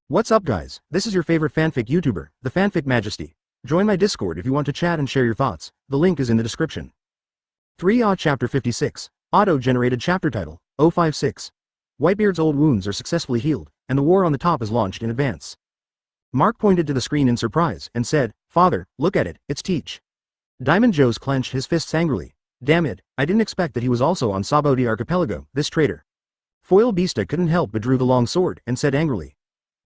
What's up guys, this is your favorite fanfic YouTuber, the Fanfic Majesty. Join my Discord if you want to chat and share your thoughts, the link is in the description. 3 Chapter 56, Auto-generated chapter title, 056. Whitebeard's old wounds are successfully healed, and the war on the top is launched in advance. Mark pointed to the screen in surprise, and said, "Father, look at it, it's Teach." Diamond Joe's clenched his fists angrily. Damn it, I didn't expect that he was also on Saboti Archipelago, this traitor. Foil Beasta couldn't help but drew the long sword, and said angrily,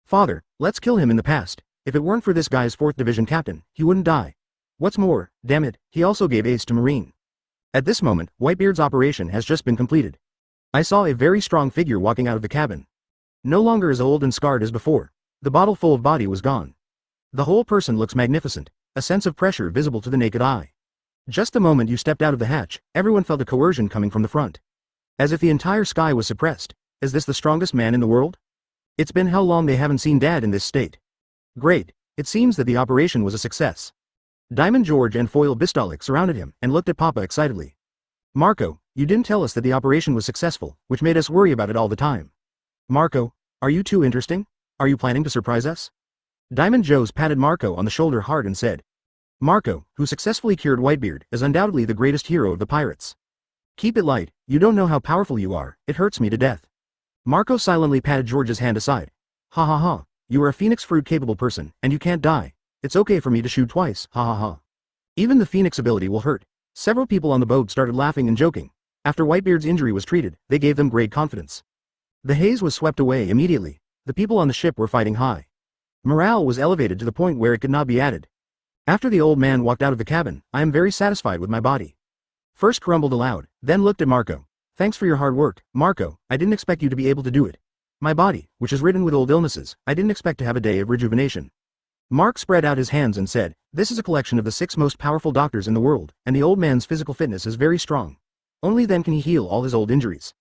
"Father, let's kill him in the past. If it weren't for this guy's 4th Division captain, he wouldn't die. What's more, damn it, he also gave ace to Marine." At this moment, Whitebeard's operation has just been completed. I saw a very strong figure walking out of the cabin. No longer as old and scarred as before. The bottle full of body was gone. The whole person looks magnificent, a sense of pressure visible to the naked eye. Just the moment you stepped out of the hatch, everyone felt a coercion coming from the front. As if the entire sky was suppressed. Is this the strongest man in the world? It's been how long they haven't seen Dad in this state. Great, it seems that the operation was a success. Diamond George and Foil Bistalik surrounded him and looked at Papa excitedly. "Marco, you didn't tell us that the operation was successful, which made us worry about it all the time. Marco, are you too interesting? Are you planning to surprise us?" Diamond Joe's patted Marco on the shoulder hard and said, "Marco, who successfully cured Whitebeard, is undoubtedly the greatest hero of the pirates. Keep it light, you don't know how powerful you are, it hurts me to death." Marco silently patted George's hand aside. "Ha ha ha, you are a phoenix fruit capable person, and you can't die. It's okay for me to shoot twice, ha ha ha. Even the phoenix ability will hurt." Several people on the boat started laughing and joking. After Whitebeard's injury was treated, they gave them great confidence. The haze was swept away immediately. The people on the ship were fighting high. Morale was elevated to the point where it could not be added. After the old man walked out of the cabin, "I am very satisfied with my body." First grumbled aloud, then looked at Marco. "Thanks for your hard work, Marco, I didn't expect you to be able to do it. My body, which is ridden with old illnesses, I didn't expect to have a day of rejuvenation." Mark spread out his hands and said, "This is a collection of the 6 most powerful doctors in the world, and the old man's physical fitness is very strong. Only then can he heal all his old injuries."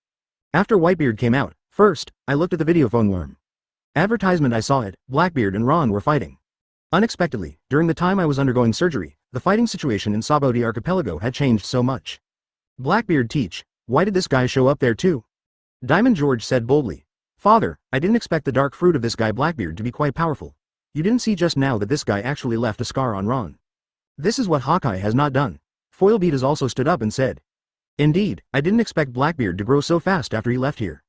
After Whitebeard came out, first, I looked at the videophone worm. Advertisement I saw it, Blackbeard and Ron were fighting. Unexpectedly, during the time I was undergoing surgery, the fighting situation in Saboti Archipelago had changed so much. Blackbeard Teach, why did this guy show up there too? Diamond George said boldly, "Father, I didn't expect the dark fruit of this guy Blackbeard to be quite powerful. You didn't see just now that this guy actually left a scar on Ron. This is what Hawkeye has not done." Foil Beat has also stood up and said, "Indeed, I didn't expect Blackbeard to grow so fast after he left here.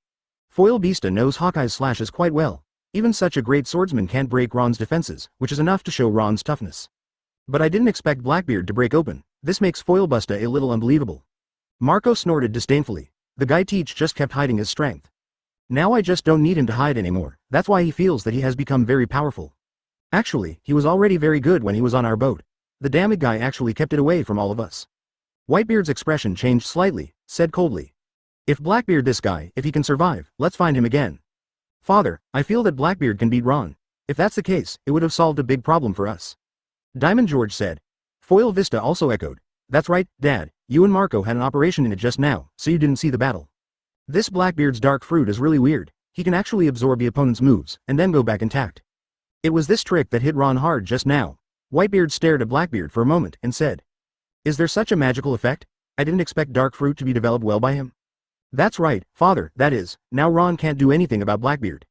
Foil Beasta knows Hawkeye's slashes quite well. Even such a great swordsman can't break Ron's defenses, which is enough to show Ron's toughness. But I didn't expect Blackbeard to break open. This makes Foil Busta a little unbelievable." Marco snorted disdainfully. The guy Teach just kept hiding his strength. Now I just don't need him to hide anymore. That's why he feels that he has become very powerful. Actually, he was already very good when he was on our boat. The damned guy actually kept it away from all of us. Whitebeard's expression changed slightly, said coldly, "If Blackbeard this guy, if he can survive, let's find him again." "Father, I feel that Blackbeard can beat Ron. If that's the case, it would have solved a big problem for us." Diamond George said. Foil Vista also echoed, "That's right, Dad, you and Marco had an operation in it just now, so you didn't see the battle. This Blackbeard's dark fruit is really weird. He can actually absorb the opponent's moves, and then go back intact. It was this trick that hit Ron hard just now." Whitebeard stared at Blackbeard for a moment and said, "Is there such a magical effect? I didn't expect dark fruit to be developed well by him." "That's right, Father, that is, now Ron can't do anything about Blackbeard.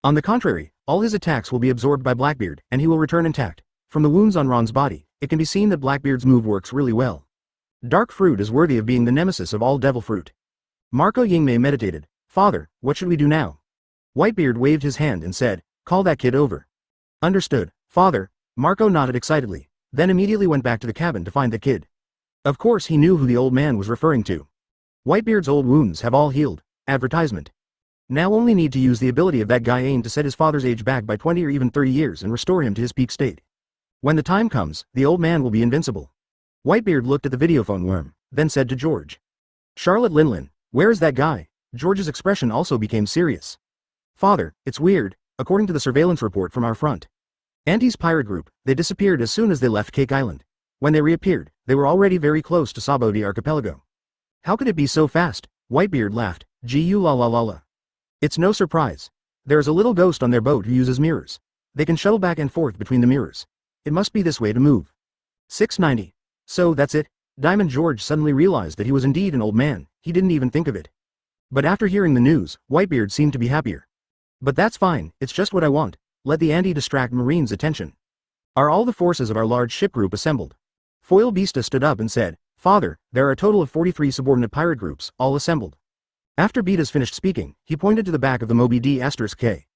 On the contrary, all his attacks will be absorbed by Blackbeard, and he will return intact. From the wounds on Ron's body, it can be seen that Blackbeard's move works really well. Dark fruit is worthy of being the nemesis of all devil fruit." Marco Yingmei meditated. "Father, what should we do now?" Whitebeard waved his hand and said, "Call that kid over." "Understood, Father." Marco nodded excitedly, then immediately went back to the cabin to find the kid. Of course he knew who the old man was referring to. Whitebeard's old wounds have all healed. Advertisement. Now only need to use the ability of that guy Ain to set his father's age back by 20 or even 30 years and restore him to his peak state. When the time comes, the old man will be invincible. Whitebeard looked at the videophone worm, then said to George, "Charlotte Linlin, where is that guy?" George's expression also became serious. "Father, it's weird. According to the surveillance report from our front. Auntie's pirate group, they disappeared as soon as they left Cake Island. When they reappeared, they were already very close to Saboti Archipelago." "How could it be so fast?" Whitebeard laughed. "Gu la la la la. It's no surprise. There is a little ghost on their boat who uses mirrors. They can shuttle back and forth between the mirrors. It must be this way to move." 690. So that's it? Diamond George suddenly realized that he was indeed an old man. He didn't even think of it. But after hearing the news, Whitebeard seemed to be happier. "But that's fine, it's just what I want. let the Auntie distract Marine's attention. Are all the forces of our large ship group assembled? Foil Beasta stood up and said, Father, there are a total of 43 subordinate pirate groups, all assembled. After Beatas finished speaking, he pointed to the back of the Moby D*K.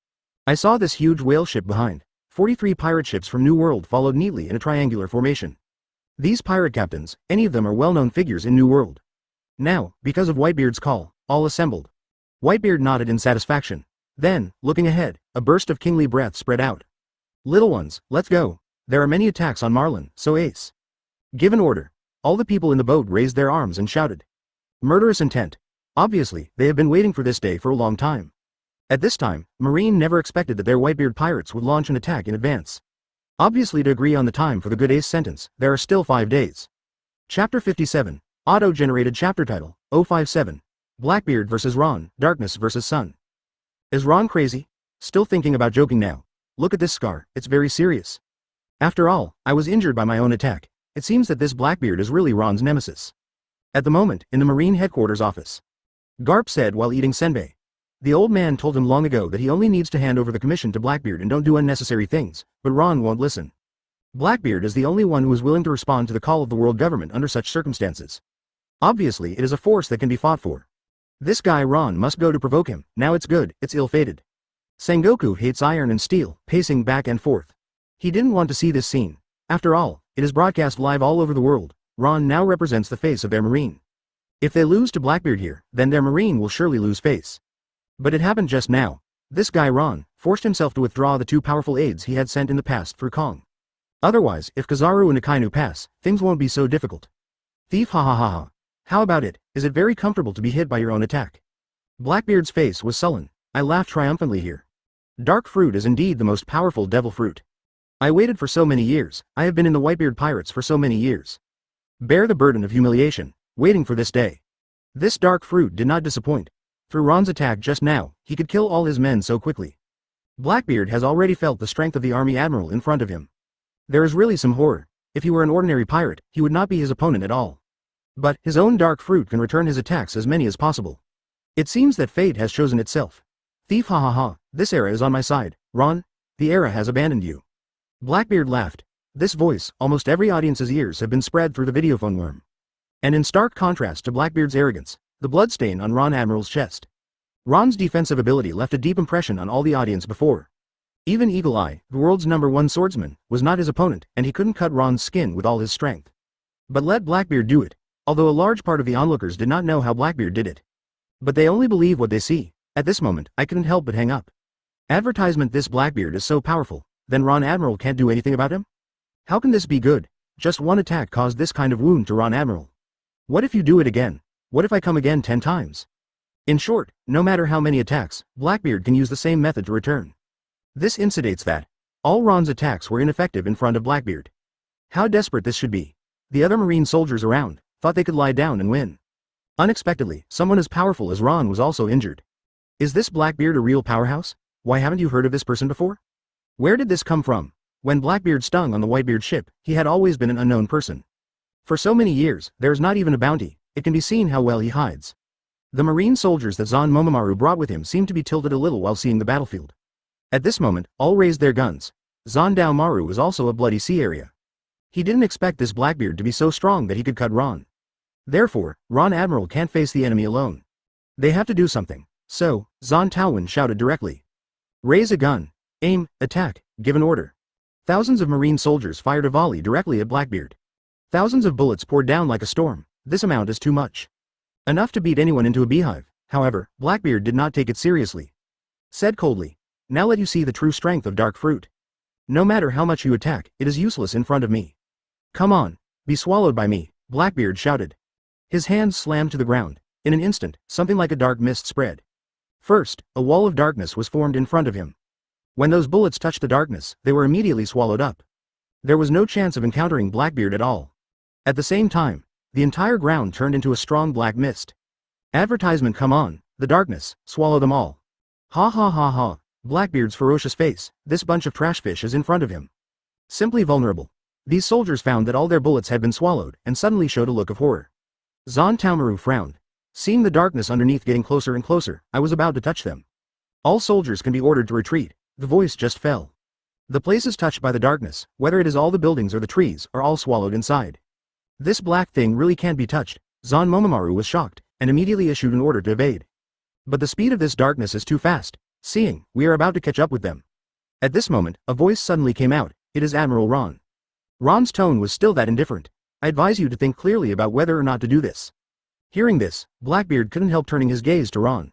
I saw this huge whale ship behind. 43 pirate ships from New World followed neatly in a triangular formation. These pirate captains, any of them are well-known figures in New World. Now, because of Whitebeard's call, all assembled. Whitebeard nodded in satisfaction. Then, looking ahead, a burst of kingly breath spread out. Little ones, let's go. There are many attacks on Marlin, so ace. Give an order. All the people in the boat raised their arms and shouted. Murderous intent. Obviously, they have been waiting for this day for a long time. At this time, Marine never expected that their Whitebeard pirates would launch an attack in advance. Obviously, to agree on the time for the good ace sentence, there are still 5 days. Chapter 57. Auto-generated chapter title, 057. Blackbeard vs. Ron, Darkness vs. Sun. Is Ron crazy? Still thinking about joking now. Look at this scar, it's very serious. After all, I was injured by my own attack. It seems that this Blackbeard is really Ron's nemesis. At the moment, in the Marine headquarters office. Garp said while eating senbei. The old man told him long ago that he only needs to hand over the commission to Blackbeard and don't do unnecessary things, but Ron won't listen. Blackbeard is the only one who is willing to respond to the call of the world government under such circumstances. Obviously, it is a force that can be fought for. This guy Ron must go to provoke him. Now it's good, it's ill-fated. Sengoku hates iron and steel, pacing back and forth. He didn't want to see this scene. After all, it is broadcast live all over the world. Ron now represents the face of their Marine. If they lose to Blackbeard here, then their Marine will surely lose face. But it happened just now. This guy Ron forced himself to withdraw the 2 powerful aides he had sent in the past through Kong. Otherwise, if Kizaru and Akainu pass, things won't be so difficult. Thief, ha ha ha ha. How about it? Is it very comfortable to be hit by your own attack? Blackbeard's face was sullen. I laughed triumphantly here. Dark fruit is indeed the most powerful devil fruit. I waited for so many years. I have been in the Whitebeard Pirates for so many years. Bear the burden of humiliation, waiting for this day. This dark fruit did not disappoint. Through Ron's attack just now, he could kill all his men so quickly. Blackbeard has already felt the strength of the army admiral in front of him. There is really some horror. If he were an ordinary pirate, he would not be his opponent at all. But his own dark fruit can return his attacks as many as possible. It seems that fate has chosen itself. Thief, ha ha ha, this era is on my side. Ron, the era has abandoned you. Blackbeard laughed. This voice, almost every audience's ears have been spread through the videophone worm. And in stark contrast to Blackbeard's arrogance, the bloodstain on Ron Admiral's chest. Ron's defensive ability left a deep impression on all the audience before. Even Eagle Eye, the world's #1 swordsman, was not his opponent, and he couldn't cut Ron's skin with all his strength. But let Blackbeard do it, although a large part of the onlookers did not know how Blackbeard did it. But they only believe what they see. At this moment, I couldn't help but hang up. Advertisement: this Blackbeard is so powerful, then Ron Admiral can't do anything about him? How can this be good? Just one attack caused this kind of wound to Ron Admiral. What if you do it again? What if I come again 10 times? In short, no matter how many attacks, Blackbeard can use the same method to return. This insinuates that all Ron's attacks were ineffective in front of Blackbeard. How desperate this should be. The other Marine soldiers around thought they could lie down and win. Unexpectedly, someone as powerful as Ron was also injured. Is this Blackbeard a real powerhouse? Why haven't you heard of this person before? Where did this come from? When Blackbeard stung on the Whitebeard ship, he had always been an unknown person. For so many years, there is not even a bounty. It can be seen how well he hides. The Marine soldiers that Zon Momomaru brought with him seemed to be tilted a little while seeing the battlefield. At this moment, all raised their guns. Zon Dao Maru was also a bloody sea area. He didn't expect this Blackbeard to be so strong that he could cut Ron. Therefore, Ron Admiral can't face the enemy alone. They have to do something. So, Zon Taowen shouted directly. Raise a gun. Aim, attack, give an order. Thousands of Marine soldiers fired a volley directly at Blackbeard. Thousands of bullets poured down like a storm. This amount is too much. Enough to beat anyone into a beehive. However, Blackbeard did not take it seriously. Said coldly, now let you see the true strength of dark fruit. No matter how much you attack, it is useless in front of me. Come on, be swallowed by me, Blackbeard shouted. His hands slammed to the ground. In an instant, something like a dark mist spread. First, a wall of darkness was formed in front of him. When those bullets touched the darkness, they were immediately swallowed up. There was no chance of encountering Blackbeard at all. At the same time, the entire ground turned into a strong black mist. Advertisement: come on, the darkness, swallow them all. Ha ha ha ha, Blackbeard's ferocious face, this bunch of trash fish is in front of him. Simply vulnerable. These soldiers found that all their bullets had been swallowed, and suddenly showed a look of horror. Zon Taomaru frowned. Seeing the darkness underneath getting closer and closer, I was about to touch them. All soldiers can be ordered to retreat. The voice just fell. The place is touched by the darkness, whether it is all the buildings or the trees, are all swallowed inside. This black thing really can't be touched. Zon Momomaru was shocked, and immediately issued an order to evade. But the speed of this darkness is too fast. Seeing, we are about to catch up with them. At this moment, a voice suddenly came out. It is Admiral Ron. Ron's tone was still that indifferent. I advise you to think clearly about whether or not to do this. Hearing this, Blackbeard couldn't help turning his gaze to Ron.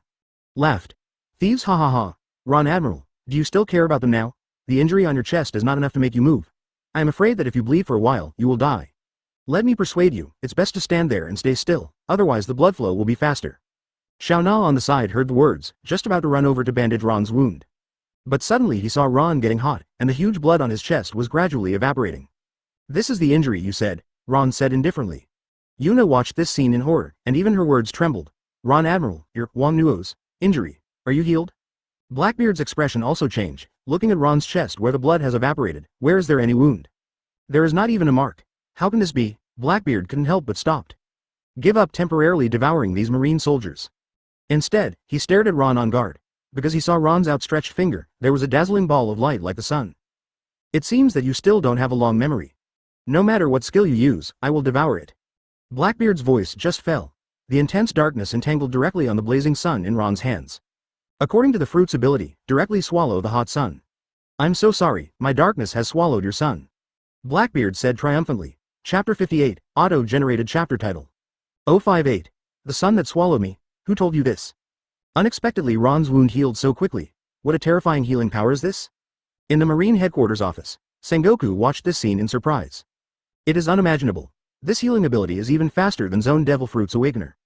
Laughed. Thieves, ha ha ha. Ron, Admiral, do you still care about them now? The injury on your chest is not enough to make you move. I am afraid that if you bleed for a while, you will die. Let me persuade you, it's best to stand there and stay still, otherwise the blood flow will be faster. Xiao Na on the side heard the words, just about to run over to bandage Ron's wound. But suddenly he saw Ron getting hot, and the huge blood on his chest was gradually evaporating. This is the injury you said, Ron said indifferently. Yuna watched this scene in horror, and even her words trembled. Ron, Admiral, your Wang Nuo's injury. Are you healed? Blackbeard's expression also changed, looking at Ron's chest where the blood has evaporated. Where is there any wound? There is not even a mark. How can this be? Blackbeard couldn't help but stopped. Give up temporarily devouring these marine soldiers. Instead, he stared at Ron on guard. Because he saw Ron's outstretched finger, there was a dazzling ball of light like the sun. It seems that you still don't have a long memory. No matter what skill you use, I will devour it. Blackbeard's voice just fell. The intense darkness entangled directly on the blazing sun in Ron's hands. According to the fruit's ability, directly swallow the hot sun. I'm so sorry, my darkness has swallowed your sun. Blackbeard said triumphantly. Chapter 58, Auto-generated chapter title. 058. The sun that swallowed me. Who told you this? Unexpectedly Ron's wound healed so quickly. What a terrifying healing power is this? In the Marine headquarters office, Sengoku watched this scene in surprise. It is unimaginable. This healing ability is even faster than Zone Devil Fruit's Awakener.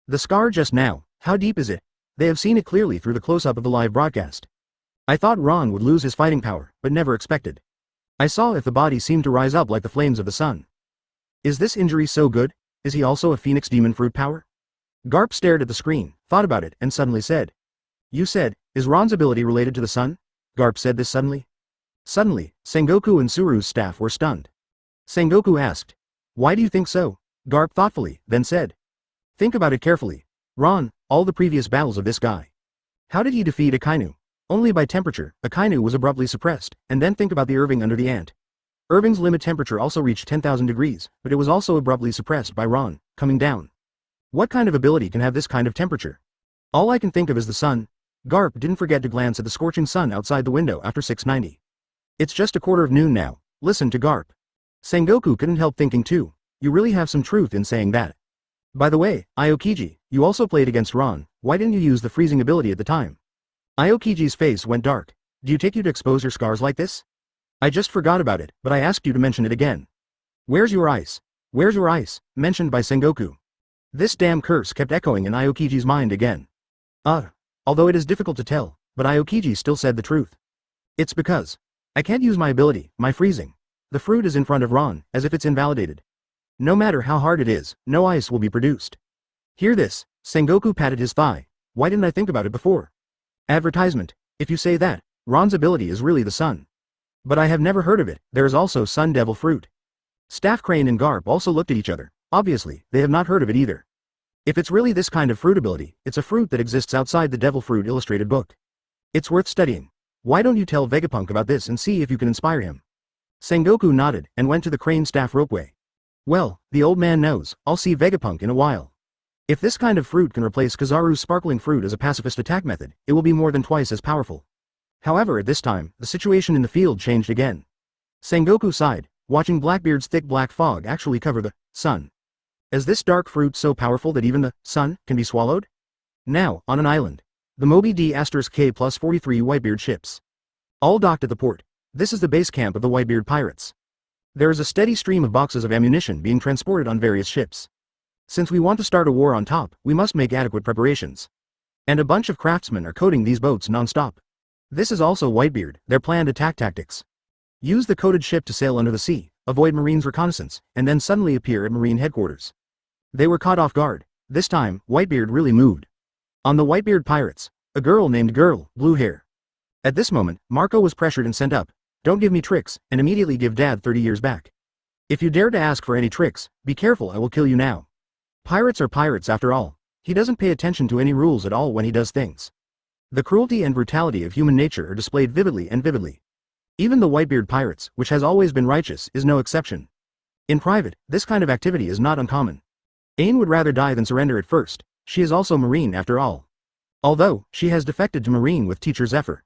The scar just now, how deep is it? They have seen it clearly through the close-up of the live broadcast. I thought Ron would lose his fighting power, but never expected. I saw if the body seemed to rise up like the flames of the sun. Is this injury so good? Is he also a Phoenix Demon Fruit power? Garp stared at the screen, thought about it, and suddenly said. You said, is Ron's ability related to the sun? Garp said this suddenly. Suddenly, Sengoku and Suru's staff were stunned. Sengoku asked. Why do you think so? Garp thoughtfully, then said. Think about it carefully. Ron, all the previous battles of this guy. How did he defeat Akainu? Only by temperature. Akainu was abruptly suppressed, and then think about the Irving under the ant. Irving's limit temperature also reached 10,000 degrees, but it was also abruptly suppressed by Ron, coming down. What kind of ability can have this kind of temperature? All I can think of is the sun. Garp didn't forget to glance at the scorching sun outside the window after 690. It's just a quarter of noon now. Listen to Garp. Sengoku couldn't help thinking too. You really have some truth in saying that. By the way, Aokiji, you also played against Ron. Why didn't you use the freezing ability at the time? Aokiji's face went dark. Do you take you to expose your scars like this? I just forgot about it, but I asked you to mention it again. Where's your ice? Where's your ice? Mentioned by Sengoku. This damn curse kept echoing in Aokiji's mind again. Although it is difficult to tell, but Aokiji still said the truth. It's because I can't use my ability, my freezing. The fruit is in front of Ron, as if it's invalidated. No matter how hard it is, no ice will be produced. Hear this, Sengoku patted his thigh. Why didn't I think about it before? Advertisement. If you say that, Ron's ability is really the sun. But I have never heard of it. There is also Sun Devil Fruit. Staff Crane and Garp also looked at each other. Obviously, they have not heard of it either. If it's really this kind of fruit ability, it's a fruit that exists outside the Devil Fruit illustrated book. It's worth studying. Why don't you tell Vegapunk about this and see if you can inspire him? Sengoku nodded and went to the Crane staff ropeway. Well, the old man knows. I'll see Vegapunk in a while. If this kind of fruit can replace Kizaru's sparkling fruit as a pacifist attack method, it will be more than twice as powerful. However, at this time, the situation in the field changed again. Sengoku sighed, watching Blackbeard's thick black fog actually cover the sun. Is this dark fruit so powerful that even the sun can be swallowed? Now, on an island. The Moby D *K plus 43 Whitebeard ships. All docked at the port. This is the base camp of the Whitebeard Pirates. There is a steady stream of boxes of ammunition being transported on various ships. Since we want to start a war on top, we must make adequate preparations. And a bunch of craftsmen are coating these boats non-stop. This is also Whitebeard, their planned attack tactics. Use the coated ship to sail under the sea, avoid Marine's reconnaissance, and then suddenly appear at Marine headquarters. They were caught off guard. This time, Whitebeard really moved. On the Whitebeard Pirates, a girl named Girl, blue hair. At this moment, Marco was pressured and sent up. Don't give me tricks, and immediately give Dad 30 years back. If you dare to ask for any tricks, be careful, I will kill you now. Pirates are pirates after all. He doesn't pay attention to any rules at all when he does things. The cruelty and brutality of human nature are displayed vividly and vividly. Even the Whitebeard Pirates, which has always been righteous, is no exception. In private, this kind of activity is not uncommon. Ain would rather die than surrender at first. She is also Marine after all. Although, she has defected to Marine with Teacher Zephyr.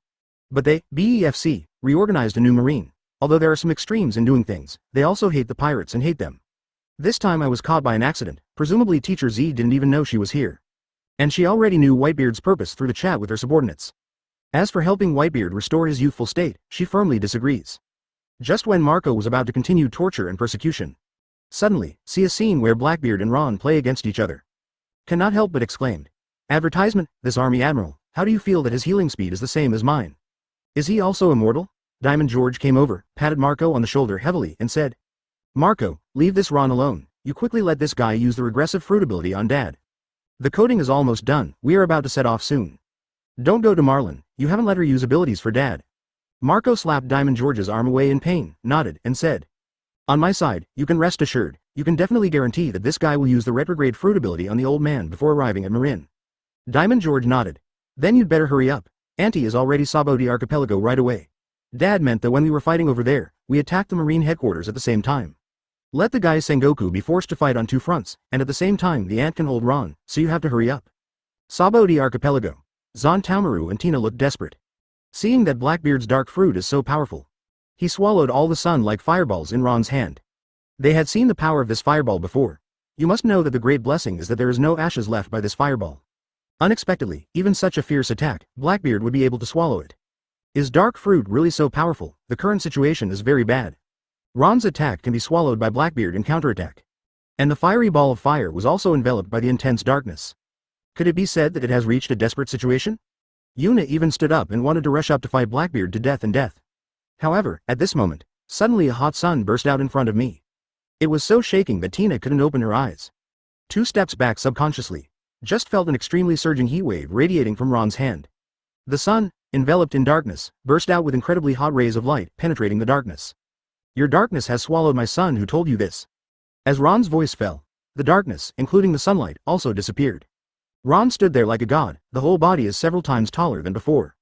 But they, BEFC, reorganized a new Marine. Although there are some extremes in doing things, they also hate the pirates and hate them. This time I was caught by an accident, presumably Teacher Z didn't even know she was here. And she already knew Whitebeard's purpose through the chat with her subordinates. As for helping Whitebeard restore his youthful state, she firmly disagrees. Just when Marco was about to continue torture and persecution. Suddenly, see a scene where Blackbeard and Ron play against each other. Cannot help but exclaimed. Advertisement, this army admiral, how do you feel that his healing speed is the same as mine? Is he also immortal? Diamond George came over, patted Marco on the shoulder heavily and said. Marco, leave this Ron alone, you quickly let this guy use the regressive fruit ability on Dad. The coding is almost done, we are about to set off soon. Don't go to Marlin, you haven't let her use abilities for Dad. Marco slapped Diamond George's arm away in pain, nodded, and said. On my side, you can rest assured, you can definitely guarantee that this guy will use the retrograde fruit ability on the old man before arriving at Marin. Diamond George nodded. Then you'd better hurry up. Auntie is already Sabo the archipelago right away. Dad meant that when we were fighting over there, we attacked the Marine headquarters at the same time. Let the guys Sengoku be forced to fight on two fronts, and at the same time the ant can hold Ron, so you have to hurry up. Sabo the archipelago. Zon Taumaru and Tina looked desperate. Seeing that Blackbeard's dark fruit is so powerful. He swallowed all the sun like fireballs in Ron's hand. They had seen the power of this fireball before. You must know that the great blessing is that there is no ashes left by this fireball. Unexpectedly, even such a fierce attack, Blackbeard would be able to swallow it. Is dark fruit really so powerful? The current situation is very bad. Ron's attack can be swallowed by Blackbeard in counterattack. And the fiery ball of fire was also enveloped by the intense darkness. Could it be said that it has reached a desperate situation? Yuna even stood up and wanted to rush up to fight Blackbeard to death and death. However, at this moment, suddenly a hot sun burst out in front of me. It was so shaking that Tina couldn't open her eyes. 2 steps back subconsciously. Just felt an extremely surging heat wave radiating from Ron's hand. The sun, enveloped in darkness, burst out with incredibly hot rays of light penetrating the darkness. Your darkness has swallowed my son. Who told you this? As Ron's voice fell, the darkness, including the sunlight, also disappeared. Ron stood there like a god, the whole body is several times taller than before.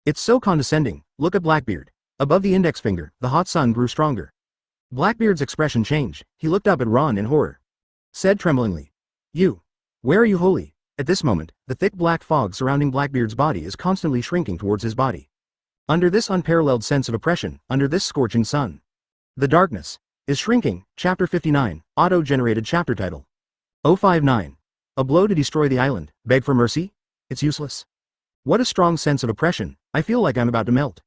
It's so condescending, look at Blackbeard. Above the index finger, the hot sun grew stronger. Blackbeard's expression changed, he looked up at Ron in horror. Said tremblingly. You. Where are you holy? At this moment, the thick black fog surrounding Blackbeard's body is constantly shrinking towards his body. Under this unparalleled sense of oppression, under this scorching sun. The darkness is shrinking. Chapter 59, auto-generated chapter title. 059. A blow to destroy the island, beg for mercy? It's useless. What a strong sense of oppression, I feel like I'm about to melt.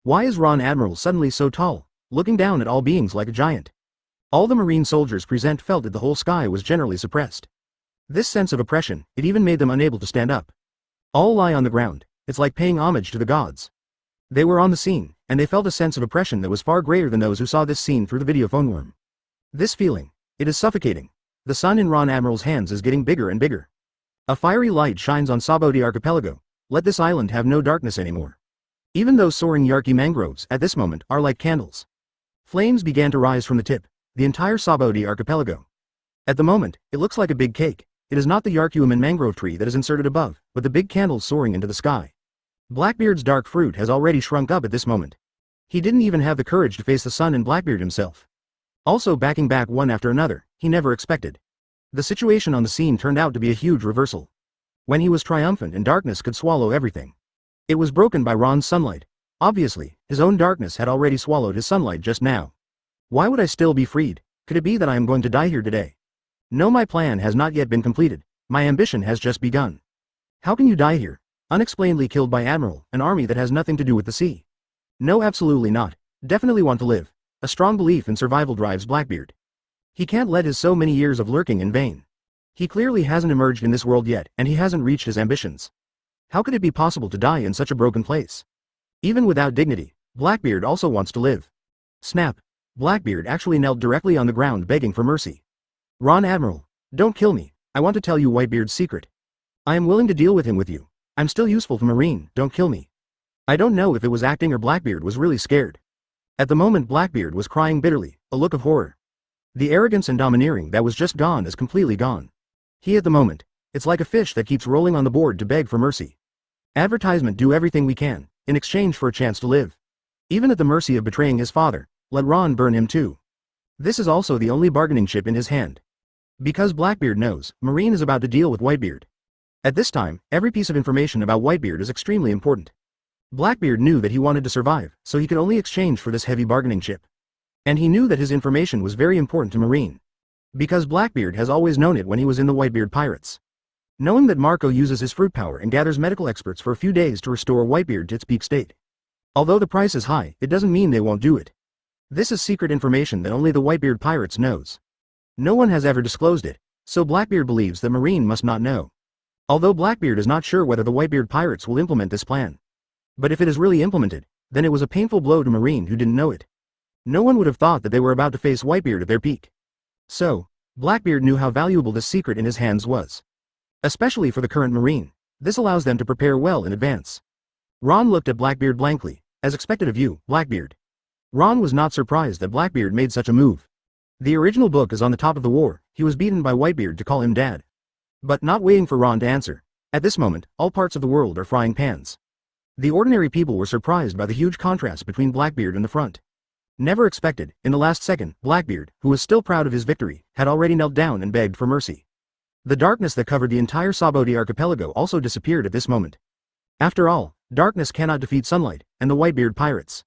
Why is Ron Admiral suddenly so tall, looking down at all beings like a giant? All the Marine soldiers present felt that the whole sky was generally suppressed. This sense of oppression, it even made them unable to stand up. All lie on the ground, it's like paying homage to the gods. They were on the scene, and they felt a sense of oppression that was far greater than those who saw this scene through the videophone worm. This feeling, it is suffocating. The sun in Ron Admiral's hands is getting bigger and bigger. A fiery light shines on Sabo the archipelago. Let this island have no darkness anymore. Even those soaring Yarki mangroves at this moment are like candles. Flames began to rise from the tip, the entire Sabo the archipelago. At the moment, it looks like a big cake. It is not the Yarkuman mangrove tree that is inserted above, but the big candles soaring into the sky. Blackbeard's dark fruit has already shrunk up at this moment. He didn't even have the courage to face the sun and Blackbeard himself. Also backing back one after another, he never expected. The situation on the scene turned out to be a huge reversal. When he was triumphant and darkness could swallow everything. It was broken by Ron's sunlight. Obviously, his own darkness had already swallowed his sunlight just now. Why would I still be freed? Could it be that I am going to die here today? No, my plan has not yet been completed. My ambition has just begun. How can you die here? Unexplainedly killed by Admiral, an army that has nothing to do with the sea. No, absolutely not. Definitely want to live. A strong belief in survival drives Blackbeard. He can't let his so many years of lurking in vain. He clearly hasn't emerged in this world yet, and he hasn't reached his ambitions. How could it be possible to die in such a broken place? Even without dignity, Blackbeard also wants to live. Snap. Blackbeard actually knelt directly on the ground begging for mercy. Ron Admiral, don't kill me. I want to tell you Whitebeard's secret. I am willing to deal with him with you. I'm still useful to Marine, don't kill me. I don't know if it was acting or Blackbeard was really scared. At the moment Blackbeard was crying bitterly, a look of horror. The arrogance and domineering that was just gone is completely gone. He at the moment, it's like a fish that keeps rolling on the board to beg for mercy. Advertisement, do everything we can, in exchange for a chance to live. Even at the mercy of betraying his father, let Ron burn him too. This is also the only bargaining chip in his hand. Because Blackbeard knows, Marine is about to deal with Whitebeard. At this time, every piece of information about Whitebeard is extremely important. Blackbeard knew that he wanted to survive, so he could only exchange for this heavy bargaining chip. And he knew that his information was very important to Marine. Because Blackbeard has always known it when he was in the Whitebeard Pirates. Knowing that Marco uses his fruit power and gathers medical experts for a few days to restore Whitebeard to its peak state. Although the price is high, it doesn't mean they won't do it. This is secret information that only the Whitebeard Pirates knows. No one has ever disclosed it, so Blackbeard believes that Marine must not know. Although Blackbeard is not sure whether the Whitebeard Pirates will implement this plan. But if it is really implemented, then it was a painful blow to Marine who didn't know it. No one would have thought that they were about to face Whitebeard at their peak. So, Blackbeard knew how valuable this secret in his hands was. Especially for the current Marine, this allows them to prepare well in advance. Ron looked at Blackbeard blankly, as expected of you, Blackbeard. Ron was not surprised that Blackbeard made such a move. The original book is on the top of the war, he was beaten by Whitebeard to call him dad. But not waiting for Ron to answer, at this moment, all parts of the world are frying pans. The ordinary people were surprised by the huge contrast between Blackbeard and the front. Never expected, in the last second, Blackbeard, who was still proud of his victory, had already knelt down and begged for mercy. The darkness that covered the entire Saboti archipelago also disappeared at this moment. After all, darkness cannot defeat sunlight, and the Whitebeard Pirates.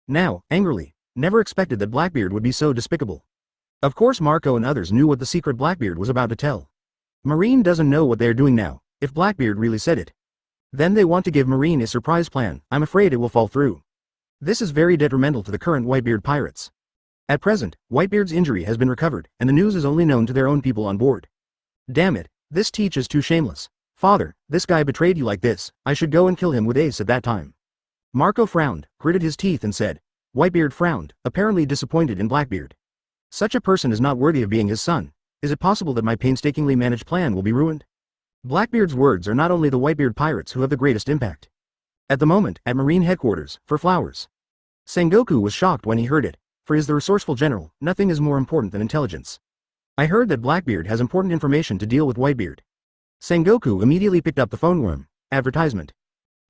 Now, angrily, never expected that Blackbeard would be so despicable. Of course Marco and others knew what the secret Blackbeard was about to tell. Marine doesn't know what they are doing now, if Blackbeard really said it. Then they want to give Marine a surprise plan, I'm afraid it will fall through. This is very detrimental to the current Whitebeard Pirates. At present, Whitebeard's injury has been recovered, and the news is only known to their own people on board. Damn it, this Teach is too shameless. Father, this guy betrayed you like this, I should go and kill him with Ace at that time. Marco frowned, gritted his teeth and said. Whitebeard frowned, apparently disappointed in Blackbeard. Such a person is not worthy of being his son. Is it possible that my painstakingly managed plan will be ruined? Blackbeard's words are not only the Whitebeard Pirates who have the greatest impact. At the moment, at Marine headquarters, for flowers. Sengoku was shocked when he heard it, for he is the resourceful general, nothing is more important than intelligence. I heard that Blackbeard has important information to deal with Whitebeard. Sengoku immediately picked up the phone worm, advertisement.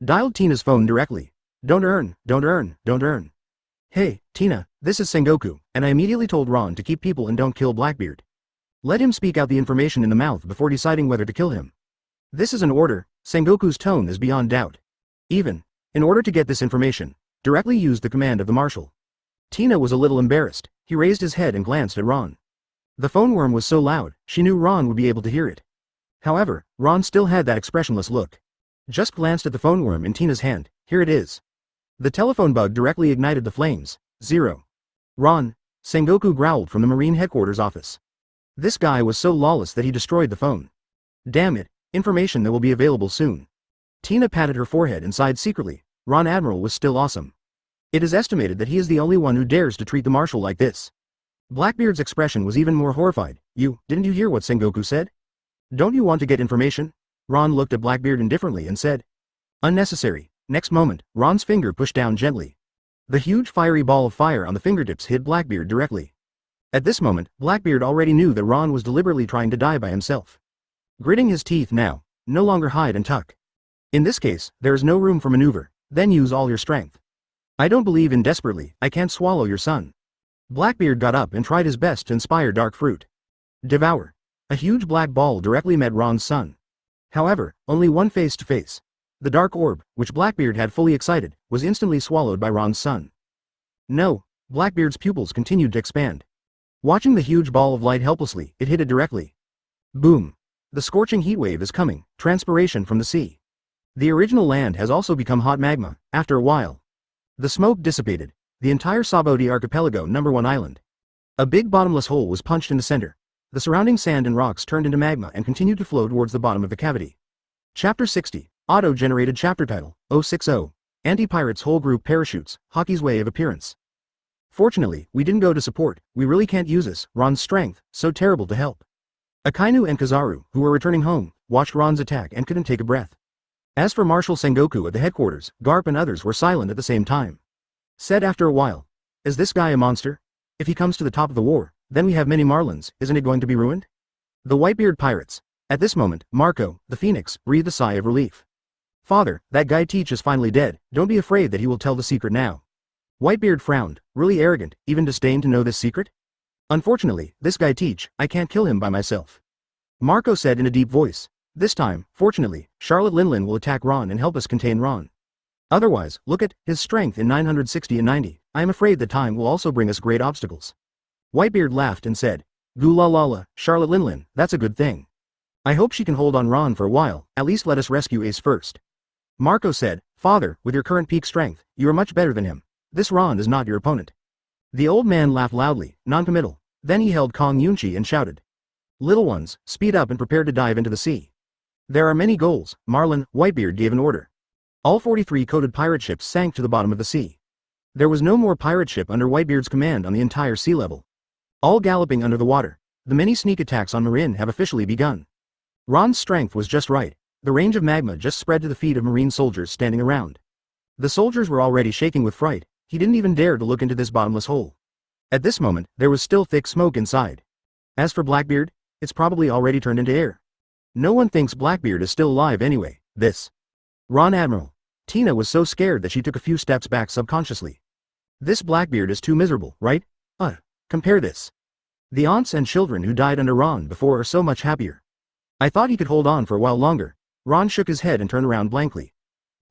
Dialed Tina's phone directly. Don't earn. Hey, Tina, this is Sengoku, and I immediately told Ron to keep people and don't kill Blackbeard. Let him speak out the information in the mouth before deciding whether to kill him. This is an order, Sengoku's tone is beyond doubt. Even, in order to get this information, directly use the command of the marshal. Tina was a little embarrassed, he raised his head and glanced at Ron. The phone worm was so loud, she knew Ron would be able to hear it. However, Ron still had that expressionless look. Just glanced at the phone worm in Tina's hand, here it is. The telephone bug directly ignited the flames. 0. Ron, Sengoku growled from the Marine headquarters office. This guy was so lawless that he destroyed the phone. Damn it, information that will be available soon. Tina patted her forehead and sighed secretly. Ron Admiral was still awesome. It is estimated that he is the only one who dares to treat the marshal like this. Blackbeard's expression was even more horrified. Didn't you hear what Sengoku said? Don't you want to get information? Ron looked at Blackbeard indifferently and said. Unnecessary. Next moment, Ron's finger pushed down gently. The huge fiery ball of fire on the fingertips hit Blackbeard directly. At this moment, Blackbeard already knew that Ron was deliberately trying to die by himself. Gritting his teeth now, no longer hide and tuck. In this case, there is no room for maneuver, then use all your strength. I don't believe in desperately, I can't swallow your son. Blackbeard got up and tried his best to inspire dark fruit. Devour. A huge black ball directly met Ron's son. However, only one face to face. The dark orb, which Blackbeard had fully excited, was instantly swallowed by Ron's son. No, Blackbeard's pupils continued to expand. Watching the huge ball of light helplessly, it hit it directly. Boom. The scorching heat wave is coming, transpiration from the sea. The original land has also become hot magma, after a while. The smoke dissipated, the entire Saboti archipelago #1 island. A big bottomless hole was punched in the center. The surrounding sand and rocks turned into magma and continued to flow towards the bottom of the cavity. Chapter 60, Auto-generated chapter title, 060, Anti-Pirates whole group parachutes, Hockey's way of appearance. Fortunately, we didn't go to support, we really can't use this, Ron's strength, so terrible to help. Akainu and Kazaru, who were returning home, watched Ron's attack and couldn't take a breath. As for Marshal Sengoku at the headquarters, Garp and others were silent at the same time. Said after a while, is this guy a monster? If he comes to the top of the war, then we have many Marlins, isn't it going to be ruined? The Whitebeard Pirates. At this moment, Marco, the Phoenix, breathed a sigh of relief. Father, that guy Teach is finally dead, don't be afraid that he will tell the secret now. Whitebeard frowned, really arrogant, even disdained to know this secret? Unfortunately, this guy teach, I can't kill him by myself. Marco said in a deep voice. This time, fortunately, Charlotte Linlin will attack Ron and help us contain Ron. Otherwise, look at his strength in 960 and 90. I am afraid that time will also bring us great obstacles. Whitebeard laughed and said, Goo la la la, Charlotte Linlin, that's a good thing. I hope she can hold on Ron for a while, at least let us rescue Ace first. Marco said, Father, with your current peak strength, you are much better than him. This Ron is not your opponent. The old man laughed loudly, non-committal. Then he held Kong Yunchi and shouted. Little ones, speed up and prepare to dive into the sea. There are many goals, Marlin. Whitebeard gave an order. All 43 coated pirate ships sank to the bottom of the sea. There was no more pirate ship under Whitebeard's command on the entire sea level. All galloping under the water. The many sneak attacks on Marin have officially begun. Ron's strength was just right. The range of magma just spread to the feet of Marine soldiers standing around. The soldiers were already shaking with fright. He didn't even dare to look into this bottomless hole. At this moment, there was still thick smoke inside. As for Blackbeard, it's probably already turned into air. No one thinks Blackbeard is still alive anyway. Ron Admiral. Tina was so scared that she took a few steps back subconsciously. This Blackbeard is too miserable, right? Compare this. The aunts and children who died under Ron before are so much happier. I thought he could hold on for a while longer. Ron shook his head and turned around blankly.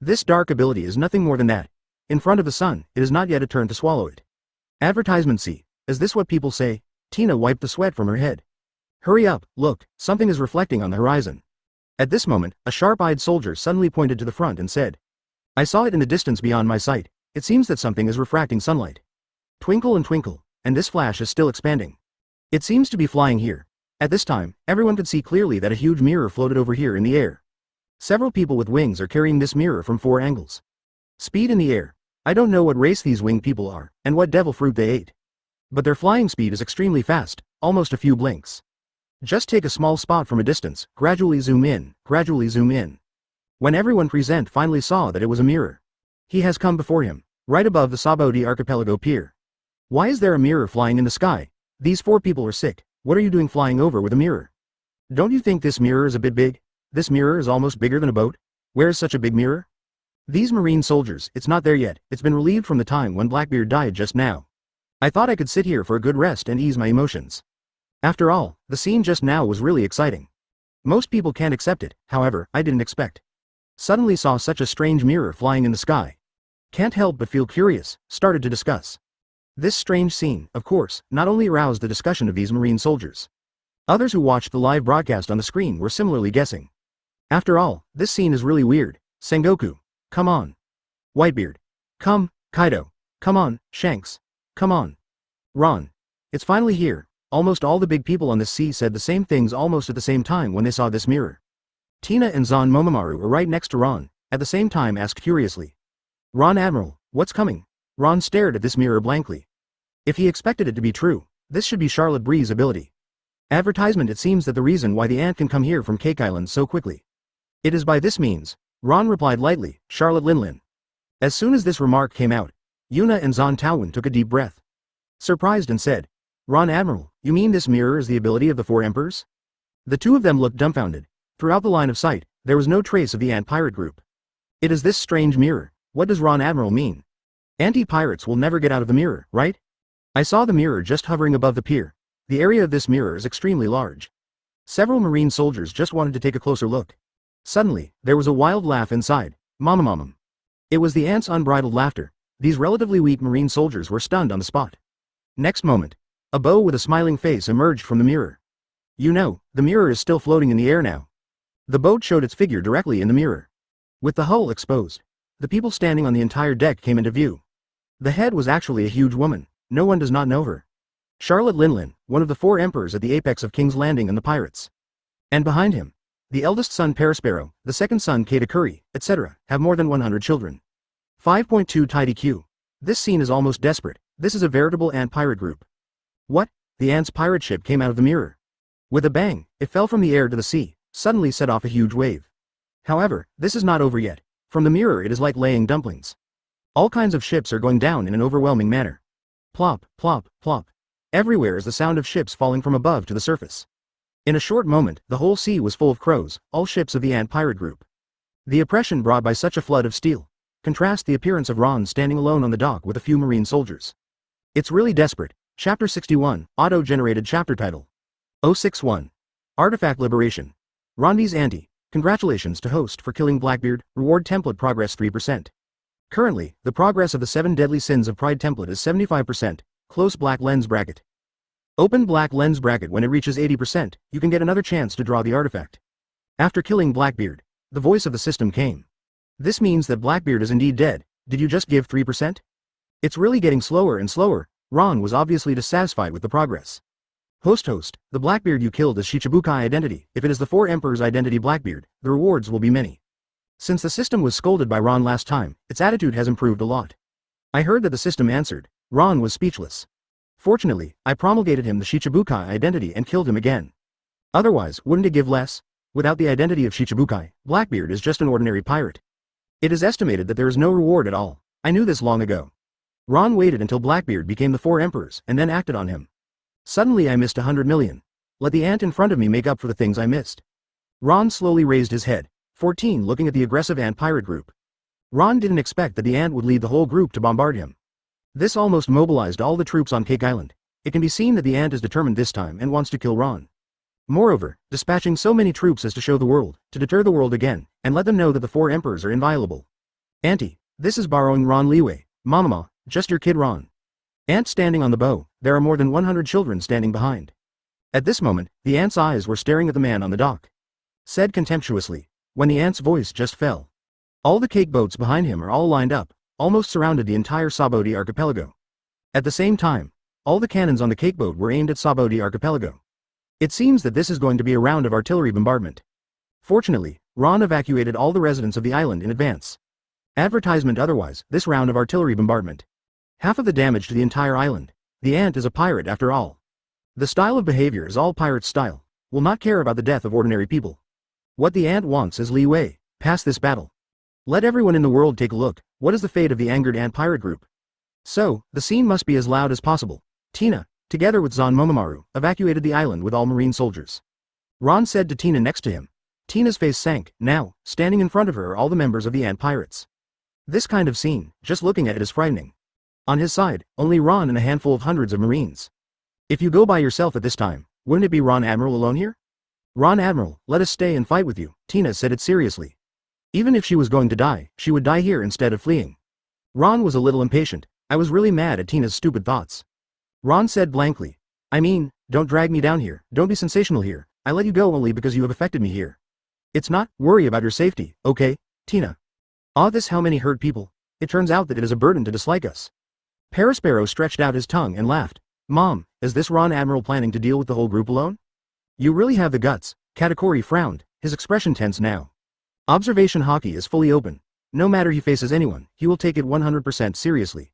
This dark ability is nothing more than that. In front of the sun, it is not yet a turn to swallow it. Advertisement see. Is this what people say? Tina wiped the sweat from her head. Hurry up, look, something is reflecting on the horizon. At this moment, a sharp-eyed soldier suddenly pointed to the front and said. I saw it in the distance beyond my sight. It seems that something is refracting sunlight. Twinkle and twinkle, and this flash is still expanding. It seems to be flying here. At this time, everyone could see clearly that a huge mirror floated over here in the air. Several people with wings are carrying this mirror from 4 angles. Speed in the air. I don't know what race these winged people are, and what devil fruit they ate. But their flying speed is extremely fast, almost a few blinks. Just take a small spot from a distance, gradually zoom in, gradually zoom in. When everyone present finally saw that it was a mirror. He has come before him, right above the Sabodi Archipelago Pier. Why is there a mirror flying in the sky? These 4 people are sick. What are you doing flying over with a mirror? Don't you think this mirror is a bit big? This mirror is almost bigger than a boat. Where is such a big mirror? These Marine soldiers, it's not there yet. It's been relieved from the time when Blackbeard died just now. I thought I could sit here for a good rest and ease my emotions. After all, the scene just now was really exciting. Most people can't accept it, however, I didn't expect. Suddenly saw such a strange mirror flying in the sky. Can't help but feel curious, started to discuss. This strange scene, of course, not only aroused the discussion of these Marine soldiers. Others who watched the live broadcast on the screen were similarly guessing. After all, this scene is really weird. Sengoku. Come on. Whitebeard. Come, Kaido. Come on, Shanks. Come on. Ron. It's finally here. Almost all the big people on the sea said the same things almost at the same time when they saw this mirror. Tina and Zon Momomaru were right next to Ron, at the same time asked curiously. Ron Admiral, what's coming? Ron stared at this mirror blankly. If he expected it to be true, this should be Charlotte Bree's ability. Advertisement. It seems that the reason why the ant can come here from Cake Island so quickly. It is by this means, Ron replied lightly, Charlotte Linlin. As soon as this remark came out, Yuna and Zon Taowen took a deep breath. Surprised and said, Ron Admiral, you mean this mirror is the ability of the 4 emperors? The 2 of them looked dumbfounded. Throughout the line of sight, there was no trace of the ant pirate group. It is this strange mirror. What does Ron Admiral mean? Anti-pirates will never get out of the mirror, right? I saw the mirror just hovering above the pier. The area of this mirror is extremely large. Several Marine soldiers just wanted to take a closer look. Suddenly, there was a wild laugh inside. Mamamamam. It was the ants' unbridled laughter. These relatively weak Marine soldiers were stunned on the spot. Next moment, a bow with a smiling face emerged from the mirror. You know, the mirror is still floating in the air now. The boat showed its figure directly in the mirror. With the hull exposed, the people standing on the entire deck came into view. The head was actually a huge woman. No one does not know her. Charlotte Linlin, one of the 4 emperors at the apex of King's Landing and the pirates. And behind him, the eldest son Perisparrow, the second son Katakuri, etc., have more than 100 children. 5.2 Tidy Q. This scene is almost desperate. This is a veritable ant pirate group. What? The ants' pirate ship came out of the mirror. With a bang, it fell from the air to the sea, suddenly set off a huge wave. However, this is not over yet. From the mirror it is like laying dumplings. All kinds of ships are going down in an overwhelming manner. Plop, plop, plop. Everywhere is the sound of ships falling from above to the surface. In a short moment, the whole sea was full of crows, all ships of the ant pirate group. The oppression brought by such a flood of steel. Contrast the appearance of Ron standing alone on the dock with a few marine soldiers. It's really desperate. Chapter 61, Auto-generated chapter title. 061. Artifact Liberation. Rondi's Auntie. Congratulations to host for killing Blackbeard, reward template progress 3%. Currently, the progress of the 7 deadly sins of pride template is 75%, close black lens bracket. Open black lens bracket when it reaches 80%, you can get another chance to draw the artifact. After killing Blackbeard, the voice of the system came. This means that Blackbeard is indeed dead. Did you just give 3%? It's really getting slower and slower. Ron was obviously dissatisfied with the progress. Host, the Blackbeard you killed is Shichibukai identity. If it is the 4 Emperors identity Blackbeard, the rewards will be many. Since the system was scolded by Ron last time, its attitude has improved a lot. I heard that the system answered. Ron was speechless. Fortunately, I promulgated him the Shichibukai identity and killed him again. Otherwise, wouldn't it give less? Without the identity of Shichibukai, Blackbeard is just an ordinary pirate. It is estimated that there is no reward at all. I knew this long ago. Ron waited until Blackbeard became the 4 Emperors and then acted on him. Suddenly I missed 100 million. Let the ant in front of me make up for the things I missed. Ron slowly raised his head, 14 looking at the aggressive ant pirate group. Ron didn't expect that the ant would lead the whole group to bombard him. This almost mobilized all the troops on Cake Island. It can be seen that the ant is determined this time and wants to kill Ron. Moreover, dispatching so many troops as to show the world, to deter the world again, and let them know that the 4 Emperors are inviolable. Auntie, this is borrowing Ron leeway. Mama, just your kid Ron. Ant standing on the bow, there are more than 100 children standing behind. At this moment, the ant's eyes were staring at the man on the dock. Said contemptuously, when the ant's voice just fell. All the cake boats behind him are all lined up, almost surrounded the entire Saboti archipelago. At the same time, all the cannons on the cake boat were aimed at Saboti archipelago. It seems that this is going to be a round of artillery bombardment. Fortunately, Ron evacuated all the residents of the island in advance. Advertisement otherwise, this round of artillery bombardment. Half of the damage to the entire island. The ant is a pirate after all. The style of behavior is all pirate style, will not care about the death of ordinary people. What the ant wants is leeway, pass this battle. Let everyone in the world take a look, what is the fate of the angered ant pirate group? So, the scene must be as loud as possible. Tina, together with Zon Momomaru, evacuated the island with all marine soldiers. Ron said to Tina next to him. Tina's face sank. Now, standing in front of her are all the members of the ant pirates. This kind of scene, just looking at it is frightening. On his side, only Ron and a handful of hundreds of marines. If you go by yourself at this time, wouldn't it be Ron Admiral alone here? Ron Admiral, let us stay and fight with you. Tina said it seriously. Even if she was going to die, she would die here instead of fleeing. Ron was a little impatient. I was really mad at Tina's stupid thoughts. Ron said blankly. I mean, don't drag me down here, don't be sensational here. I let you go only because you have affected me here. It's not, worry about your safety, okay, Tina? This how many hurt people? It turns out that it is a burden to dislike us. Parasparrow stretched out his tongue and laughed. Mom, is this Ron Admiral planning to deal with the whole group alone? You really have the guts. Katakuri frowned, his expression tense now. Observation Hockey is fully open. No matter he faces anyone, he will take it 100% seriously.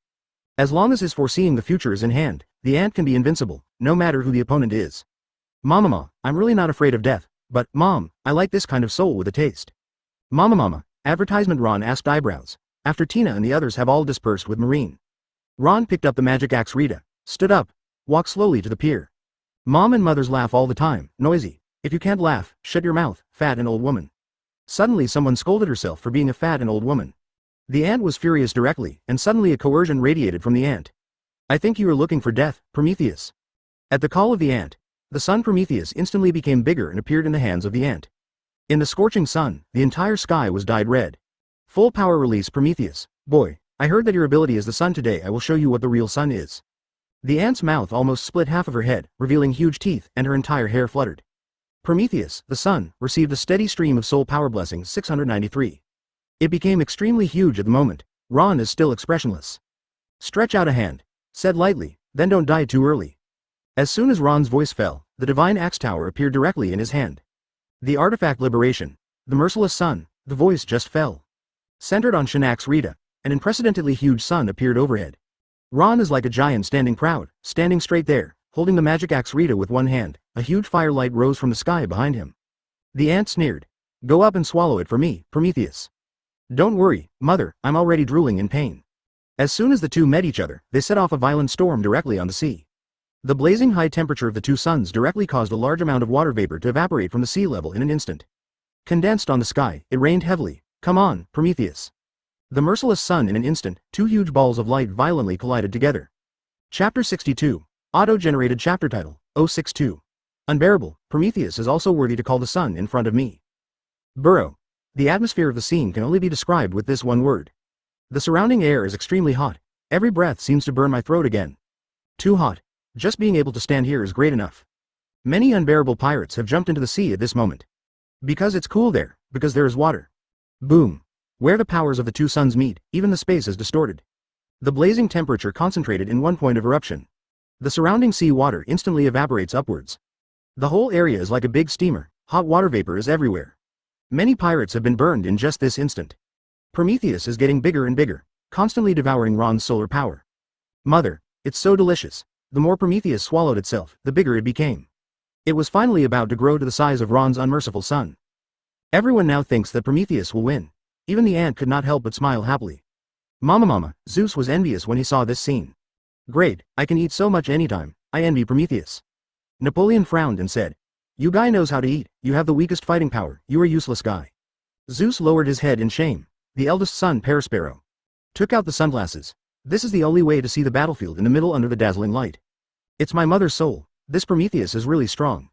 As long as his foreseeing the future is in hand, the ant can be invincible, no matter who the opponent is. Mama, I'm really not afraid of death, but, Mom, I like this kind of soul with a taste. Mama, advertisement Ron asked eyebrows, after Tina and the others have all dispersed with Marine. Ron picked up the magic axe Rita, stood up, walked slowly to the pier. Mom and mothers laugh all the time, noisy. If you can't laugh, shut your mouth, fat and old woman. Suddenly someone scolded herself for being a fat and old woman. The ant was furious directly, and suddenly a coercion radiated from the ant. I think you are looking for death, Prometheus. At the call of the ant, the sun Prometheus instantly became bigger and appeared in the hands of the ant. In the scorching sun, the entire sky was dyed red. Full power release Prometheus. Boy, I heard that your ability is the sun today. I will show you what the real sun is. The ant's mouth almost split half of her head, revealing huge teeth, and her entire hair fluttered. Prometheus, the sun, received a steady stream of soul power blessings 693. It became extremely huge at the moment. Ron is still expressionless. Stretch out a hand. Said lightly, then don't die too early. As soon as Ron's voice fell, the divine axe tower appeared directly in his hand. The artifact liberation. The merciless sun, the voice just fell. Centered on Shinak's Rita, an unprecedentedly huge sun appeared overhead. Ron is like a giant standing proud, standing straight there, holding the magic axe Rita with one hand. A huge firelight rose from the sky behind him. The ant sneered. Go up and swallow it for me, Prometheus. Don't worry, mother, I'm already drooling in pain. As soon as the two met each other, they set off a violent storm directly on the sea. The blazing high temperature of the two suns directly caused a large amount of water vapor to evaporate from the sea level in an instant. Condensed on the sky, it rained heavily. Come on, Prometheus. The merciless sun. In an instant, two huge balls of light violently collided together. Chapter 62. Auto-generated chapter title, 062. Unbearable, Prometheus is also worthy to call the sun in front of me. Burrow. The atmosphere of the scene can only be described with this one word. The surrounding air is extremely hot. Every breath seems to burn my throat again. Too hot. Just being able to stand here is great enough. Many unbearable pirates have jumped into the sea at this moment. Because it's cool there, because there is water. Boom. Where the powers of the two suns meet, even the space is distorted. The blazing temperature concentrated in one point of eruption. The surrounding sea water instantly evaporates upwards. The whole area is like a big steamer. Hot water vapor is everywhere. Many pirates have been burned in just this instant. Prometheus is getting bigger and bigger, constantly devouring Ron's solar power. Mother, it's so delicious. The more Prometheus swallowed itself, the bigger it became. It was finally about to grow to the size of Ron's unmerciful son. Everyone now thinks that Prometheus will win. Even the ant could not help but smile happily. Mama, Zeus was envious when he saw this scene. Great, I can eat so much anytime, I envy Prometheus. Napoleon frowned and said, You guy knows how to eat, you have the weakest fighting power, you are useless guy. Zeus lowered his head in shame. The eldest son, Perisparrow, took out the sunglasses. This is the only way to see the battlefield in the middle under the dazzling light. It's my mother's soul, this Prometheus is really strong.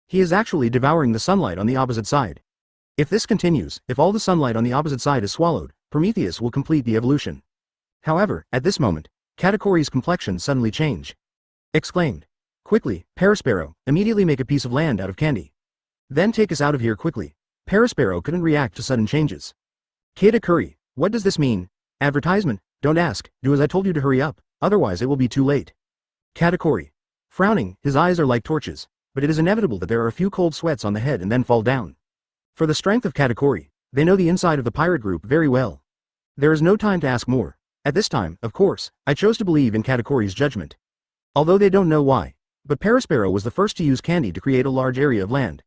He is actually devouring the sunlight on the opposite side. If this continues, if all the sunlight on the opposite side is swallowed, Prometheus will complete the evolution. However, at this moment, Katakori's complexion suddenly changed. Exclaimed. Quickly, Perisparrow, immediately make a piece of land out of candy. Then take us out of here quickly. Perisparrow couldn't react to sudden changes. Katakuri, what does this mean? Advertisement, don't ask, do as I told you to hurry up, otherwise it will be too late. Katakori. Frowning, his eyes are like torches, but it is inevitable that there are a few cold sweats on the head and then fall down. For the strength of Katakori, they know the inside of the pirate group very well. There is no time to ask more. At this time, of course, I chose to believe in Katakori's judgment. Although they don't know why. But Perisparrow was the first to use candy to create a large area of land.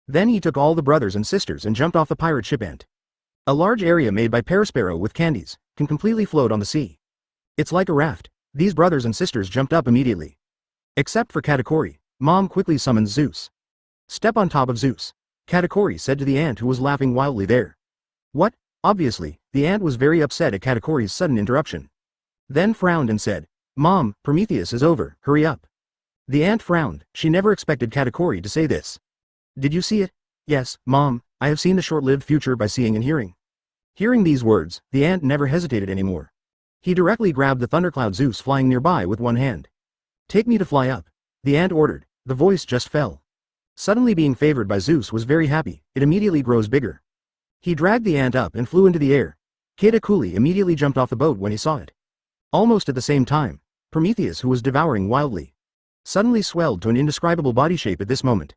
Then he took all the brothers and sisters and jumped off the pirate ship Ant. A large area made by Perisparrow with candies can completely float on the sea. It's like a raft. These brothers and sisters jumped up immediately. Except for Katakori. Mom quickly summons Zeus. Step on top of Zeus. Katakori said to the ant who was laughing wildly there. What? Obviously, the ant was very upset at Katakori's sudden interruption. Then frowned and said, Mom, Prometheus is over, hurry up. The ant frowned, she never expected Katakori to say this. Did you see it? Yes, Mom, I have seen the short-lived future by seeing and hearing. Hearing these words, the ant never hesitated anymore. He directly grabbed the thundercloud Zeus flying nearby with one hand. Take me to fly up. The ant ordered, the voice just fell. Suddenly being favored by Zeus was very happy, it immediately grows bigger. He dragged the ant up and flew into the air. Katakuri immediately jumped off the boat when he saw it. Almost at the same time, Prometheus, who was devouring wildly, suddenly swelled to an indescribable body shape at this moment.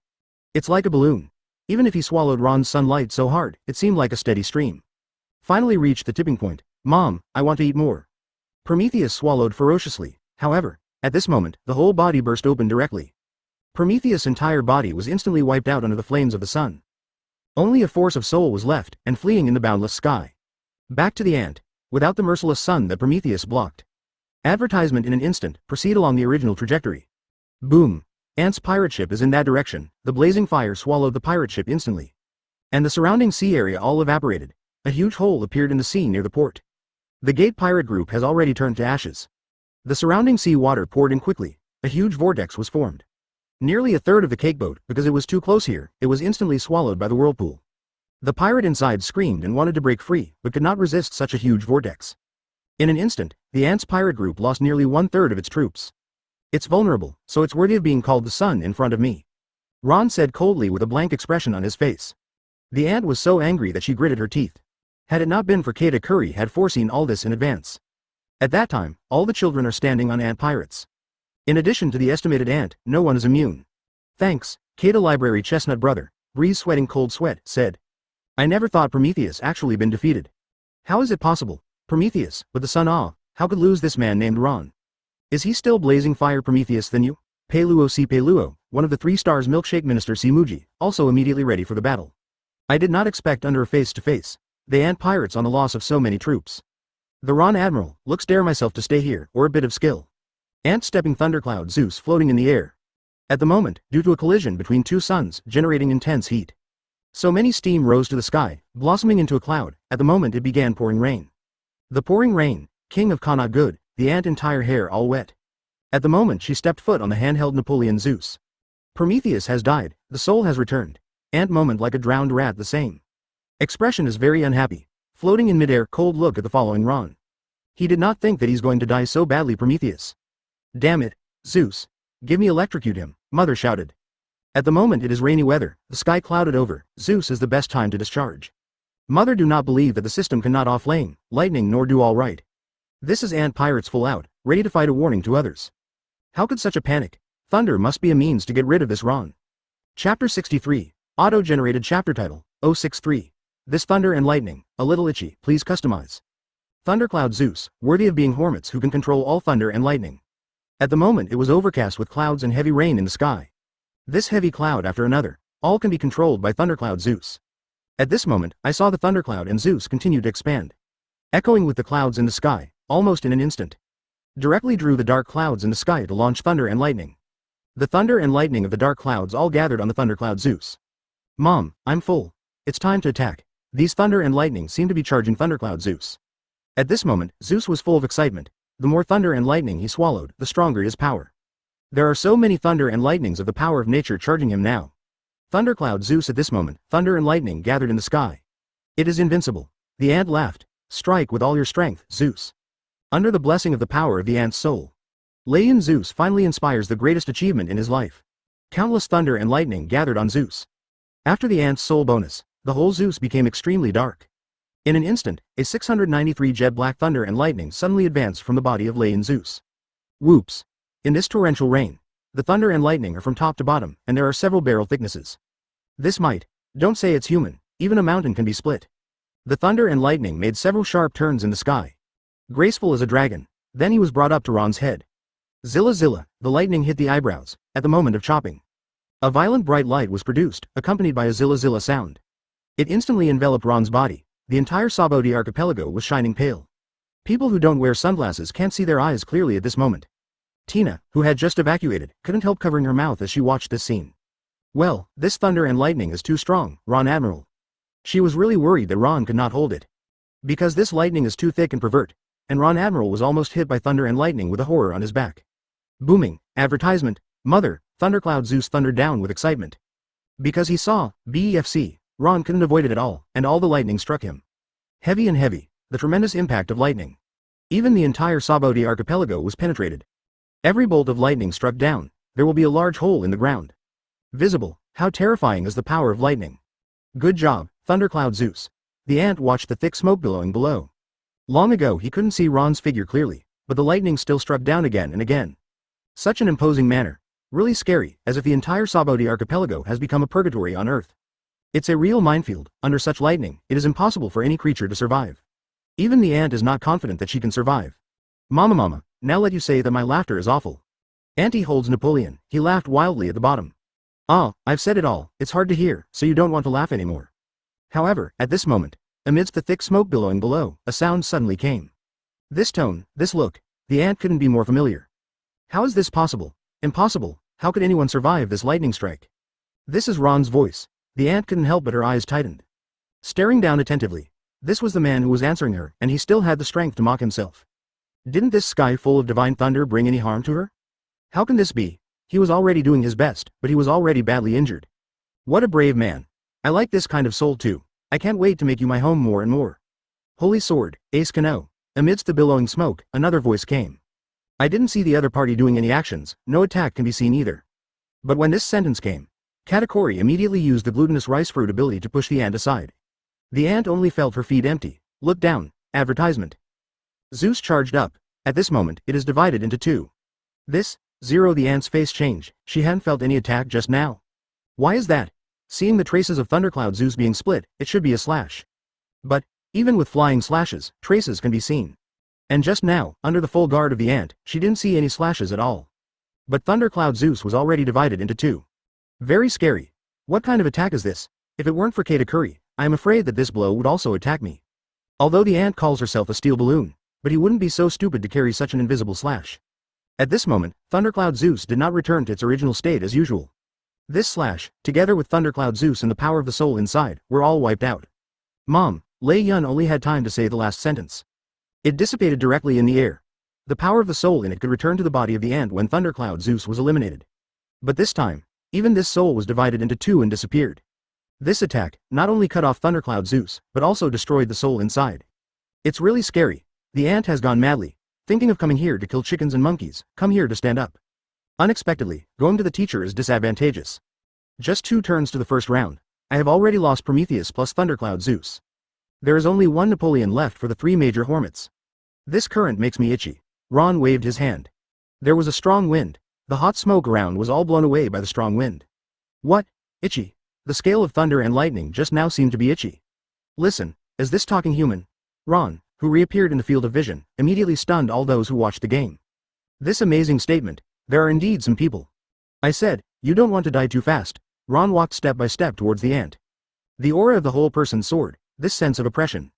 It's like a balloon. Even if he swallowed Ron's sunlight so hard, it seemed like a steady stream. Finally reached the tipping point. Mom, I want to eat more. Prometheus swallowed ferociously. However, at this moment, the whole body burst open directly. Prometheus' entire body was instantly wiped out under the flames of the sun. Only a force of soul was left, and fleeing in the boundless sky. Back to the ant, without the merciless sun that Prometheus blocked. Advertisement in an instant, proceed along the original trajectory. Boom. Ant's pirate ship is in that direction, the blazing fire swallowed the pirate ship instantly. And the surrounding sea area all evaporated. A huge hole appeared in the sea near the port. The Gate pirate group has already turned to ashes. The surrounding sea water poured in quickly, a huge vortex was formed. Nearly a third of the cake boat, because it was too close here, it was instantly swallowed by the whirlpool. The pirate inside screamed and wanted to break free, but could not resist such a huge vortex. In an instant, the ants' pirate group lost nearly 1/3 of its troops. It's vulnerable, so it's worthy of being called the sun in front of me. Ron said coldly with a blank expression on his face. The ant was so angry that she gritted her teeth. Had it not been for Katakuri had foreseen all this in advance. At that time, all the children are standing on ant pirates. In addition to the estimated ant, no one is immune. Thanks, Kata Library Chestnut Brother, Breeze sweating cold sweat, said. I never thought Prometheus actually been defeated. How is it possible? Prometheus, with the sun how could lose this man named Ron? Is he still blazing fire Prometheus than you? Peluo C. Peluo, one of the 3 stars milkshake minister Simuji, also immediately ready for the battle. I did not expect under a face-to-face. The ant pirates on the loss of so many troops. The Ron Admiral, looks dare myself to stay here, or a bit of skill. Ant stepping thundercloud Zeus floating in the air. At the moment, due to a collision between 2 suns, generating intense heat. So many steam rose to the sky, blossoming into a cloud, at the moment it began pouring rain. The pouring rain, king of Connaught Good, the ant entire hair all wet. At the moment she stepped foot on the handheld Napoleon Zeus. Prometheus has died, the soul has returned. Ant moment like a drowned rat the same. Expression is very unhappy, floating in midair cold look at the following Ron. He did not think that he's going to die so badly Prometheus. Damn it, Zeus. Give me electrocute him, mother shouted. At the moment it is rainy weather, the sky clouded over, Zeus is the best time to discharge. Mother do not believe that the system cannot off flame, lightning nor do all right. This is ant pirates full out, ready to fight a warning to others. How could such a panic? Thunder must be a means to get rid of this Ron. Chapter 63, Auto-generated chapter title, 063. This thunder and lightning, a little itchy, please customize. Thundercloud Zeus, worthy of being Hormats who can control all thunder and lightning. At the moment it was overcast with clouds and heavy rain in the sky. This heavy cloud after another, all can be controlled by Thundercloud Zeus. At this moment, I saw the thundercloud and Zeus continue to expand. Echoing with the clouds in the sky, almost in an instant. Directly drew the dark clouds in the sky to launch thunder and lightning. The thunder and lightning of the dark clouds all gathered on the Thundercloud Zeus. Mom, I'm full. It's time to attack. These thunder and lightning seem to be charging Thundercloud Zeus. At this moment, Zeus was full of excitement. The more thunder and lightning he swallowed, the stronger his power. There are so many thunder and lightnings of the power of nature charging him now. Thundercloud Zeus at this moment, thunder and lightning gathered in the sky. It is invincible. The ant laughed. Strike with all your strength, Zeus. Under the blessing of the power of the ant's soul. Lion Zeus finally inspires the greatest achievement in his life. Countless thunder and lightning gathered on Zeus. After the ant's soul bonus, the whole Zeus became extremely dark. In an instant, a 693 jet black thunder and lightning suddenly advanced from the body of Lion Zeus. Whoops. In this torrential rain, the thunder and lightning are from top to bottom, and there are several barrel thicknesses. This might, don't say it's human, even a mountain can be split. The thunder and lightning made several sharp turns in the sky. Graceful as a dragon, then he was brought up to Ron's head. Zilla zilla, the lightning hit the eyebrows, at the moment of chopping. A violent bright light was produced, accompanied by a zilla zilla sound. It instantly enveloped Ron's body, the entire Saboti archipelago was shining pale. People who don't wear sunglasses can't see their eyes clearly at this moment. Tina, who had just evacuated, couldn't help covering her mouth as she watched this scene. Well, this thunder and lightning is too strong, Ron Admiral. She was really worried that Ron could not hold it. Because this lightning is too thick and pervert, and Ron Admiral was almost hit by thunder and lightning with a horror on his back. Booming, advertisement, mother, Thundercloud Zeus thundered down with excitement. Because he saw, BEFC, Ron couldn't avoid it at all, and all the lightning struck him. Heavy and heavy, the tremendous impact of lightning. Even the entire Saboti archipelago was penetrated. Every bolt of lightning struck down, there will be a large hole in the ground. Visible, how terrifying is the power of lightning. Good job, Thundercloud Zeus. The ant watched the thick smoke billowing below. Long ago he couldn't see Ron's figure clearly, but the lightning still struck down again and again. Such an imposing manner. Really scary, as if the entire Saboti archipelago has become a purgatory on Earth. It's a real minefield. Under such lightning, it is impossible for any creature to survive. Even the ant is not confident that she can survive. Mama, now let you say that my laughter is awful. Auntie holds Napoleon, he laughed wildly at the bottom. Ah, I've said it all, it's hard to hear, so you don't want to laugh anymore. However, at this moment, amidst the thick smoke billowing below, a sound suddenly came. This tone, this look, the ant couldn't be more familiar. How is this possible? Impossible, how could anyone survive this lightning strike? This is Ron's voice. The ant couldn't help but her eyes tightened. Staring down attentively, this was the man who was answering her, and he still had the strength to mock himself. Didn't this sky full of divine thunder bring any harm to her? How can this be? He was already doing his best, but he was already badly injured. What a brave man. I like this kind of soul too. I can't wait to make you my home more and more. Holy sword, Ace Kano. Amidst the billowing smoke, another voice came. I didn't see the other party doing any actions, no attack can be seen either. But when this sentence came, Katakuri immediately used the glutinous rice fruit ability to push the ant aside. The ant only felt her feet empty. Look down, advertisement. Zeus charged up. At this moment, it is divided into two. This, Zero the ant's face changed, she hadn't felt any attack just now. Why is that? Seeing the traces of Thundercloud Zeus being split, it should be a slash. But, even with flying slashes, traces can be seen. And just now, under the full guard of the ant, she didn't see any slashes at all. But Thundercloud Zeus was already divided into two. Very scary. What kind of attack is this? If it weren't for Katakuri, I am afraid that this blow would also attack me. Although the ant calls herself a steel balloon, but he wouldn't be so stupid to carry such an invisible slash. At this moment, Thundercloud Zeus did not return to its original state as usual. This slash, together with Thundercloud Zeus and the power of the soul inside, were all wiped out. Mom, Lei Yun only had time to say the last sentence. It dissipated directly in the air. The power of the soul in it could return to the body of the ant when Thundercloud Zeus was eliminated. But this time, even this soul was divided into two and disappeared. This attack not only cut off Thundercloud Zeus, but also destroyed the soul inside. It's really scary. The ant has gone madly, thinking of coming here to kill chickens and monkeys, come here to stand up. Unexpectedly, going to the teacher is disadvantageous. Just 2 turns to the first round. I have already lost Prometheus plus Thundercloud Zeus. There is only 1 Napoleon left for the 3 major Hormats. This current makes me itchy. Ron waved his hand. There was a strong wind. The hot smoke around was all blown away by the strong wind. What? Itchy. The scale of thunder and lightning just now seemed to be itchy. Listen, is this talking human? Ron, who reappeared in the field of vision, immediately stunned all those who watched the game. This amazing statement, there are indeed some people. I said, you don't want to die too fast. Ron walked step by step towards the ant. The aura of the whole person soared, this sense of oppression.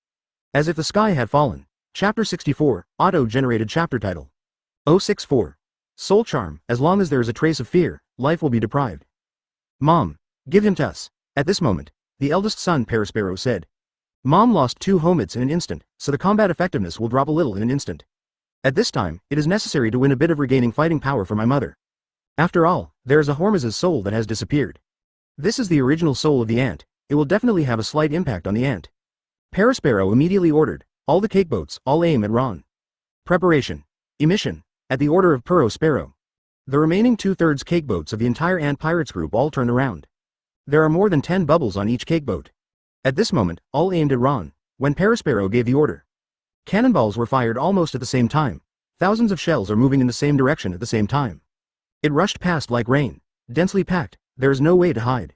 As if the sky had fallen. Chapter 64, Auto-generated chapter title. 064. Soul charm, as long as there is a trace of fear, life will be deprived. Mom, give him to us. At this moment, the eldest son Perispero said. Mom lost 2 Homats in an instant, so the combat effectiveness will drop a little in an instant. At this time, it is necessary to win a bit of regaining fighting power for my mother. After all, there is a Hormuz's soul that has disappeared. This is the original soul of the ant, it will definitely have a slight impact on the ant. Perispero immediately ordered, all the cake boats, all aim at Ron. Preparation. Emission. At the order of Perispero. The remaining 2/3 cake boats of the entire ant pirates group all turned around. There are more than 10 bubbles on each cake boat. At this moment, all aimed at Ron, when Perispero gave the order. Cannonballs were fired almost at the same time. Thousands of shells are moving in the same direction at the same time. It rushed past like rain, densely packed, there is no way to hide.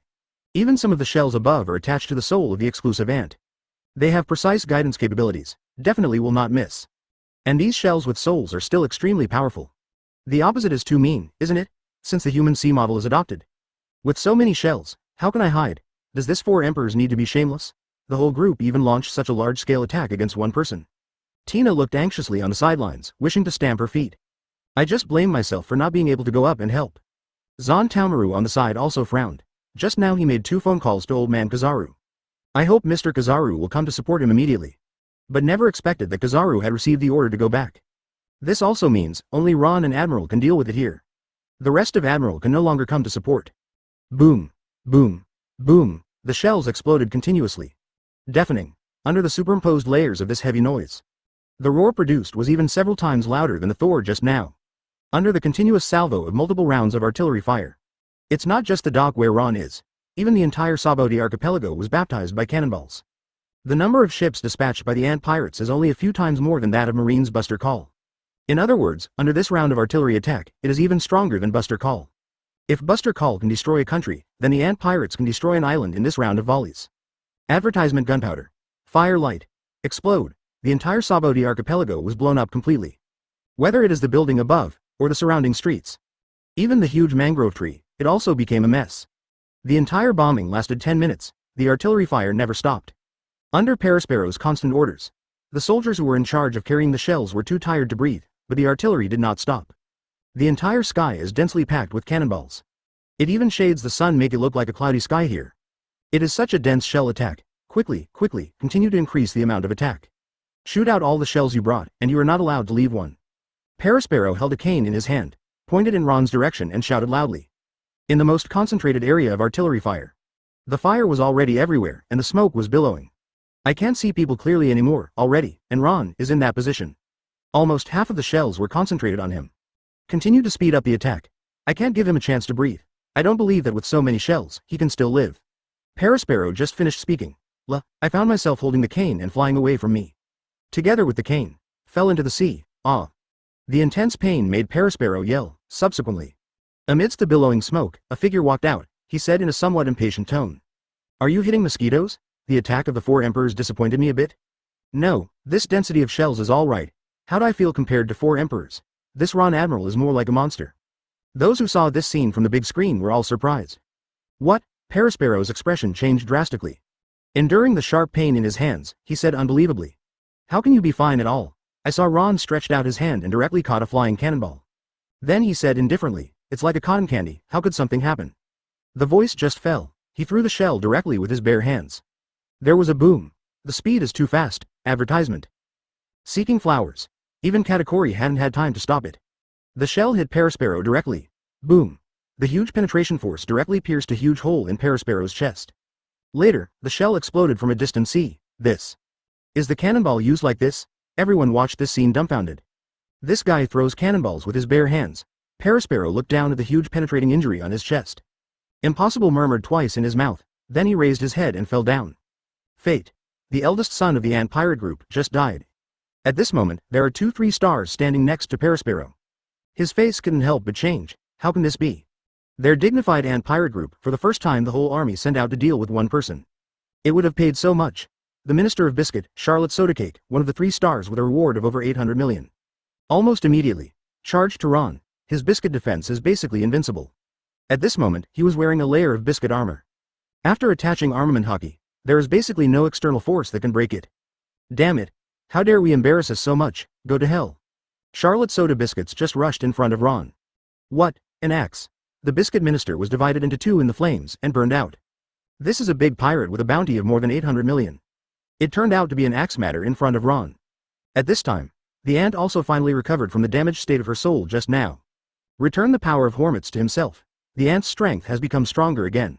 Even some of the shells above are attached to the soul of the exclusive ant. They have precise guidance capabilities, definitely will not miss. And these shells with souls are still extremely powerful. The opposite is too mean, isn't it? Since the human C model is adopted. With so many shells, how can I hide? Does this 4 emperors need to be shameless? The whole group even launched such a large-scale attack against one person. Tina looked anxiously on the sidelines, wishing to stamp her feet. I just blame myself for not being able to go up and help. Zon Taumaru on the side also frowned. Just now he made 2 phone calls to old man Kizaru. I hope Mr. Kizaru will come to support him immediately. But never expected that Kizaru had received the order to go back. This also means, only Ron and Admiral can deal with it here. The rest of Admiral can no longer come to support. Boom. Boom. Boom. The shells exploded continuously. Deafening. Under the superimposed layers of this heavy noise. The roar produced was even several times louder than the Thor just now. Under the continuous salvo of multiple rounds of artillery fire. It's not just the dock where Ron is. Even the entire Saboti archipelago was baptized by cannonballs. The number of ships dispatched by the ant pirates is only a few times more than that of Marine's Buster Call. In other words, under this round of artillery attack, it is even stronger than Buster Call. If Buster Call can destroy a country, then the ant pirates can destroy an island in this round of volleys. Advertisement gunpowder. Fire light. Explode. The entire Saboti archipelago was blown up completely. Whether it is the building above, or the surrounding streets. Even the huge mangrove tree, it also became a mess. The entire bombing lasted 10 minutes, the artillery fire never stopped. Under Perispero's constant orders, the soldiers who were in charge of carrying the shells were too tired to breathe, but the artillery did not stop. The entire sky is densely packed with cannonballs. It even shades the sun, make it look like a cloudy sky here. It is such a dense shell attack. Quickly, continue to increase the amount of attack. Shoot out all the shells you brought, and you are not allowed to leave one. Perispero held a cane in his hand, pointed in Ron's direction and shouted loudly. In the most concentrated area of artillery fire. The fire was already everywhere, and the smoke was billowing. I can't see people clearly anymore, already, and Ron is in that position. Almost half of the shells were concentrated on him. Continue to speed up the attack. I can't give him a chance to breathe. I don't believe that with so many shells, he can still live. Perispero just finished speaking. I found myself holding the cane and flying away from me. Together with the cane, fell into the sea. The intense pain made Perispero yell, subsequently. Amidst the billowing smoke, a figure walked out, he said in a somewhat impatient tone. Are you hitting mosquitoes? The attack of the 4 emperors disappointed me a bit. No, this density of shells is all right. How'd I feel compared to 4 emperors? This Ron Admiral is more like a monster. Those who saw this scene from the big screen were all surprised. What? Perispero's expression changed drastically. Enduring the sharp pain in his hands, he said unbelievably. How can you be fine at all? I saw Ron stretched out his hand and directly caught a flying cannonball. Then he said indifferently, it's like a cotton candy, how could something happen? The voice just fell. He threw the shell directly with his bare hands. There was a boom. The speed is too fast. Advertisement. seeking flowers. Even Katakuri hadn't had time to stop it. The shell hit Parasparrow directly. Boom. The huge penetration force directly pierced a huge hole in Parasparrow's chest. Later, the shell exploded from a distant sea. This is the cannonball used like this? Everyone watched this scene dumbfounded. This guy throws cannonballs with his bare hands. Parasparrow looked down at the huge penetrating injury on his chest. Impossible murmured twice in his mouth, then he raised his head and fell down. Fate. The eldest son of the Ant Pirate group just died. At this moment, there are 3 stars standing next to Parasparrow. His face couldn't help but change. How can this be? Their dignified Ant Pirate group, for the first time the whole army sent out to deal with one person. It would have paid so much. The Minister of Biscuit, Charlotte Sodacake, one of the 3 stars with a reward of over 800 million. Almost immediately. Charged to Ron. His biscuit defense is basically invincible. At this moment, he was wearing a layer of biscuit armor. After attaching armament hockey, there is basically no external force that can break it. Damn it. How dare we embarrass us so much, go to hell. Charlotte Soda Biscuits just rushed in front of Ron. What, an axe? The biscuit minister was divided into 2 in the flames and burned out. This is a big pirate with a bounty of more than 800 million. It turned out to be an axe matter in front of Ron. At this time, the ant also finally recovered from the damaged state of her soul just now. Return the power of Hormats to himself. The ant's strength has become stronger again.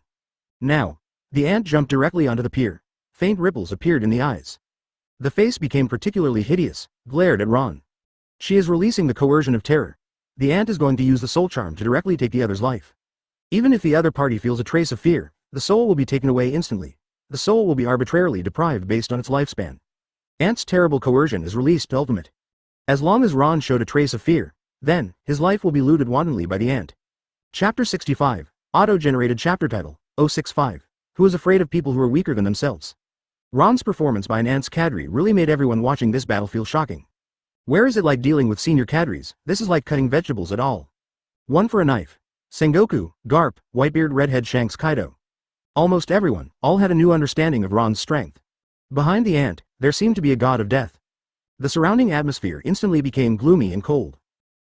Now, the ant jumped directly onto the pier. Faint ripples appeared in the eyes. The face became particularly hideous, glared at Ron. She is releasing the coercion of terror. The ant is going to use the soul charm to directly take the other's life. Even if the other party feels a trace of fear, the soul will be taken away instantly. The soul will be arbitrarily deprived based on its lifespan. Ant's terrible coercion is released to ultimate. As long as Ron showed a trace of fear, then, his life will be looted wantonly by the ant. Chapter 65, Auto-generated chapter title, 065. Who is afraid of people who are weaker than themselves? Ron's performance by an ant's cadre really made everyone watching this battle feel shocking. Where is it like dealing with senior cadres? This is like cutting vegetables at all. One for a knife. Sengoku, Garp, Whitebeard, Redhead, Shanks, Kaido. Almost everyone, all had a new understanding of Ron's strength. Behind the ant, there seemed to be a god of death. The surrounding atmosphere instantly became gloomy and cold.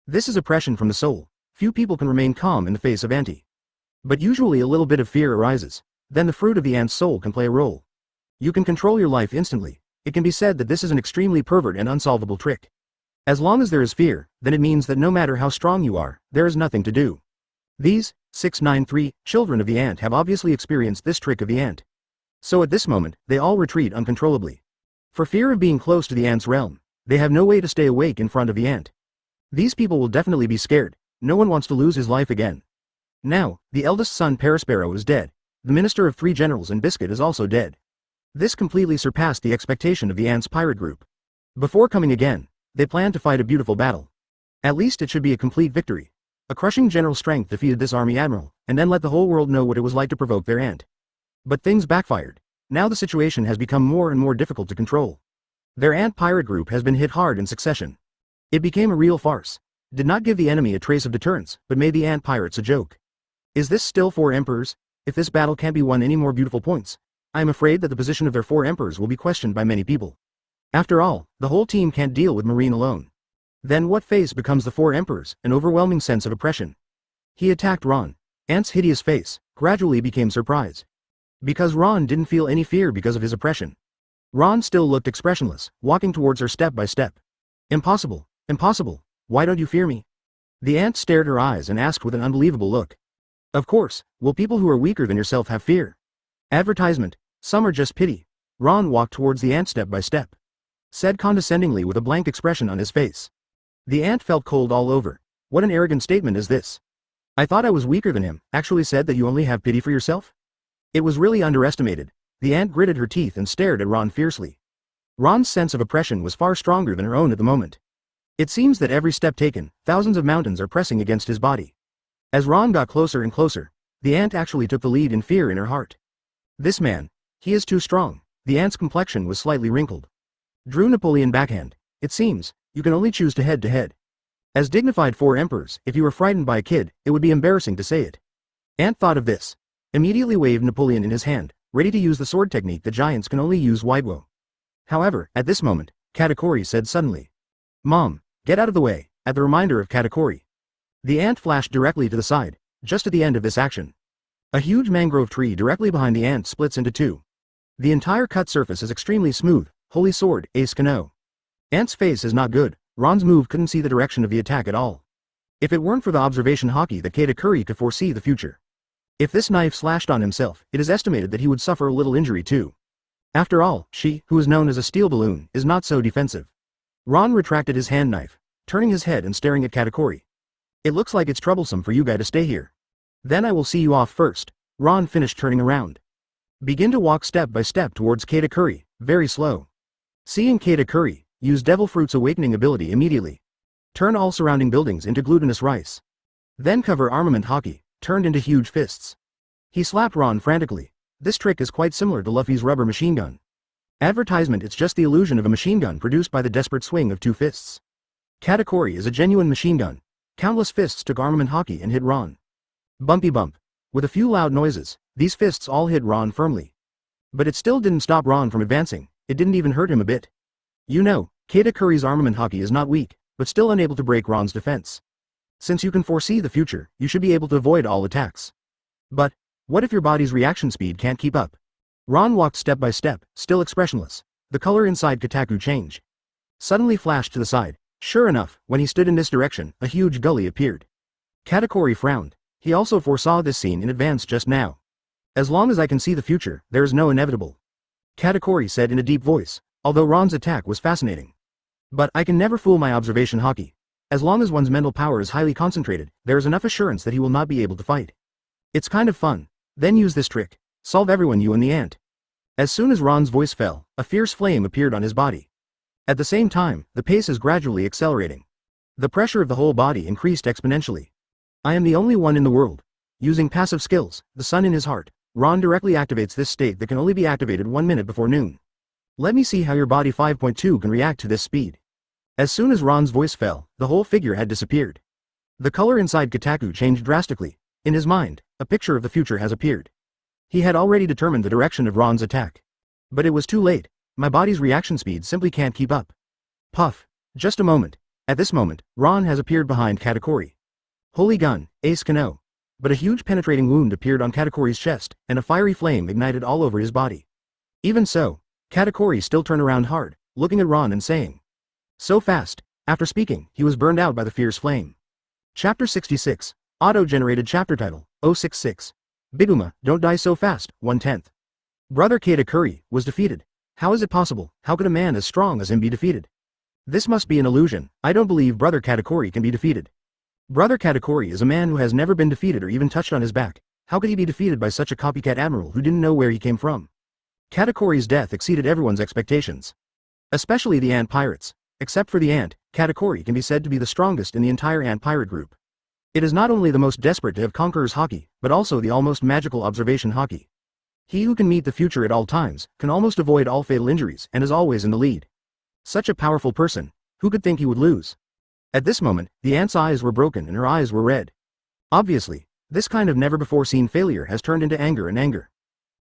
This is oppression from the soul. Few people can remain calm in the face of Auntie. But usually a little bit of fear arises. Then the fruit of the ant's soul can play a role. You can control your life instantly. It can be said that this is an extremely pervert and unsolvable trick. As long as there is fear, then it means that no matter how strong you are, there is nothing to do. These 693 children of the ant have obviously experienced this trick of the ant. So at this moment, they all retreat uncontrollably. For fear of being close to the ant's realm, they have no way to stay awake in front of the ant. These people will definitely be scared. No one wants to lose his life again. Now, the eldest son Parasparrow is dead. The minister of 3 generals and Biscuit is also dead. This completely surpassed the expectation of the ant's pirate group. Before coming again, they planned to fight a beautiful battle. At least it should be a complete victory. A crushing general strength defeated this army admiral, and then let the whole world know what it was like to provoke their ant. But things backfired. Now the situation has become more and more difficult to control. Their ant pirate group has been hit hard in succession. It became a real farce. Did not give the enemy a trace of deterrence, but made the ant pirates a joke. Is this still 4 emperors? If this battle can't be won any more beautiful points, I am afraid that the position of their 4 emperors will be questioned by many people. After all, the whole team can't deal with Marine alone. Then what face becomes the 4 emperors? An overwhelming sense of oppression. He attacked Ron. Ant's hideous face gradually became surprise. Because Ron didn't feel any fear because of his oppression. Ron still looked expressionless, walking towards her step by step. Impossible, impossible, why don't you fear me? The ant stared her eyes and asked with an unbelievable look. Of course, will people who are weaker than yourself have fear? Advertisement, some are just pity. Ron walked towards the ant step by step. Said condescendingly with a blank expression on his face. The ant felt cold all over. What an arrogant statement is this? I thought I was weaker than him, actually said that you only have pity for yourself? It was really underestimated. The ant gritted her teeth and stared at Ron fiercely. Ron's sense of oppression was far stronger than her own at the moment. It seems that every step taken, thousands of mountains are pressing against his body. As Ron got closer and closer, the ant actually took the lead in fear in her heart. This man, he is too strong. The ant's complexion was slightly wrinkled. Drew Napoleon backhand. It seems, you can only choose to head to head. As dignified 4 emperors, if you were frightened by a kid, it would be embarrassing to say it. Ant thought of this. Immediately waved Napoleon in his hand, ready to use the sword technique that giants can only use Widewo. However, at this moment, Katakuri said suddenly. Mom, get out of the way, at the reminder of Katakuri. The ant flashed directly to the side, just at the end of this action. A huge mangrove tree directly behind the ant splits into 2. The entire cut surface is extremely smooth. Holy sword, Ace Kano. Ant's face is not good. Ron's move couldn't see the direction of the attack at all. If it weren't for the observation haki that Katakuri could foresee the future. If this knife slashed on himself, it is estimated that he would suffer a little injury too. After all, she, who is known as a steel balloon, is not so defensive. Ron retracted his hand knife, turning his head and staring at Katakuri. It looks like it's troublesome for you guys to stay here. Then I will see you off first. Ron finished turning around. Begin to walk step by step towards Katakuri, very slow. Seeing Katakuri, use Devil Fruit's awakening ability immediately. Turn all surrounding buildings into glutinous rice. Then cover armament haki, turned into huge fists. He slapped Ron frantically. This trick is quite similar to Luffy's rubber machine gun. Advertisement: it's just the illusion of a machine gun produced by the desperate swing of two fists. Katakuri is a genuine machine gun. Countless fists took armament haki and hit Ron. Bumpy bump. With a few loud noises, these fists all hit Ron firmly. But it still didn't stop Ron from advancing. It didn't even hurt him a bit. You know, Katakuri's armament haki is not weak, but still unable to break Ron's defense. Since you can foresee the future, you should be able to avoid all attacks. But what if your body's reaction speed can't keep up? Ron walked step by step, still expressionless. The color inside Kotaku changed. Suddenly flashed to the side. Sure enough, when he stood in this direction, a huge gully appeared. Katakuri frowned. He also foresaw this scene in advance just now. As long as I can see the future, there is no inevitable. Katakuri said in a deep voice, although Ron's attack was fascinating. But I can never fool my observation haki. As long as one's mental power is highly concentrated, there is enough assurance that he will not be able to fight. It's kind of fun. Then use this trick. Solve everyone, you and the ant. As soon as Ron's voice fell, a fierce flame appeared on his body. At the same time, the pace is gradually accelerating. The pressure of the whole body increased exponentially. I am the only one in the world. Using passive skills, the sun in his heart, Ron directly activates this state that can only be activated 1 minute before noon. Let me see how your body 5.2 can react to this speed. As soon as Ron's voice fell, the whole figure had disappeared. The color inside Kotaku changed drastically. In his mind, a picture of the future has appeared. He had already determined the direction of Ron's attack. But it was too late. My body's reaction speed simply can't keep up. Puff. Just a moment. At this moment, Ron has appeared behind Katakuri. Holy gun, Ace Kano. But a huge penetrating wound appeared on Katakuri's chest, and a fiery flame ignited all over his body. Even so, Katakuri still turned around hard, looking at Ron and saying. So fast. After speaking, he was burned out by the fierce flame. Chapter 66. Auto-generated chapter title, 066. Biguma, don't die so fast, 1/10. Brother Katakuri was defeated. How is it possible? How could a man as strong as him be defeated? This must be an illusion. I don't believe Brother Katakuri can be defeated. Brother Katakuri is a man who has never been defeated or even touched on his back. How could he be defeated by such a copycat admiral who didn't know where he came from? Katakuri's death exceeded everyone's expectations. Especially the ant pirates. Except for the ant, Katakuri can be said to be the strongest in the entire ant pirate group. It is not only the most desperate to have Conqueror's haki, but also the almost magical observation haki. He who can meet the future at all times, can almost avoid all fatal injuries, and is always in the lead. Such a powerful person, who could think he would lose? At this moment, the ant's eyes were broken and her eyes were red. Obviously, this kind of never-before-seen failure has turned into anger and anger.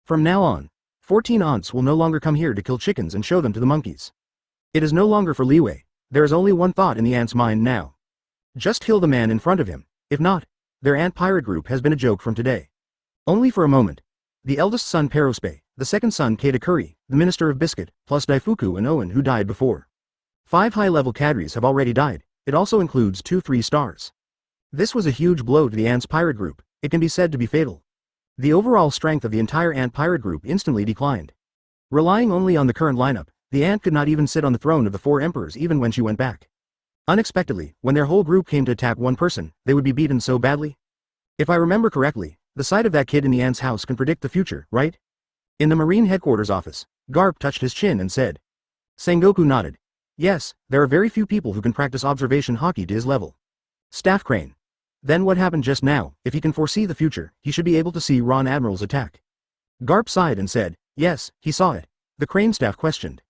From now on, 14 aunts will no longer come here to kill chickens and show them to the monkeys. It is no longer for leeway. There is only one thought in the ant's mind now. Just kill the man in front of him. If not, their ant pirate group has been a joke from today. Only for a moment. The eldest son Perospe, the second son Katakuri, the minister of Biscuit, plus Daifuku and Owen who died before. 5 high-level cadres have already died. It also includes 2 3 stars. This was a huge blow to the ant's pirate group. It can be said to be fatal. The overall strength of the entire ant pirate group instantly declined. Relying only on the current lineup, the ant could not even sit on the throne of the 4 emperors even when she went back. Unexpectedly, when their whole group came to attack one person, they would be beaten so badly. If I remember correctly, the sight of that kid in the ant's house can predict the future, right? In the Marine headquarters office, Garp touched his chin and said. Sengoku nodded. Yes, there are very few people who can practice observation haki to his level. Staff Crane. Then what happened just now? If he can foresee the future, he should be able to see Ron Admiral's attack. Garp sighed and said, yes, he saw it. The Crane staff questioned.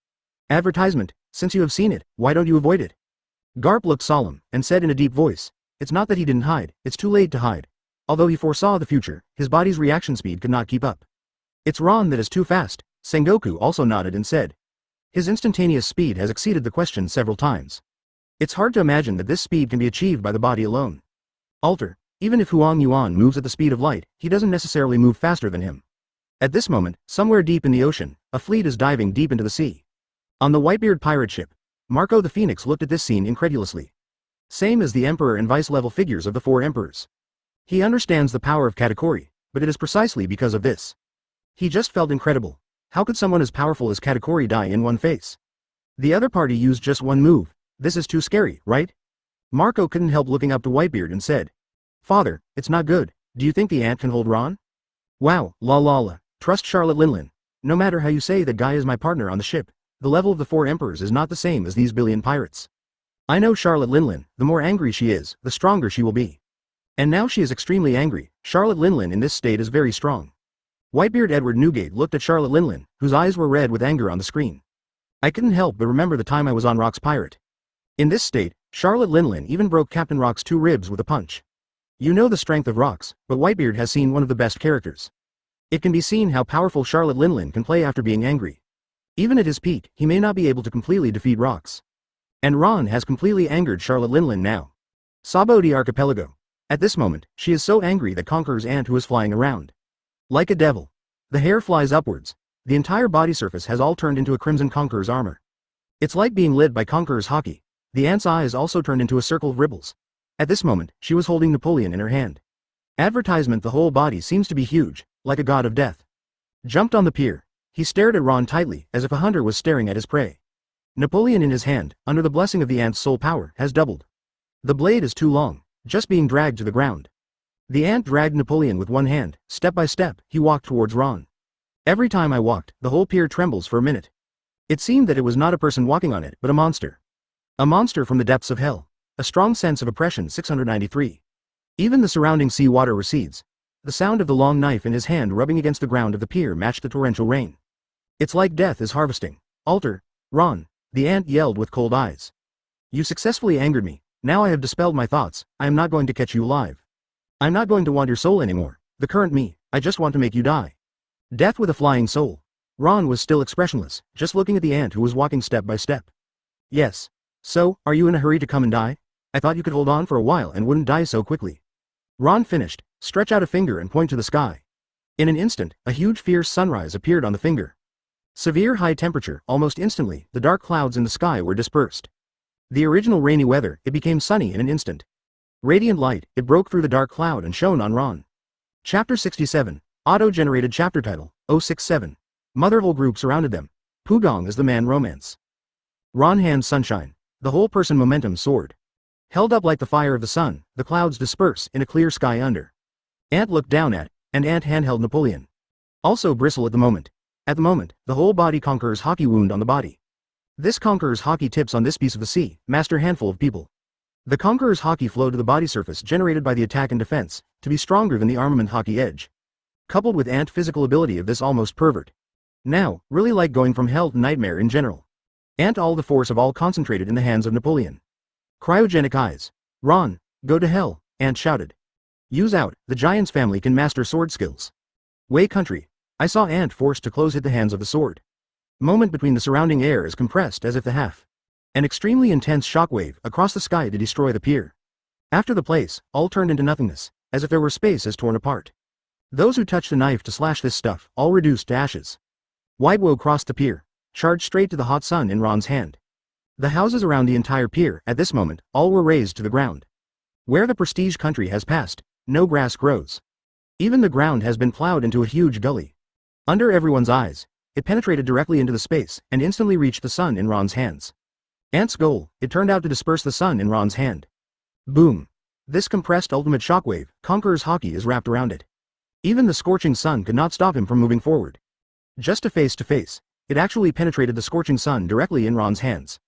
Advertisement, since you have seen it, why don't you avoid it? Garp looked solemn, and said in a deep voice, it's not that he didn't hide, it's too late to hide. Although he foresaw the future, his body's reaction speed could not keep up. It's Ron that is too fast. Sengoku also nodded and said. His instantaneous speed has exceeded the question several times. It's hard to imagine that this speed can be achieved by the body alone. Alter, even if Huang Yuan moves at the speed of light, he doesn't necessarily move faster than him. At this moment, somewhere deep in the ocean, a fleet is diving deep into the sea. On the Whitebeard pirate ship, Marco the Phoenix looked at this scene incredulously. Same as the Emperor and Vice-level figures of the 4 Emperors. He understands the power of Katakuri, but it is precisely because of this. He just felt incredible. How could someone as powerful as Katakuri die in one face? The other party used just one move. This is too scary, right? Marco couldn't help looking up to Whitebeard and said, "Father, it's not good. Do you think the ant can hold Ron?" "Wow, la la la. Trust Charlotte Linlin. No matter how you say that guy is my partner on the ship, the level of the 4 Emperors is not the same as these billion pirates. I know Charlotte Linlin, the more angry she is, the stronger she will be. And now she is extremely angry. Charlotte Linlin in this state is very strong." Whitebeard Edward Newgate looked at Charlotte Linlin, whose eyes were red with anger on the screen. "I couldn't help but remember the time I was on Rock's pirate. In this state, Charlotte Linlin even broke Captain Rock's 2 ribs with a punch. You know the strength of Rock's, but Whitebeard has seen one of the best characters. It can be seen how powerful Charlotte Linlin can play after being angry. Even at his peak, he may not be able to completely defeat Rock's. And Ron has completely angered Charlotte Linlin now. Sabo de Archipelago. At this moment, she is so angry that conquers Ant who is flying around. Like a devil. The hair flies upwards. The entire body surface has all turned into a Crimson Conqueror's armor. It's like being lit by Conqueror's hockey. The Ant's eyes also turned into a circle of ripples. At this moment, she was holding Napoleon in her hand. Advertisement. The whole body seems to be huge, like a god of death. Jumped on the pier. He stared at Ron tightly, as if a hunter was staring at his prey. Napoleon in his hand, under the blessing of the Ant's soul power, has doubled. The blade is too long, just being dragged to the ground. The Ant dragged Napoleon with one hand. Step by step, he walked towards Ron. Every time I walked, the whole pier trembles for a minute. It seemed that it was not a person walking on it, but a monster. A monster from the depths of hell. A strong sense of oppression. 693. Even the surrounding sea water recedes. The sound of the long knife in his hand rubbing against the ground of the pier matched the torrential rain. It's like death is harvesting. Alter, Ron, the Ant yelled with cold eyes. You successfully angered me. Now I have dispelled my thoughts. I am not going to catch you alive. I'm not going to want your soul anymore. The current me, I just want to make you die. Death with a flying soul. Ron was still expressionless, just looking at the Ant who was walking step by step. Yes. So, are you in a hurry to come and die? I thought you could hold on for a while and wouldn't die so quickly. Ron finished, stretch out a finger and point to the sky. In an instant, a huge fierce sunrise appeared on the finger. Severe high temperature. Almost instantly, the dark clouds in the sky were dispersed. The original rainy weather, it became sunny in an instant. Radiant light, it broke through the dark cloud and shone on Ron. Chapter 67. Auto-generated chapter title, 067. Motherhole group surrounded them. Pugong is the man romance. Ron hands sunshine. The whole person momentum soared. Held up like the fire of the sun, the clouds disperse in a clear sky under. Ant looked down at, and Ant handheld Napoleon. Also bristle at the moment. At the moment, the whole body conquerors hockey wound on the body. This conqueror's hockey tips on this piece of the sea, master handful of people. The conqueror's hockey flow to the body surface generated by the attack and defense, to be stronger than the armament hockey edge. Coupled with Ant physical ability of this almost pervert. Now, really like going from hell to nightmare in general. Ant all the force of all concentrated in the hands of Napoleon. Cryogenic eyes. Ron, go to hell, Ant shouted. Use out, the giant's family can master sword skills. Way country. I saw Ant forced to close hit the hands of the sword. Moment between the surrounding air is compressed as if the half. An extremely intense shockwave across the sky to destroy the pier. After the place, all turned into nothingness, as if there were space as torn apart. Those who touched the knife to slash this stuff, all reduced to ashes. Whitewoe crossed the pier, charged straight to the hot sun in Ron's hand. The houses around the entire pier, at this moment, all were razed to the ground. Where the prestige country has passed, no grass grows. Even the ground has been plowed into a huge gully. Under everyone's eyes, it penetrated directly into the space, and instantly reached the sun in Ron's hands. Ant's goal, it turned out to disperse the sun in Ron's hand. Boom. This compressed ultimate shockwave, Conqueror's hockey is wrapped around it. Even the scorching sun could not stop him from moving forward. Just a face to face, it actually penetrated the scorching sun directly in Ron's hands.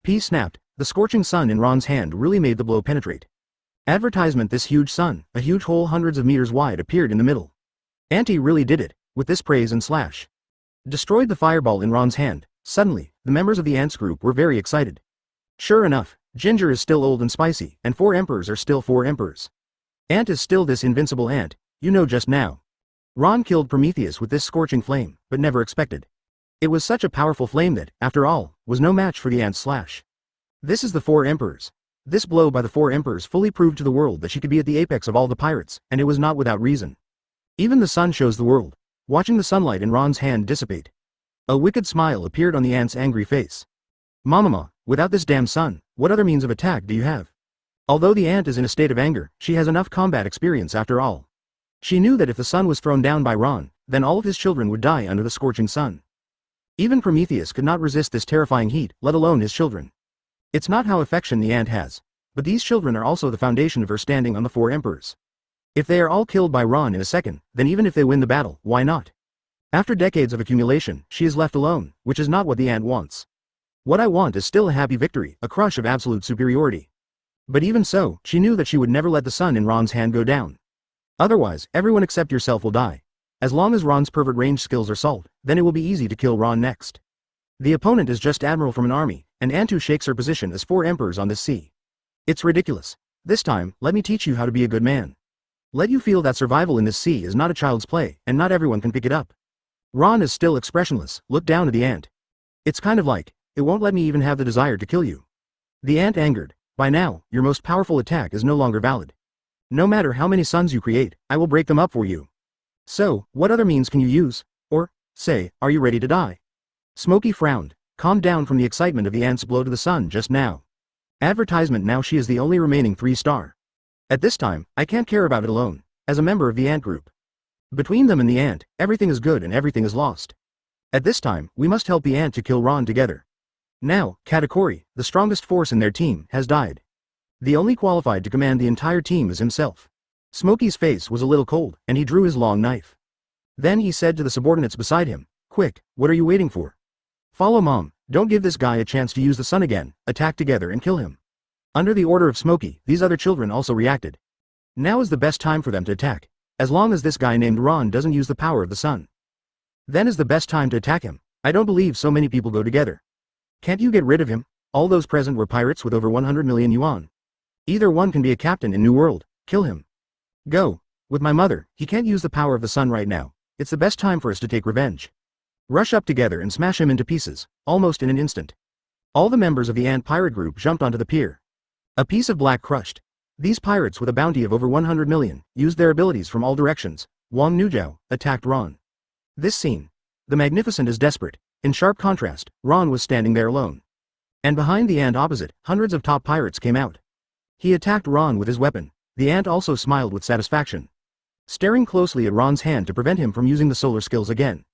P snapped, the scorching sun in Ron's hand really made the blow penetrate. Advertisement. This huge sun, a huge hole hundreds of meters wide, appeared in the middle. Auntie really did it, with this praise and slash. Destroyed the fireball in Ron's hand. Suddenly, the members of the Ants group were very excited. Sure enough, Ginger is still old and spicy, and 4 emperors are still 4 emperors. Ant is still this invincible Ant, you know just now. Ron killed Prometheus with this scorching flame, but never expected. It was such a powerful flame that, after all, was no match for the Ant's slash. This is the 4 emperors. This blow by the 4 emperors fully proved to the world that she could be at the apex of all the pirates, and it was not without reason. Even the sun shows the world, watching the sunlight in Ron's hand dissipate. A wicked smile appeared on the Ant's angry face. Mamama, Without this damn sun, what other means of attack do you have? Although the ant is in a state of anger, she has enough combat experience after all. She knew that if the sun was thrown down by Ron, then all of his children would die under the scorching sun. Even Prometheus could not resist this terrifying heat, let alone his children. It's not how affection the ant has, but these children are also the foundation of her standing on the 4 emperors. If they are all killed by Ron in a second, then even if they win the battle, why not? After decades of accumulation, she is left alone, which is not what the ant wants. What I want is still a happy victory, a crush of absolute superiority. But even so, she knew that she would never let the sun in Ron's hand go down. Otherwise, everyone except yourself will die. As long as Ron's pervert range skills are solved, then it will be easy to kill Ron next. The opponent is just Admiral from an army, and Auntie shakes her position as 4 emperors on this sea. It's ridiculous. This time, let me teach you how to be a good man. Let you feel that survival in this sea is not a child's play, and not everyone can pick it up. Ron is still expressionless, looked down at the ant. It's kind of like, it won't let me even have the desire to kill you. The ant angered. By now, your most powerful attack is no longer valid. No matter how many suns you create, I will break them up for you. So, what other means can you use? Or, say, are you ready to die? Smokey frowned, calmed down from the excitement of the ant's blow to the sun just now. Advertisement now she is the only remaining 3-star. At this time, I can't care about it alone, as a member of the ant group. Between them and the ant, everything is good and everything is lost. At this time, we must help the ant to kill Ron together. Now, Katakuri, the strongest force in their team, has died. The only qualified to command the entire team is himself. Smokey's face was a little cold, and he drew his long knife. Then he said to the subordinates beside him, "Quick, what are you waiting for? Follow Mom, don't give this guy a chance to use the sun again, attack together and kill him." Under the order of Smokey, these other children also reacted. Now is the best time for them to attack, as long as this guy named Ron doesn't use the power of the sun. Then is the best time to attack him. I don't believe so many people go together. Can't you get rid of him? All those present were pirates with over 100 million yuan. Either one can be a captain in New World, kill him. Go. With my mother, he can't use the power of the sun right now. It's the best time for us to take revenge. Rush up together and smash him into pieces, almost in an instant. All the members of the ant pirate group jumped onto the pier. A piece of black crushed. These pirates with a bounty of over 100 million, used their abilities from all directions. Wang Nujiao attacked Ron. This scene. The Magnificent is desperate. In sharp contrast, Ron was standing there alone. And behind the ant opposite, hundreds of top pirates came out. He attacked Ron with his weapon. The ant also smiled with satisfaction, staring closely at Ron's hand to prevent him from using the solar skills again.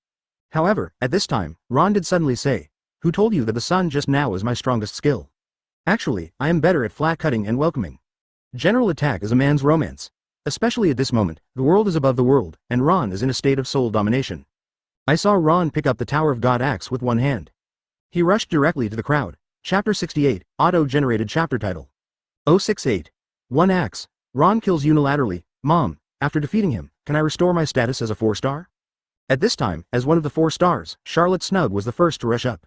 However, at this time, Ron did suddenly say, "Who told you that the sun just now is my strongest skill? Actually, I am better at flat cutting and welcoming. General attack is a man's romance. Especially at this moment, the world is above the world, and Ron is in a state of soul domination." I saw Ron pick up the Tower of God axe with one hand. He rushed directly to the crowd. Chapter 68, Auto-generated chapter title. 068. One axe. Ron kills unilaterally. Mom, after defeating him, can I restore my status as a 4-star? At this time, as one of the 4 stars, Charlotte Snug was the first to rush up.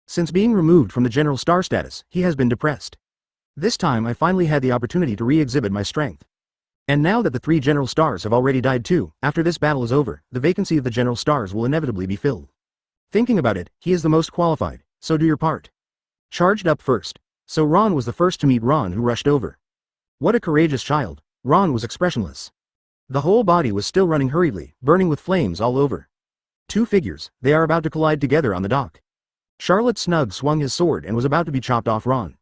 Since being removed from the general star status, he has been depressed. This time I finally had the opportunity to re-exhibit my strength. And now that the 3 general stars have already died too, after this battle is over, the vacancy of the general stars will inevitably be filled. Thinking about it, he is the most qualified, so do your part. Charged up first. So Ron was the first to meet Ron, who rushed over. What a courageous child. Ron was expressionless. The whole body was still running hurriedly, burning with flames all over. 2 figures, they are about to collide together on the dock. Charlotte Snug swung his sword and was about to be chopped off Ron.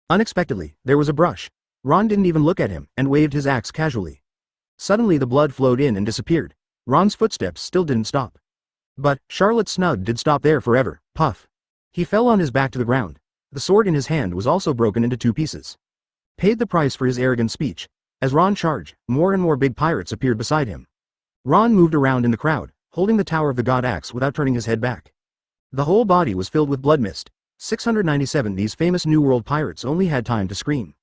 Unexpectedly, there was a brush. Ron didn't even look at him, and waved his axe casually. Suddenly the blood flowed in and disappeared. Ron's footsteps still didn't stop. But, Charlotte Snug did stop there forever. Puff. He fell on his back to the ground. The sword in his hand was also broken into 2 pieces. Paid the price for his arrogant speech. As Ron charged, more and more big pirates appeared beside him. Ron moved around in the crowd, holding the Tower of the God axe without turning his head back. The whole body was filled with blood mist. 697 These famous New World pirates only had time to scream.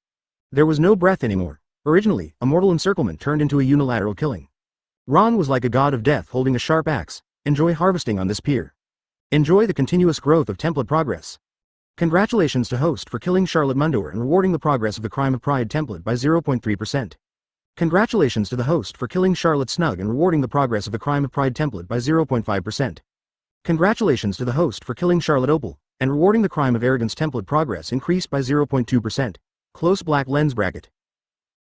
There was no breath anymore. Originally, a mortal encirclement turned into a unilateral killing. Ron was like a god of death holding a sharp axe. Enjoy harvesting on this pier. Enjoy the continuous growth of template progress. Congratulations to host for killing Charlotte Mundor and rewarding the progress of the Crime of Pride template by 0.3%. Congratulations to the host for killing Charlotte Snug and rewarding the progress of the Crime of Pride template by 0.5%. Congratulations to the host for killing Charlotte Opal and rewarding the Crime of Arrogance template progress increased by 0.2%. Close black lens bracket.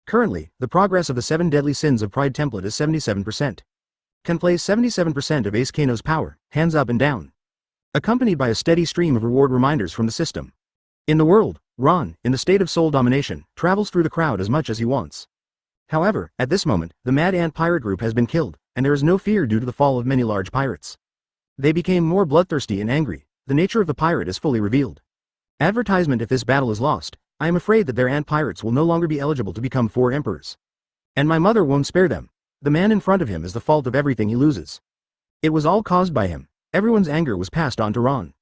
Currently, the progress of the 7 deadly sins of Pride template is 77%. Can play 77% of Ace Kano's power, hands up and down. Accompanied by a steady stream of reward reminders from the system. In the world, Ron, in the state of soul domination, travels through the crowd as much as he wants. However, at this moment, the Mad Ant pirate group has been killed, and there is no fear due to the fall of many large pirates. They became more bloodthirsty and angry. The nature of the pirate is fully revealed. Advertisement: if this battle is lost, I am afraid that their ant pirates will no longer be eligible to become 4 emperors. And my mother won't spare them. The man in front of him is the fault of everything he loses. It was all caused by him. Everyone's anger was passed on to Ron.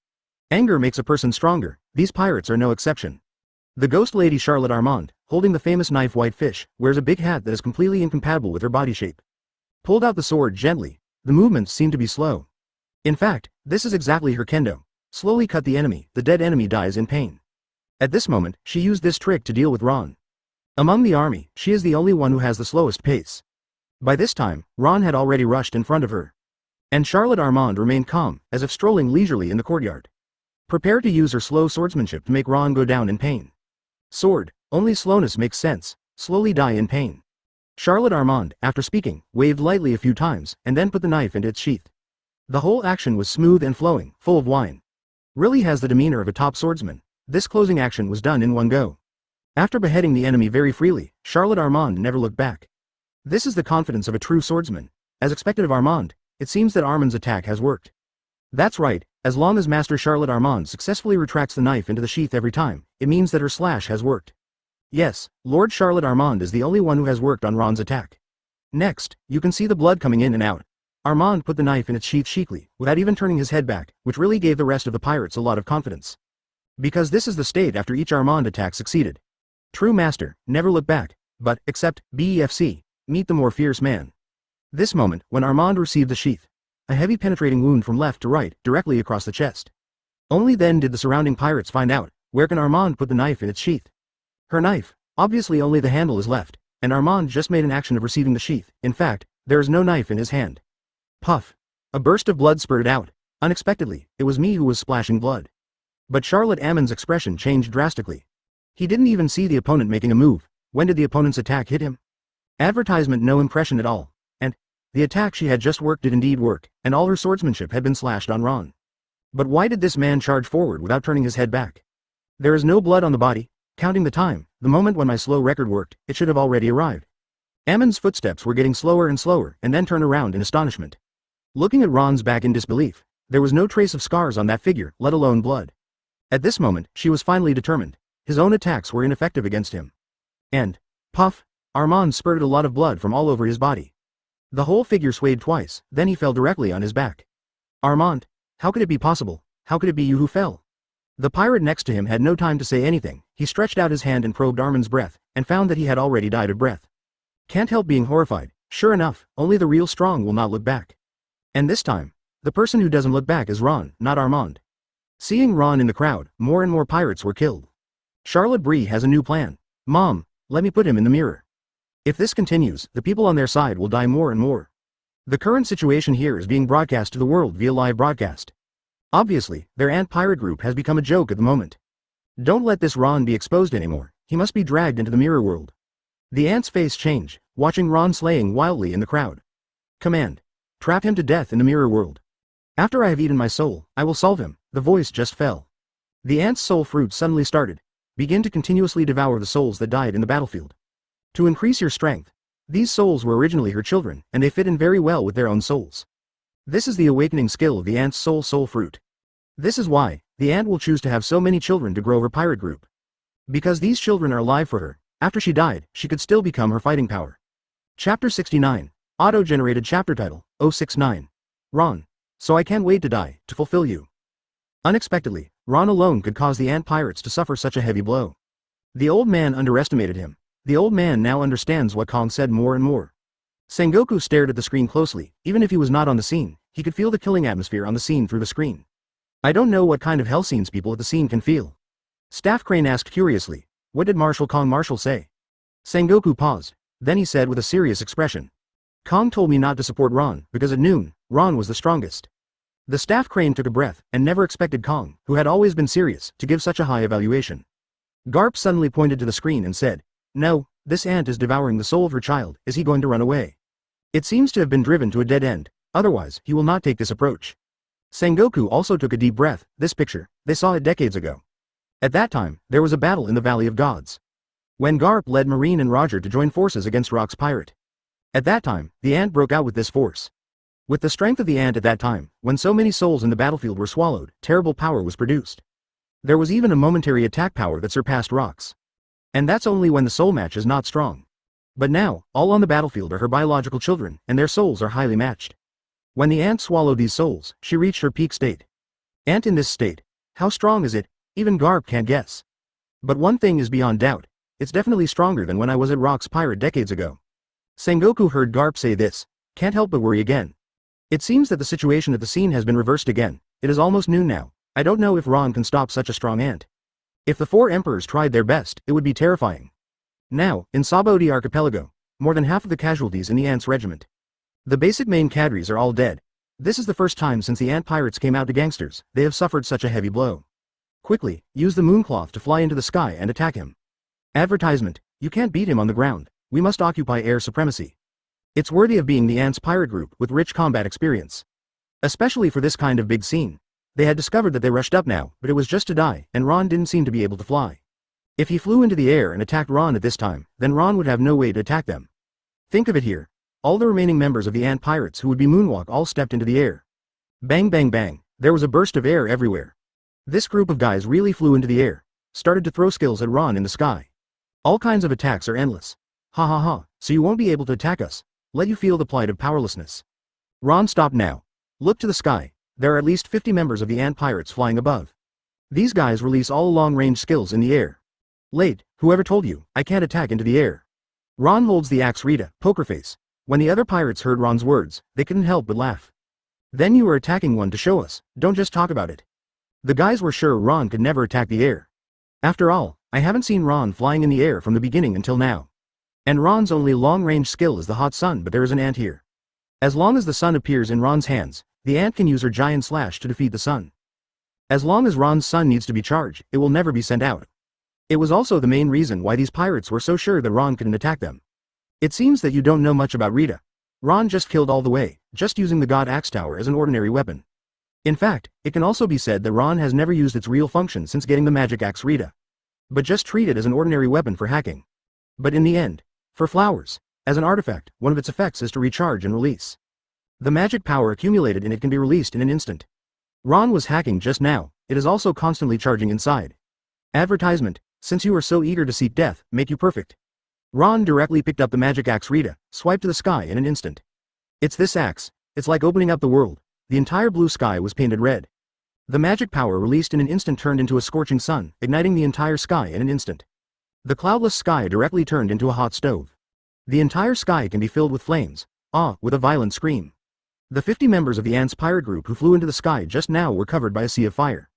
Anger makes a person stronger. These pirates are no exception. The ghost lady Charlotte Armand, holding the famous knife Whitefish, wears a big hat that is completely incompatible with her body shape. Pulled out the sword gently. The movements seem to be slow. In fact, this is exactly her kendo. Slowly cut the enemy. The dead enemy dies in pain. At this moment, she used this trick to deal with Ron. Among the army, she is the only one who has the slowest pace. By this time, Ron had already rushed in front of her. And Charlotte Armand remained calm, as if strolling leisurely in the courtyard. Prepared to use her slow swordsmanship to make Ron go down in pain. Sword, only slowness makes sense, slowly die in pain. Charlotte Armand, after speaking, waved lightly a few times, and then put the knife into its sheath. The whole action was smooth and flowing, full of wine. Really has the demeanor of a top swordsman. This closing action was done in one go. After beheading the enemy very freely, Charlotte Armand never looked back. This is the confidence of a true swordsman. As expected of Armand, it seems that Armand's attack has worked. That's right, as long as Master Charlotte Armand successfully retracts the knife into the sheath every time, it means that her slash has worked. Yes, Lord Charlotte Armand is the only one who has worked on Ron's attack. Next, you can see the blood coming in and out. Armand put the knife in its sheath cheekily, without even turning his head back, which really gave the rest of the pirates a lot of confidence. Because this is the state after each Armand attack succeeded. True master, never look back, but, except, BEFC, meet the more fierce man. This moment, when Armand received the sheath, a heavy penetrating wound from left to right, directly across the chest. Only then did the surrounding pirates find out, where can Armand put the knife in its sheath? Her knife, obviously only the handle is left, and Armand just made an action of receiving the sheath. In fact, there is no knife in his hand. Puff. A burst of blood spurted out. Unexpectedly, it was me who was splashing blood. But Charlotte Ammon's expression changed drastically. He didn't even see the opponent making a move. When did the opponent's attack hit him? Advertisement: no impression at all. And the attack she had just worked did indeed work, and all her swordsmanship had been slashed on Ron. But why did this man charge forward without turning his head back? There is no blood on the body. Counting the time, the moment when my slow record worked, it should have already arrived. Ammon's footsteps were getting slower and slower, and then turned around in astonishment. Looking at Ron's back in disbelief, there was no trace of scars on that figure, let alone blood. At this moment, she was finally determined. His own attacks were ineffective against him. And, puff, Armand spurted a lot of blood from all over his body. The whole figure swayed twice, then he fell directly on his back. Armand, how could it be possible? How could it be you who fell? The pirate next to him had no time to say anything. He stretched out his hand and probed Armand's breath, and found that he had already died of breath. Can't help being horrified. Sure enough, only the real strong will not look back. And this time, the person who doesn't look back is Ron, not Armand. Seeing Ron in the crowd, more and more pirates were killed. Charlotte Bree has a new plan. Mom, let me put him in the mirror. If this continues, the people on their side will die more and more. The current situation here is being broadcast to the world via live broadcast. Obviously, their ant pirate group has become a joke at the moment. Don't let this Ron be exposed anymore. He must be dragged into the mirror world. The ant's face changed, watching Ron slaying wildly in the crowd. Command. Trap him to death in the mirror world. After I have eaten my soul, I will solve him. The voice just fell. The ant's soul fruit suddenly started. Begin to continuously devour the souls that died in the battlefield. To increase your strength. These souls were originally her children, and they fit in very well with their own souls. This is the awakening skill of the ant's soul fruit. This is why the ant will choose to have so many children to grow her pirate group. Because these children are alive for her. After she died, she could still become her fighting power. Chapter 69. Auto-generated chapter title, 069. Ron. So I can't wait to die, to fulfill you. Unexpectedly, Ron alone could cause the ant pirates to suffer such a heavy blow. The old man underestimated him. The old man now understands what Kong said more and more. Sengoku stared at the screen closely. Even if he was not on the scene, he could feel the killing atmosphere on the scene through the screen. I don't know what kind of hell scenes people at the scene can feel. Staff Crane asked curiously, what did Marshal Kong Marshal say? Sengoku paused. Then he said with a serious expression. Kong told me not to support Ron, because at noon, Ron was the strongest. The staff crane took a breath, and never expected Kong, who had always been serious, to give such a high evaluation. Garp suddenly pointed to the screen and said, no, this ant is devouring the soul of her child. Is he going to run away? It seems to have been driven to a dead end, otherwise he will not take this approach. Sengoku also took a deep breath. This picture, they saw it decades ago. At that time, there was a battle in the Valley of Gods, when Garp led Marine and Roger to join forces against Rock's pirate. At that time, the ant broke out with this force. With the strength of the ant at that time, when so many souls in the battlefield were swallowed, terrible power was produced. There was even a momentary attack power that surpassed Rock's. And that's only when the soul match is not strong. But now, all on the battlefield are her biological children, and their souls are highly matched. When the ant swallowed these souls, she reached her peak state. Ant in this state. How strong is it? Even Garp can't guess. But one thing is beyond doubt. It's definitely stronger than when I was at Rock's pirate decades ago. Sengoku heard Garp say this. Can't help but worry again. It seems that the situation at the scene has been reversed again. It is almost noon now. I don't know if Ron can stop such a strong ant. If the 4 emperors tried their best, it would be terrifying. Now, in Sabaody Archipelago, more than half of the casualties in the ant's regiment. The basic main cadres are all dead. This is the first time since the ant pirates came out to gangsters, they have suffered such a heavy blow. Quickly, use the mooncloth to fly into the sky and attack him. Advertisement, you can't beat him on the ground, we must occupy air supremacy. It's worthy of being the ant's pirate group with rich combat experience. Especially for this kind of big scene. They had discovered that they rushed up now, but it was just to die, and Ron didn't seem to be able to fly. If he flew into the air and attacked Ron at this time, then Ron would have no way to attack them. Think of it here. All the remaining members of the ant pirates who would be moonwalk all stepped into the air. Bang bang bang, there was a burst of air everywhere. This group of guys really flew into the air, started to throw skills at Ron in the sky. All kinds of attacks are endless. Ha ha ha, so you won't be able to attack us. Let you feel the plight of powerlessness. Ron, stop now. Look to the sky. There are at least 50 members of the ant pirates flying above. These guys release all long-range skills in the air. Late, whoever told you, I can't attack into the air. Ron holds the axe Rita, poker face. When the other pirates heard Ron's words, they couldn't help but laugh. Then you were attacking one to show us, don't just talk about it. The guys were sure Ron could never attack the air. After all, I haven't seen Ron flying in the air from the beginning until now. And Ron's only long-range skill is the hot sun, but there is an ant here. As long as the sun appears in Ron's hands, the ant can use her giant slash to defeat the sun. As long as Ron's sun needs to be charged, it will never be sent out. It was also the main reason why these pirates were so sure that Ron couldn't attack them. It seems that you don't know much about Rita. Ron just killed all the way, just using the God Axe Tower as an ordinary weapon. In fact, it can also be said that Ron has never used its real function since getting the magic axe Rita. But just treat it as an ordinary weapon for hacking. But in the end, for flowers, as an artifact, one of its effects is to recharge and release. The magic power accumulated in it can be released in an instant. Ron was hacking just now, it is also constantly charging inside. Advertisement, since you are so eager to seek death, make you perfect. Ron directly picked up the magic axe Rita, swiped to the sky in an instant. It's this axe, it's like opening up the world, the entire blue sky was painted red. The magic power released in an instant turned into a scorching sun, igniting the entire sky in an instant. The cloudless sky directly turned into a hot stove. The entire sky can be filled with flames, with a violent scream. The 50 members of the ants pirate group who flew into the sky just now were covered by a sea of fire.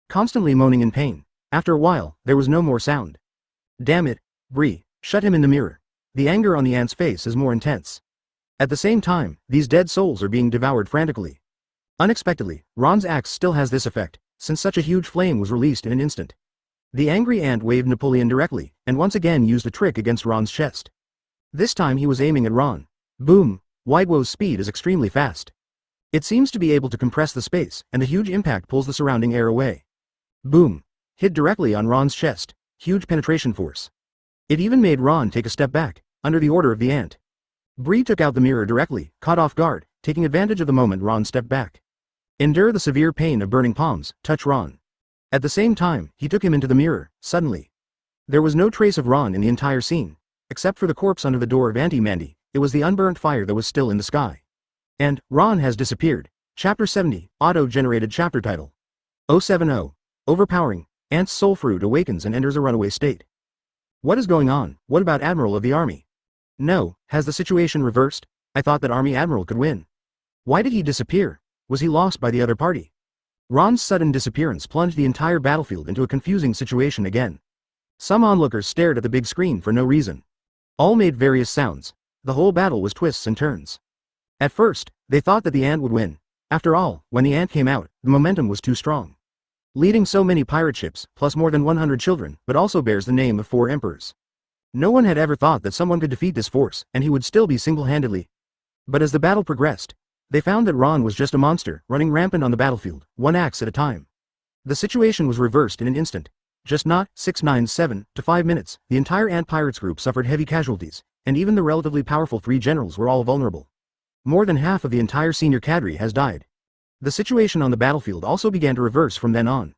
Constantly moaning in pain. After a while, there was no more sound. Damn it, Bree, shut him in the mirror. The anger on the ant's face is more intense. At the same time, these dead souls are being devoured frantically. Unexpectedly, Ron's axe still has this effect, since such a huge flame was released in an instant. The angry ant waved Napoleon directly, and once again used a trick against Ron's chest. This time he was aiming at Ron. Boom! Whitewo's speed is extremely fast. It seems to be able to compress the space, and the huge impact pulls the surrounding air away. Boom! Hit directly on Ron's chest, huge penetration force. It even made Ron take a step back, under the order of the ant. Bree took out the mirror directly, caught off guard, taking advantage of the moment Ron stepped back. Endure the severe pain of burning palms, touch Ron. At the same time, he took him into the mirror, suddenly. There was no trace of Ron in the entire scene, except for the corpse under the door of Auntie Mandy. It was the unburnt fire that was still in the sky. And, Ron has disappeared. Chapter 70, Auto-generated chapter title. 070. Overpowering, Ant's soul fruit awakens and enters a runaway state. What is going on? What about Admiral of the Army? No, has the situation reversed? I thought that Army Admiral could win. Why did he disappear? Was he lost by the other party? Ron's sudden disappearance plunged the entire battlefield into a confusing situation again. Some onlookers stared at the big screen for no reason. All made various sounds. The whole battle was twists and turns. At first, they thought that the ant would win. After all, when the ant came out, the momentum was too strong. Leading so many pirate ships, plus more than 100 children, but also bears the name of 4 emperors. No one had ever thought that someone could defeat this force, and he would still be single-handedly. But as the battle progressed, they found that Ron was just a monster, running rampant on the battlefield, one axe at a time. The situation was reversed in an instant. Just not 697 to 5 minutes, the entire Ant Pirates group suffered heavy casualties, and even the relatively powerful 3 generals were all vulnerable. More than half of the entire senior cadre has died. The situation on the battlefield also began to reverse from then on.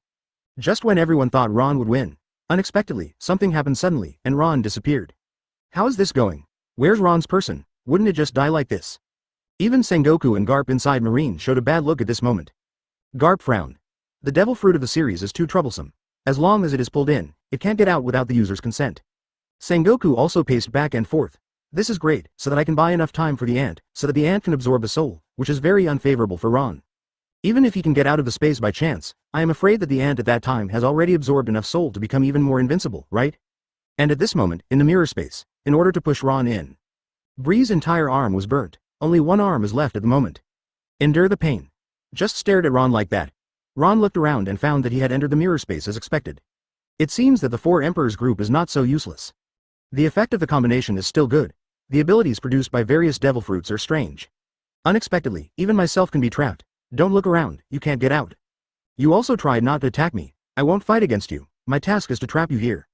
Just when everyone thought Ron would win, unexpectedly, something happened suddenly, and Ron disappeared. How is this going? Where's Ron's person? Wouldn't it just die like this? Even Sengoku and Garp inside Marine showed a bad look at this moment. Garp frowned. The devil fruit of the series is too troublesome. As long as it is pulled in, it can't get out without the user's consent. Sengoku also paced back and forth. This is great, so that I can buy enough time for the ant, so that the ant can absorb the soul, which is very unfavorable for Ron. Even if he can get out of the space by chance, I am afraid that the ant at that time has already absorbed enough soul to become even more invincible, right? And at this moment, in the mirror space, in order to push Ron in. Bree's entire arm was burnt, only one arm is left at the moment. Endure the pain. Just stared at Ron like that. Ron looked around and found that he had entered the mirror space as expected. It seems that the 4 Emperors group is not so useless. The effect of the combination is still good. The abilities produced by various devil fruits are strange. Unexpectedly, even myself can be trapped. Don't look around, you can't get out. You also tried not to attack me. I won't fight against you. My task is to trap you here.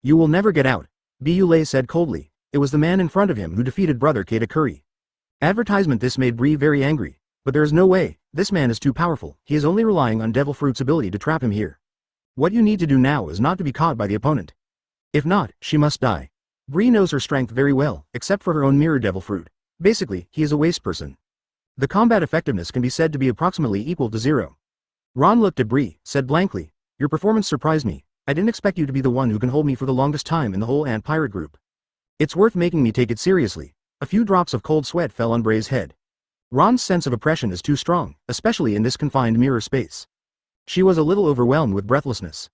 You will never get out, Biyule said coldly. It was the man in front of him who defeated brother Katakuri. Advertisement. This made Bree very angry, but there is no way. This man is too powerful. He is only relying on devil fruit's ability to trap him here. What you need to do now is not to be caught by the opponent. If not, she must die. Bree knows her strength very well, except for her own mirror devil fruit. Basically, he is a waste person. The combat effectiveness can be said to be approximately equal to 0. Ron looked at Bree, said blankly, your performance surprised me. I didn't expect you to be the one who can hold me for the longest time in the whole Ant Pirate group. It's worth making me take it seriously. A few drops of cold sweat fell on Bree's head. Ron's sense of oppression is too strong, especially in this confined mirror space. She was a little overwhelmed with breathlessness.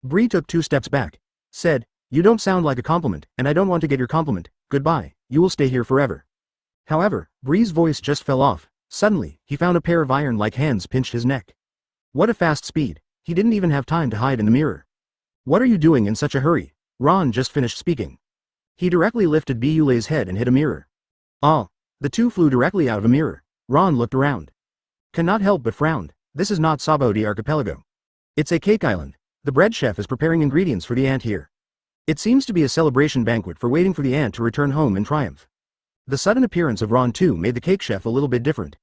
Bree took 2 steps back. Said, you don't sound like a compliment, and I don't want to get your compliment. Goodbye, you will stay here forever. However, Bree's voice just fell off. Suddenly, he found a pair of iron-like hands pinched his neck. What a fast speed. He didn't even have time to hide in the mirror. What are you doing in such a hurry? Ron just finished speaking. He directly lifted Biyule's head and hit a mirror. Ah! The 2 flew directly out of a mirror. Ron looked around. Cannot help but frowned. This is not Sabodi Archipelago. It's a cake island. The bread chef is preparing ingredients for the ant here. It seems to be a celebration banquet for waiting for the ant to return home in triumph. The sudden appearance of Ron too made the cake chef a little bit different.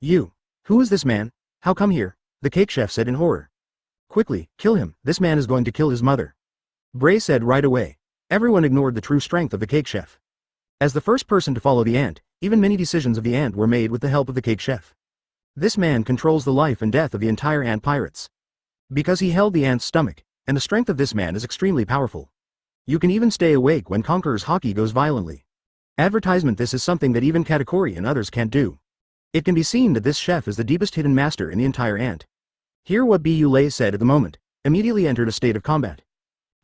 You. Who is this man? How come here? The cake chef said in horror. Quickly, kill him. This man is going to kill his mother. Bray said right away. Everyone ignored the true strength of the cake chef. As the first person to follow the ant, even many decisions of the ant were made with the help of the cake chef. This man controls the life and death of the entire Ant Pirates. Because he held the ant's stomach, and the strength of this man is extremely powerful. You can even stay awake when Conqueror's haki goes violently. Advertisement. This is something that even Katakuri and others can't do. It can be seen that this chef is the deepest hidden master in the entire ant. Hear what Biyule said at the moment. Immediately entered a state of combat.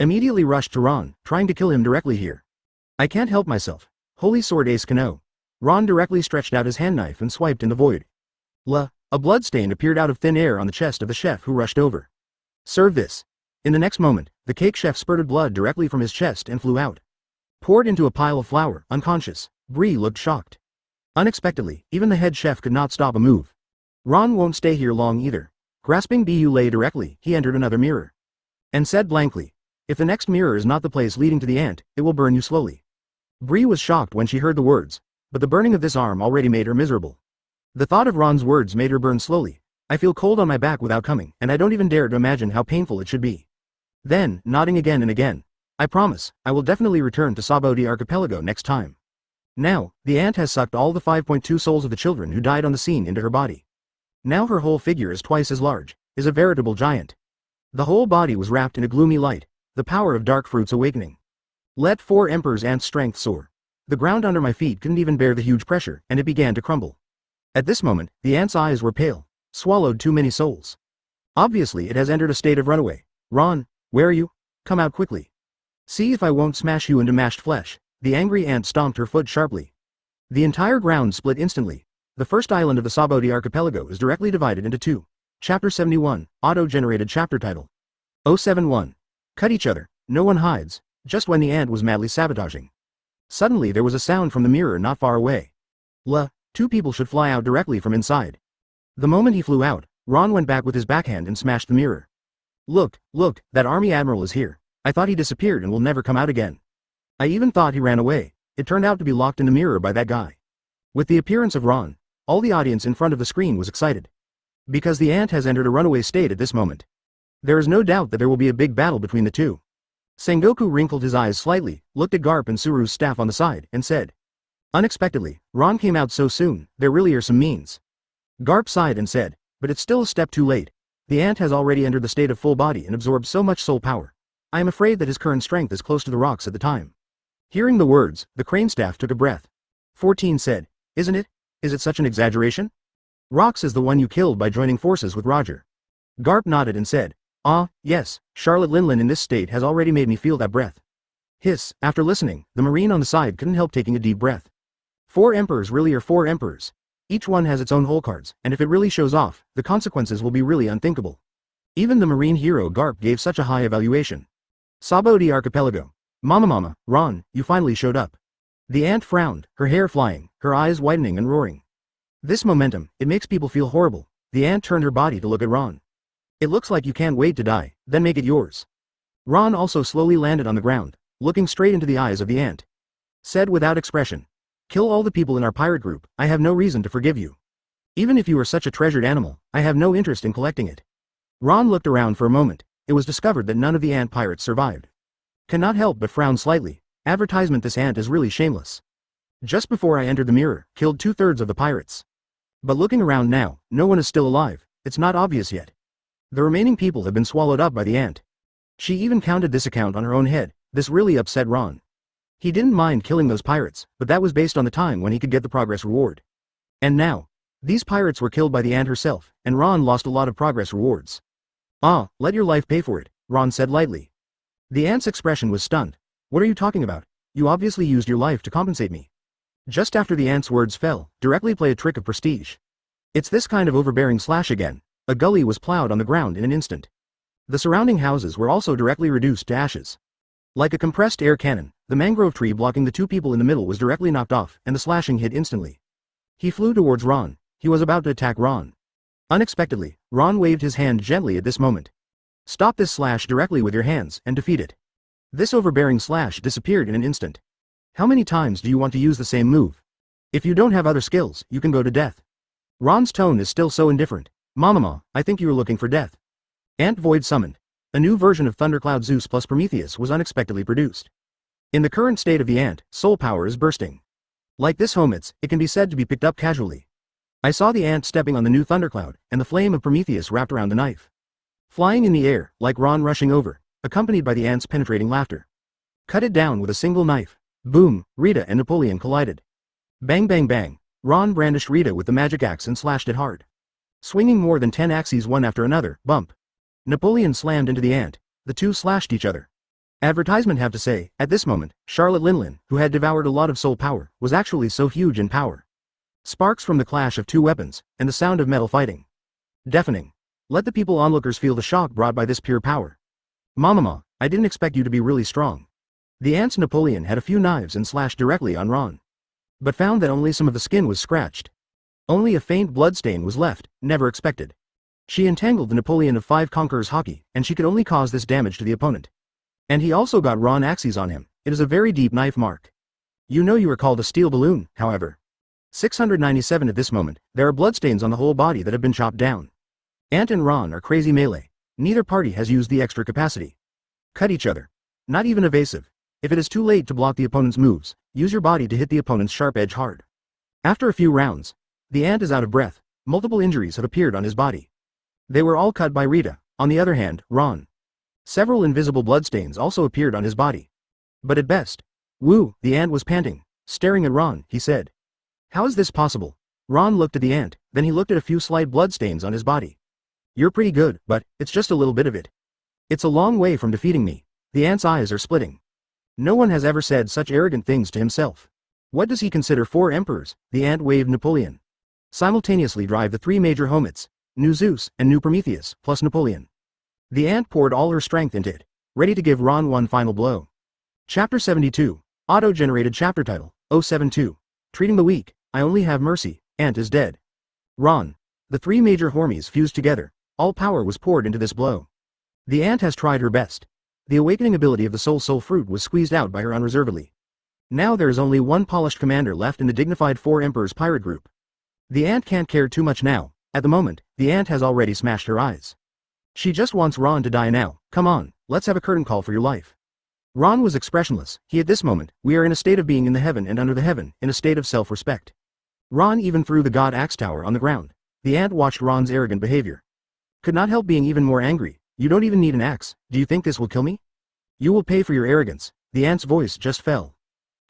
Immediately rushed to Ron, trying to kill him directly here. I can't help myself. Holy sword Ace Kano. Ron directly stretched out his hand knife and swiped in the void. A blood stain appeared out of thin air on the chest of the chef who rushed over. Serve this. In the next moment, the cake chef spurted blood directly from his chest and flew out. Poured into a pile of flour, unconscious. Bree looked shocked. Unexpectedly, even the head chef could not stop a move. Ron won't stay here long either. Grasping Biyule directly, he entered another mirror. And said blankly, if the next mirror is not the place leading to the ant, it will burn you slowly. Bree was shocked when she heard the words, but the burning of this arm already made her miserable. The thought of Ron's words made her burn slowly. I feel cold on my back without coming, and I don't even dare to imagine how painful it should be. Then, nodding again and again, I promise, I will definitely return to Sabodi Archipelago next time. Now, the ant has sucked all the 5.2 souls of the children who died on the scene into her body. Now her whole figure is twice as large, is a veritable giant. The whole body was wrapped in a gloomy light, the power of dark fruits awakening. Let 4 Emperor's ant's strength soar. The ground under my feet couldn't even bear the huge pressure, and it began to crumble. At this moment, the ant's eyes were pale, swallowed too many souls. Obviously it has entered a state of runaway. Ron, where are you? Come out quickly. See if I won't smash you into mashed flesh. The angry ant stomped her foot sharply. The entire ground split instantly. The first island of the Sabodi Archipelago is directly divided into 2. Chapter 71, Auto-generated chapter title. 071. Cut each other, no one hides, just when the ant was madly sabotaging. Suddenly there was a sound from the mirror not far away. 2 people should fly out directly from inside. The moment he flew out, Ron went back with his backhand and smashed the mirror. Look, that army admiral is here. I thought he disappeared and will never come out again. I even thought he ran away. It turned out to be locked in the mirror by that guy. With the appearance of Ron, all the audience in front of the screen was excited. Because the ant has entered a runaway state at this moment. There is no doubt that there will be a big battle between the two. Sengoku wrinkled his eyes slightly, looked at Garp and Suru's staff on the side, and said. Unexpectedly, Ron came out so soon, there really are some means. Garp sighed and said, but it's still a step too late. The ant has already entered the state of full body and absorbed so much soul power. I am afraid that his current strength is close to the rocks at the time. Hearing the words, the crane staff took a breath. 14 said, isn't it? Is it such an exaggeration? Rox is the one you killed by joining forces with Roger. Garp nodded and said, yes, Charlotte Linlin in this state has already made me feel that breath. Hiss, after listening, the Marine on the side couldn't help taking a deep breath. 4 emperors really are 4 emperors. Each one has its own hole cards, and if it really shows off, the consequences will be really unthinkable. Even the Marine hero Garp gave such a high evaluation. Sabodi Archipelago. Mama, Ron, you finally showed up. The ant frowned, her hair flying, her eyes widening and roaring. This momentum, it makes people feel horrible. The ant turned her body to look at Ron. It looks like you can't wait to die, then make it yours. Ron also slowly landed on the ground, looking straight into the eyes of the ant. Said without expression. Kill all the people in our pirate group, I have no reason to forgive you. Even if you are such a treasured animal, I have no interest in collecting it. Ron looked around for a moment. It was discovered that none of the ant pirates survived. Cannot help but frown slightly. Advertisement, this ant is really shameless. Just before I entered the mirror, killed 2/3 of the pirates. But looking around now, no one is still alive. It's not obvious yet. The remaining people have been swallowed up by the ant. She even counted this account on her own head. This really upset Ron. He didn't mind killing those pirates, but that was based on the time when he could get the progress reward. And now, these pirates were killed by the ant herself, and Ron lost a lot of progress rewards. Let your life pay for it, Ron said lightly. The ant's expression was stunned. What are you talking about? You obviously used your life to compensate me. Just after the ant's words fell, directly play a trick of prestige. It's this kind of overbearing slash again. A gully was plowed on the ground in an instant. The surrounding houses were also directly reduced to ashes. Like a compressed air cannon, the mangrove tree blocking the 2 people in the middle was directly knocked off, and the slashing hit instantly. He flew towards Ron. He was about to attack Ron. Unexpectedly, Ron waved his hand gently at this moment. Stop this slash directly with your hands and defeat it. This overbearing slash disappeared in an instant. How many times do you want to use the same move? If you don't have other skills, you can go to death. Ron's tone is still so indifferent. Mama, I think you were looking for death. Ant Void summoned. A new version of Thundercloud Zeus plus Prometheus was unexpectedly produced. In the current state of the ant, soul power is bursting. Like this Homits, it can be said to be picked up casually. I saw the ant stepping on the new Thundercloud, and the flame of Prometheus wrapped around the knife. Flying in the air, like Ron rushing over, accompanied by the ant's penetrating laughter. Cut it down with a single knife. Boom, Rita and Napoleon collided. Bang bang bang, Ron brandished Rita with the magic axe and slashed it hard. Swinging more than 10 axes one after another, bump. Napoleon slammed into the ant. The two slashed each other. Advertisement have to say, at this moment, Charlotte Linlin, who had devoured a lot of soul power, was actually so huge in power. Sparks from the clash of 2 weapons, and the sound of metal fighting. Deafening. Let the people onlookers feel the shock brought by this pure power. Mama, I didn't expect you to be really strong. The ant's Napoleon had a few knives and slashed directly on Ron. But found that only some of the skin was scratched. Only a faint bloodstain was left, never expected. She entangled the Napoleon of 5 Conquerors hockey, and she could only cause this damage to the opponent. And he also got Ron axes on him. It is a very deep knife mark. You know you are called a steel balloon, however. 697 at this moment, there are bloodstains on the whole body that have been chopped down. Ant and Ron are crazy melee. Neither party has used the extra capacity. Cut each other. Not even evasive. If it is too late to block the opponent's moves, use your body to hit the opponent's sharp edge hard. After a few rounds, the ant is out of breath. Multiple injuries have appeared on his body. They were all cut by Rita. On the other hand, Ron. Several invisible bloodstains also appeared on his body. But at best, woo, the ant was panting. Staring at Ron, he said. How is this possible? Ron looked at the ant, then he looked at a few slight bloodstains on his body. You're pretty good, but it's just a little bit of it. It's a long way from defeating me. The ant's eyes are splitting. No one has ever said such arrogant things to himself. What does he consider 4 emperors? The ant waved Napoleon. Simultaneously drive the 3 major Homits, New Zeus and New Prometheus, plus Napoleon. The ant poured all her strength into it, ready to give Ron one final blow. Chapter 72. Auto-generated chapter title, 072. Treating the weak, I only have mercy, ant is dead. Ron. The 3 major Hormies fused together. All power was poured into this blow. The ant has tried her best. The awakening ability of the soul fruit was squeezed out by her unreservedly. Now there is only one polished commander left in the dignified Four Emperors pirate group. The ant can't care too much now. At the moment, the ant has already smashed her eyes. She just wants Ron to die now. Come on, let's have a curtain call for your life. Ron was expressionless. He at this moment, we are in a state of being in the heaven and under the heaven, in a state of self-respect. Ron even threw the god axe tower on the ground. The ant watched Ron's arrogant behavior. Could not help being even more angry. You don't even need an axe. Do you think this will kill me? You will pay for your arrogance. The ant's voice just fell.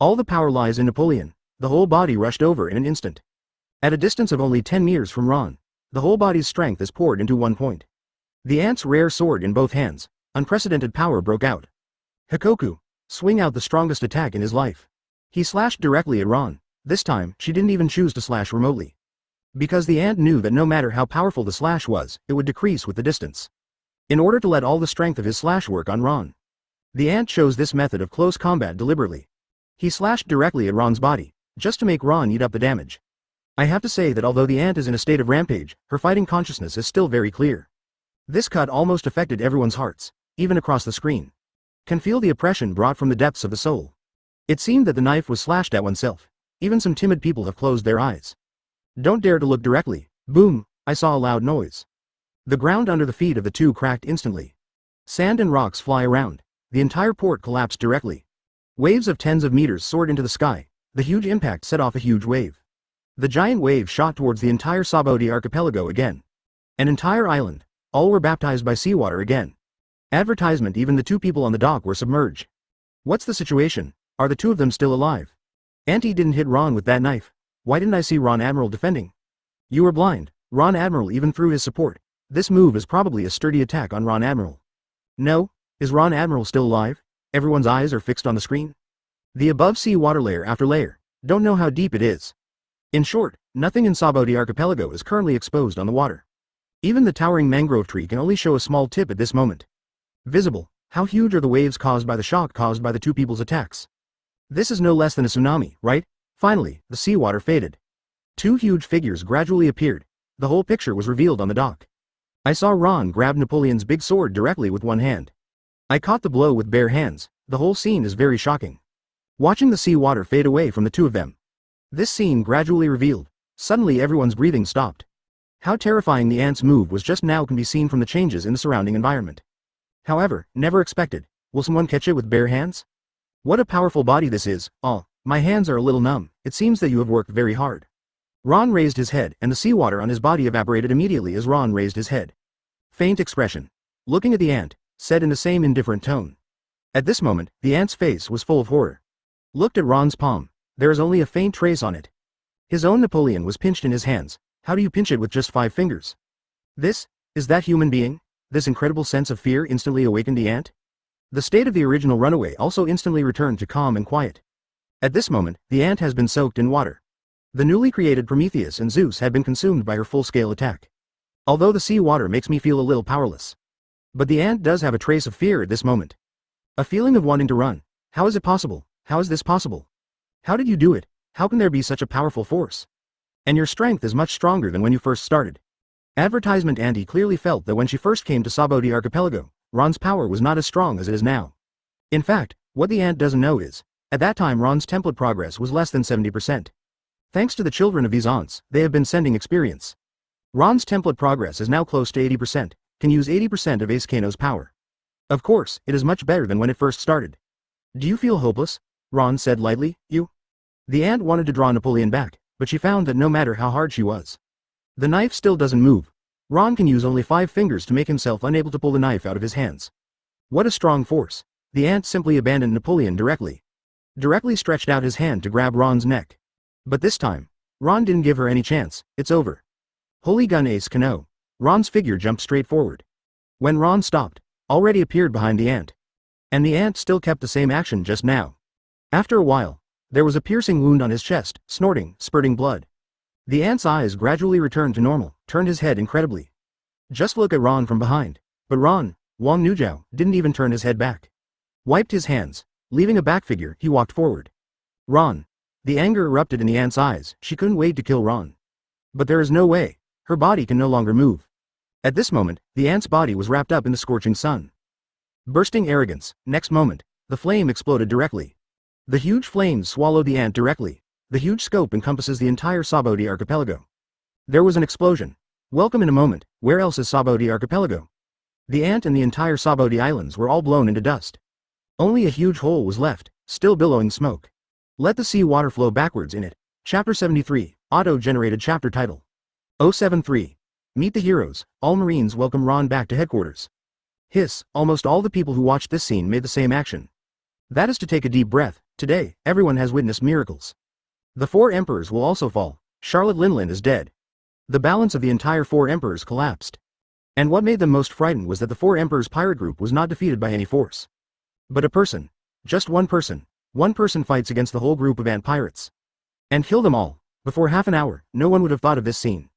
All the power lies in Napoleon. The whole body rushed over in an instant. At a distance of only 10 meters from Ron, the whole body's strength is poured into one point. The ant's rare sword in both hands, unprecedented power broke out. Hikoku, swing out the strongest attack in his life. He slashed directly at Ron. This time, she didn't even choose to slash remotely. Because the ant knew that no matter how powerful the slash was, it would decrease with the distance. In order to let all the strength of his slash work on Ron, the ant chose this method of close combat deliberately. He slashed directly at Ron's body, just to make Ron eat up the damage. I have to say that although the ant is in a state of rampage, her fighting consciousness is still very clear. This cut almost affected everyone's hearts, even across the screen. Can feel the oppression brought from the depths of the soul. It seemed that the knife was slashed at oneself. Even some timid people have closed their eyes. Don't dare to look directly. Boom, I saw a loud noise. The ground under the feet of the two cracked instantly. Sand and rocks fly around. The entire port collapsed directly. Waves of tens of meters soared into the sky. The huge impact set off a huge wave. The giant wave shot towards the entire Saboti archipelago again. An entire island. All were baptized by seawater again. Advertisement, even the two people on the dock were submerged. What's the situation? Are the two of them still alive? Auntie didn't hit Ron with that knife. Why didn't I see Ron Admiral defending? You were blind. Ron Admiral even threw his support. This move is probably a sturdy attack on Ron Admiral. No? Is Ron Admiral still alive? Everyone's eyes are fixed on the screen. The above sea water layer after layer. Don't know how deep it is. In short, nothing in Saboti archipelago is currently exposed on the water. Even the towering mangrove tree can only show a small tip at this moment. Visible. How huge are the waves caused by the shock caused by the two people's attacks? This is no less than a tsunami, right? Finally, the seawater faded. Two huge figures gradually appeared. The whole picture was revealed on the dock. I saw Ron grab Napoleon's big sword directly with one hand. I caught the blow with bare hands. The whole scene is very shocking. Watching the seawater fade away from the two of them. This scene gradually revealed. Suddenly everyone's breathing stopped. How terrifying the ant's move was just now can be seen from the changes in the surrounding environment. However, never expected. Will someone catch it with bare hands? What a powerful body this is. Oh, my hands are a little numb. It seems that you have worked very hard. Ron raised his head and the seawater on his body evaporated immediately as Ron raised his head. Faint expression. Looking at the ant, said in the same indifferent tone. At this moment, the ant's face was full of horror. Looked at Ron's palm. There is only a faint trace on it. His own Napoleon was pinched in his hands. How do you pinch it with just 5 fingers? Is that human being? This incredible sense of fear instantly awakened the ant. The state of the original runaway also instantly returned to calm and quiet. At this moment, the ant has been soaked in water. The newly created Prometheus and Zeus had been consumed by her full-scale attack. Although the sea water makes me feel a little powerless. But the ant does have a trace of fear at this moment. A feeling of wanting to run. How is it possible? How is this possible? How did you do it? How can there be such a powerful force? And your strength is much stronger than when you first started. Advertisement Auntie clearly felt that when she first came to Saboti archipelago, Ron's power was not as strong as it is now. In fact, what the ant doesn't know is, at that time Ron's template progress was less than 70%. Thanks to the children of these aunts, they have been sending experience. Ron's template progress is now close to 80%, can use 80% of Ace Kano's power. Of course, it is much better than when it first started. Do you feel hopeless? Ron said lightly. You? The ant wanted to draw Napoleon back, but she found that no matter how hard she was, the knife still doesn't move. Ron can use only 5 fingers to make himself unable to pull the knife out of his hands. What a strong force. The ant simply abandoned Napoleon directly. Directly stretched out his hand to grab Ron's neck. But this time, Ron didn't give her any chance. It's over. Holy gun Ace Kano. Ron's figure jumped straight forward. When Ron stopped, already appeared behind the ant. And the ant still kept the same action just now. After a while, there was a piercing wound on his chest, snorting, spurting blood. The ant's eyes gradually returned to normal, turned his head incredibly. Just look at Ron from behind. But Ron, Wang Nujiao, didn't even turn his head back. Wiped his hands. Leaving a back figure, he walked forward. Ron. The anger erupted in the ant's eyes. She couldn't wait to kill Ron. But there is no way. Her body can no longer move. At this moment, the ant's body was wrapped up in the scorching sun. Bursting arrogance, next moment, the flame exploded directly. The huge flames swallowed the ant directly. The huge scope encompasses the entire Sabaody archipelago. There was an explosion. Welcome in a moment, where else is Sabaody archipelago? The ant and the entire Sabaody islands were all blown into dust. Only a huge hole was left, still billowing smoke. Let the sea water flow backwards in it. Chapter 73, Auto-generated chapter title. 073. Meet the heroes, all Marines welcome Ron back to headquarters. Hiss, almost all the people who watched this scene made the same action. That is to take a deep breath. Today, everyone has witnessed miracles. The 4 emperors will also fall. Charlotte Linlin is dead. The balance of the entire 4 emperors collapsed. And what made them most frightened was that the 4 emperors pirate group was not defeated by any force. But a person. Just one person. One person fights against the whole group of ant pirates. And kill them all. Before half an hour, no one would have thought of this scene.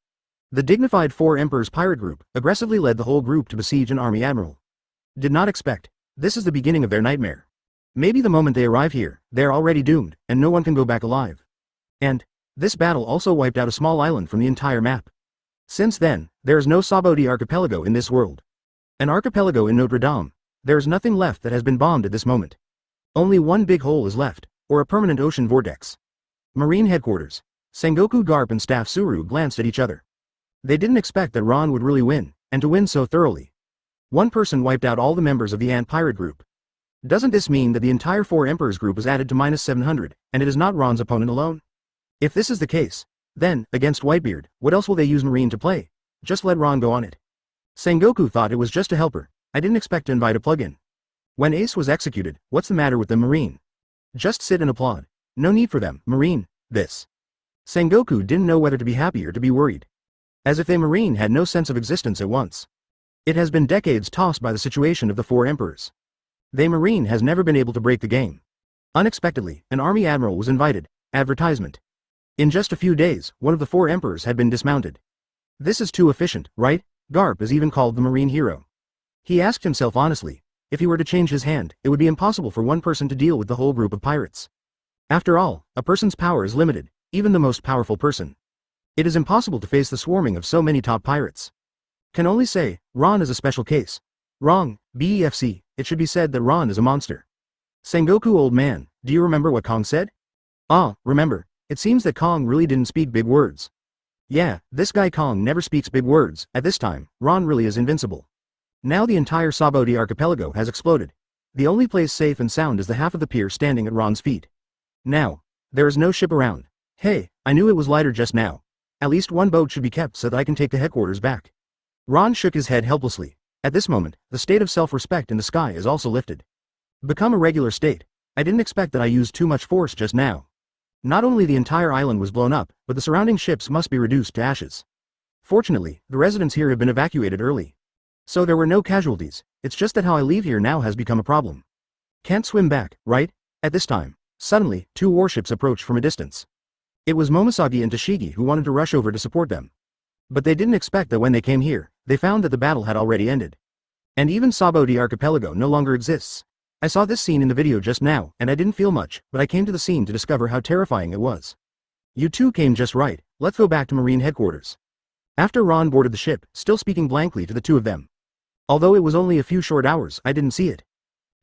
The dignified 4 emperors pirate group aggressively led the whole group to besiege an army admiral. Did not expect. This is the beginning of their nightmare. Maybe the moment they arrive here, they are already doomed, and no one can go back alive. And this battle also wiped out a small island from the entire map. Since then, there is no Sabaody archipelago in this world. An archipelago in Notre Dame. There is nothing left that has been bombed at this moment. Only one big hole is left, or a permanent ocean vortex. Marine headquarters. Sengoku, Garp and Staff Suru glanced at each other. They didn't expect that Ron would really win, and to win so thoroughly. One person wiped out all the members of the ant pirate group. Doesn't this mean that the entire 4 emperors group is added to -700, and it is not Ron's opponent alone? If this is the case, then, against Whitebeard, what else will they use Marine to play? Just let Ron go on it. Sengoku thought it was just a helper. I didn't expect to invite a plug-in. When Ace was executed, what's the matter with them Marine? Just sit and applaud. No need for them, Marine, this. Sengoku didn't know whether to be happy or to be worried. As if they Marine had no sense of existence at once. It has been decades tossed by the situation of the 4 emperors. They Marine has never been able to break the game. Unexpectedly, an army admiral was invited. Advertisement. In just a few days, one of the 4 emperors had been dismounted. This is too efficient, right? Garp is even called the Marine hero. He asked himself honestly, if he were to change his hand, it would be impossible for one person to deal with the whole group of pirates. After all, a person's power is limited, even the most powerful person. It is impossible to face the swarming of so many top pirates. Can only say, Ron is a special case. Wrong, BEFC, it should be said that Ron is a monster. Sengoku, old man, do you remember what Kong said? Ah, remember, it seems that Kong really didn't speak big words. Yeah, this guy Kong never speaks big words. At this time, Ron really is invincible. Now the entire Sabaody archipelago has exploded. The only place safe and sound is the half of the pier standing at Ron's feet. Now, there is no ship around. Hey, I knew it was lighter just now. At least one boat should be kept so that I can take the headquarters back. Ron shook his head helplessly. At this moment, the state of self-respect in the sky is also lifted. Become a regular state. I didn't expect that I used too much force just now. Not only the entire island was blown up, but the surrounding ships must be reduced to ashes. Fortunately, the residents here have been evacuated early. So there were no casualties. It's just that how I leave here now has become a problem. Can't swim back, right? At this time, suddenly, 2 warships approached from a distance. It was Momosagi and Tashigi who wanted to rush over to support them. But they didn't expect that when they came here, they found that the battle had already ended. And even Sabaody archipelago no longer exists. I saw this scene in the video just now, and I didn't feel much, but I came to the scene to discover how terrifying it was. You two came just right, let's go back to Marine headquarters. After Ron boarded the ship, still speaking blankly to the 2 of them. Although it was only a few short hours, I didn't see it.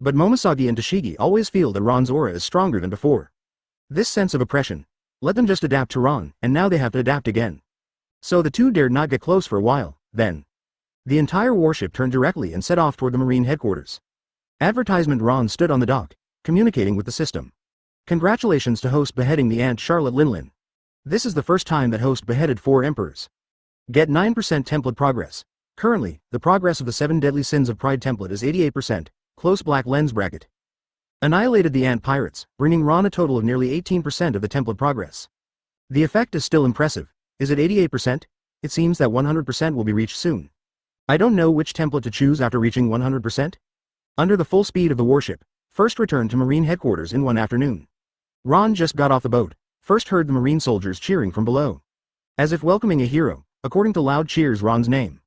But Momosagi and Tashigi always feel that Ron's aura is stronger than before. This sense of oppression. Let them just adapt to Ron, and now they have to adapt again. So the 2 dared not get close for a while, then. The entire warship turned directly and set off toward the Marine headquarters. Advertisement. Ron stood on the dock, communicating with the system. Congratulations to host beheading the ant Charlotte Linlin. This is the first time that host beheaded 4 emperors. Get 9% template progress. Currently, the progress of the 7 deadly sins of pride template is 88%, close black lens bracket. Annihilated the ant pirates, bringing Ron a total of nearly 18% of the template progress. The effect is still impressive. Is it 88%? It seems that 100% will be reached soon. I don't know which template to choose after reaching 100%. Under the full speed of the warship, first return to Marine headquarters in one afternoon. Ron just got off the boat, first heard the Marine soldiers cheering from below. As if welcoming a hero, according to loud cheers Ron's name.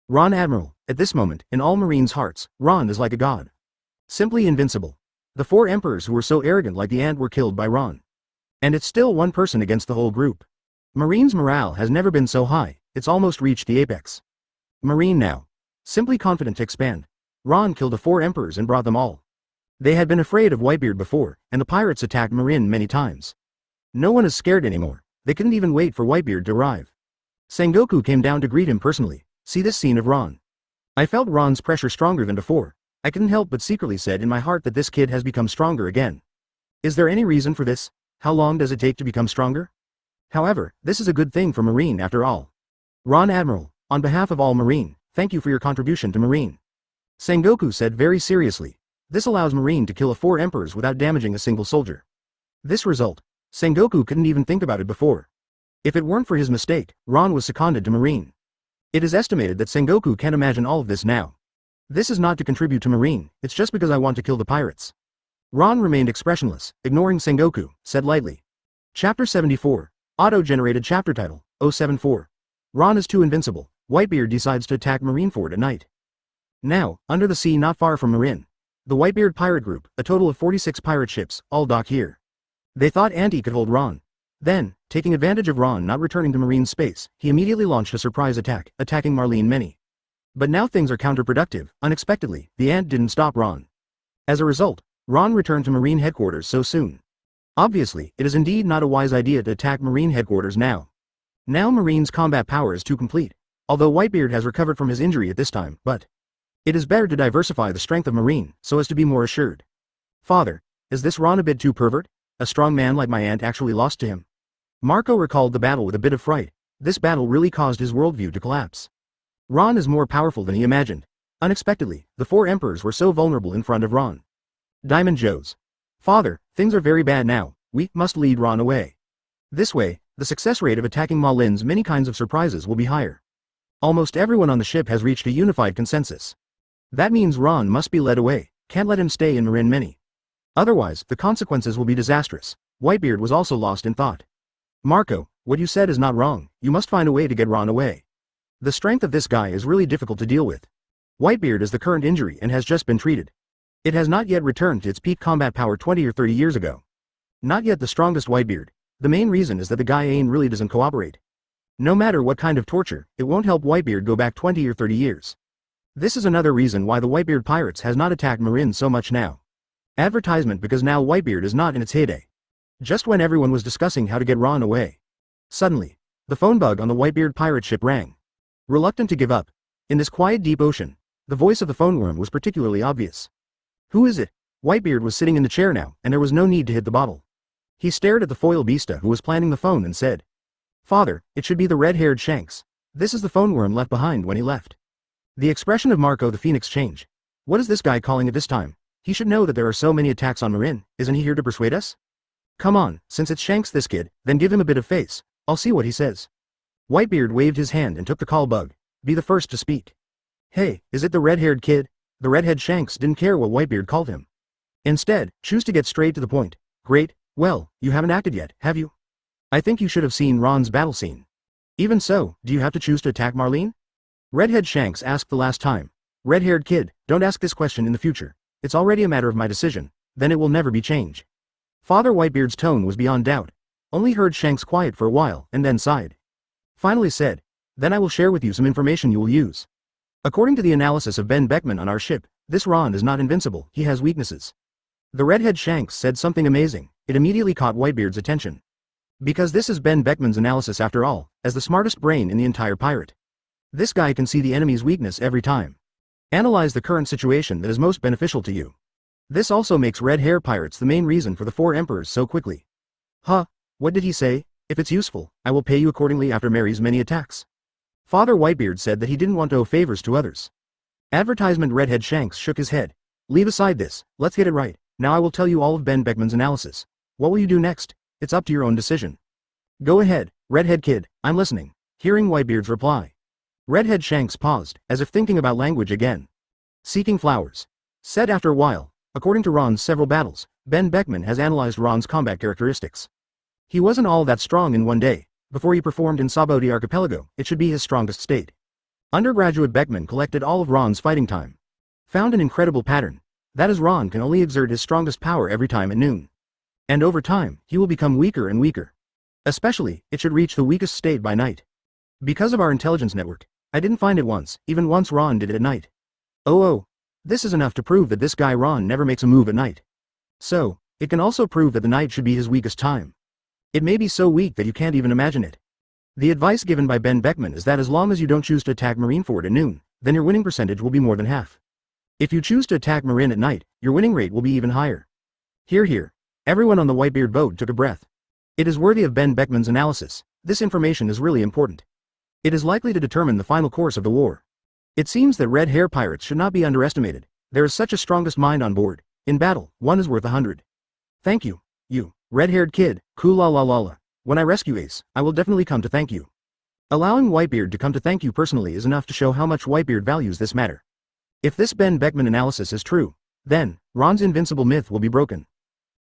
Ron Admiral, at this moment, in all Marines' hearts, Ron is like a god. Simply invincible. The 4 emperors who were so arrogant like the ant were killed by Ron. And it's still one person against the whole group. Marines' morale has never been so high, it's almost reached the apex. Marine now. Simply confident to expand. Ron killed the 4 emperors and brought them all. They had been afraid of Whitebeard before, and the pirates attacked Marine many times. No one is scared anymore. They couldn't even wait for Whitebeard to arrive. Sengoku came down to greet him personally. See this scene of Ron. I felt Ron's pressure stronger than before. I couldn't help but secretly said in my heart that this kid has become stronger again. Is there any reason for this? How long does it take to become stronger? However, this is a good thing for Marine after all. Ron Admiral, on behalf of all Marine, thank you for your contribution to Marine. Sengoku said very seriously. This allows Marine to kill 4 emperors without damaging a single soldier. This result, Sengoku couldn't even think about it before. If it weren't for his mistake, Ron was seconded to Marine. It is estimated that Sengoku can't imagine all of this now. This is not to contribute to Marine, it's just because I want to kill the pirates. Ron remained expressionless, ignoring Sengoku, said lightly. Chapter 74. Auto-generated chapter title, 074. Ron is too invincible. Whitebeard decides to attack Marineford at night. Now, under the sea not far from Marine, the Whitebeard pirate group, a total of 46 pirate ships, all dock here. They thought Auntie could hold Ron. Then, taking advantage of Ron not returning to Marine space, he immediately launched a surprise attack, attacking Marlene Many. But now things are counterproductive. Unexpectedly, the ant didn't stop Ron. As a result, Ron returned to Marine headquarters so soon. Obviously, it is indeed not a wise idea to attack Marine headquarters now. Now Marine's combat power is too complete, although Whitebeard has recovered from his injury at this time, but it is better to diversify the strength of Marine, so as to be more assured. Father, is this Ron a bit too pervert? A strong man like my aunt actually lost to him. Marco recalled the battle with a bit of fright. This battle really caused his worldview to collapse. Ron is more powerful than he imagined. Unexpectedly, the 4 emperors were so vulnerable in front of Ron. Diamond Joe's. Father, things are very bad now. We must lead Ron away. This way, the success rate of attacking Malin's many kinds of surprises will be higher. Almost everyone on the ship has reached a unified consensus. That means Ron must be led away. Can't let him stay in Marine Many. Otherwise, the consequences will be disastrous. Whitebeard was also lost in thought. Marco, what you said is not wrong. You must find a way to get Ron away. The strength of this guy is really difficult to deal with. Whitebeard is the current injury and has just been treated. It has not yet returned to its peak combat power 20 or 30 years ago. Not yet the strongest Whitebeard. The main reason is that the guy Ain really doesn't cooperate. No matter what kind of torture, it won't help Whitebeard go back 20 or 30 years. This is another reason why the Whitebeard Pirates has not attacked Marine so much now. Advertisement because now Whitebeard is not in its heyday. Just when everyone was discussing how to get Ron away. Suddenly, the phone bug on the Whitebeard pirate ship rang. Reluctant to give up. In this quiet deep ocean, the voice of the phone worm was particularly obvious. Who is it? Whitebeard was sitting in the chair now, and there was no need to hit the bottle. He stared at the foil beasta who was planning the phone and said, Father, it should be the red-haired Shanks. This is the phone worm left behind when he left. The expression of Marco the Phoenix changed. What is this guy calling it this time? He should know that there are so many attacks on Marine. Isn't he here to persuade us? Come on, since it's Shanks this kid, then give him a bit of face. I'll see what he says. Whitebeard waved his hand and took the call bug. Be the first to speak. Hey, is it the red-haired kid? The redhead Shanks didn't care what Whitebeard called him. Instead, choose to get straight to the point. Great, well, you haven't acted yet, have you? I think you should have seen Ron's battle scene. Even so, do you have to choose to attack Marlene? Redhead Shanks asked the last time. Red-haired kid, don't ask this question in the future. It's already a matter of my decision. Then it will never be changed. Father Whitebeard's tone was beyond doubt. Only heard Shanks quiet for a while, and then sighed. Finally said, then I will share with you some information you will use. According to the analysis of Ben Beckman on our ship, this Ron is not invincible, he has weaknesses. The redhead Shanks said something amazing. It immediately caught Whitebeard's attention. Because this is Ben Beckman's analysis after all, as the smartest brain in the entire pirate. This guy can see the enemy's weakness every time. Analyze the current situation that is most beneficial to you. This also makes red hair pirates the main reason for the 4 emperors so quickly. Huh, what did he say? If it's useful, I will pay you accordingly after Mary's many attacks. Father Whitebeard said that he didn't want to owe favors to others. Advertisement redhead Shanks shook his head. Leave aside this, let's get it right. Now I will tell you all of Ben Beckman's analysis. What will you do next? It's up to your own decision. Go ahead, redhead kid, I'm listening. Hearing Whitebeard's reply. Redhead Shanks paused, as if thinking about language again. Seeking flowers. Said after a while, according to Ron's several battles, Ben Beckman has analyzed Ron's combat characteristics. He wasn't all that strong in one day. Before he performed in Saboti Archipelago, it should be his strongest state. Undergraduate Beckman collected all of Ron's fighting time. Found an incredible pattern. That is, Ron can only exert his strongest power every time at noon. And over time, he will become weaker and weaker. Especially, it should reach the weakest state by night. Because of our intelligence network, I didn't find it once, even once Ron did it at night. Oh. This is enough to prove that this guy Ron never makes a move at night. So, it can also prove that the night should be his weakest time. It may be so weak that you can't even imagine it. The advice given by Ben Beckman is that as long as you don't choose to attack Marineford at noon, then your winning percentage will be more than half. If you choose to attack Marin at night, your winning rate will be even higher. Hear. Everyone on the Whitebeard boat took a breath. It is worthy of Ben Beckman's analysis. This information is really important. It is likely to determine the final course of the war. It seems that red hair pirates should not be underestimated. There is such a strongest mind on board. In battle, one is worth 100. Thank you, you, red-haired kid, cool-la-la-la-la. When I rescue Ace, I will definitely come to thank you. Allowing Whitebeard to come to thank you personally is enough to show how much Whitebeard values this matter. If this Ben Beckman analysis is true, then, Ron's invincible myth will be broken.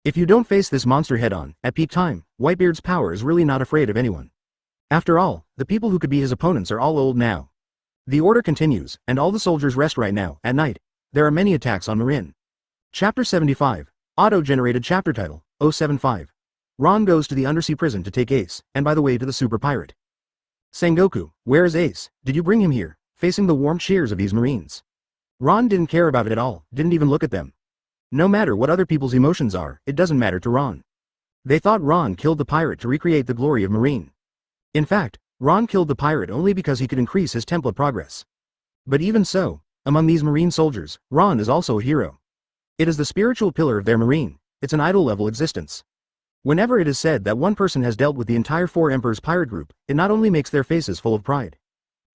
If you don't face this monster head-on, at peak time, Whitebeard's power is really not afraid of anyone. After all, the people who could be his opponents are all old now. The order continues, and all the soldiers rest right now. At night, there are many attacks on Marin. Chapter 75, Auto-generated chapter title, 075. Ron goes to the undersea prison to take Ace, and by the way to the super pirate. Sengoku, where is Ace? Did you bring him here, facing the warm cheers of these Marines? Ron didn't care about it at all, didn't even look at them. No matter what other people's emotions are, it doesn't matter to Ron. They thought Ron killed the pirate to recreate the glory of Marine. In fact, Ron killed the pirate only because he could increase his template progress. But even so, among these Marine soldiers, Ron is also a hero. It is the spiritual pillar of their Marine, it's an idol-level existence. Whenever it is said that one person has dealt with the entire Four Emperors pirate group, it not only makes their faces full of pride.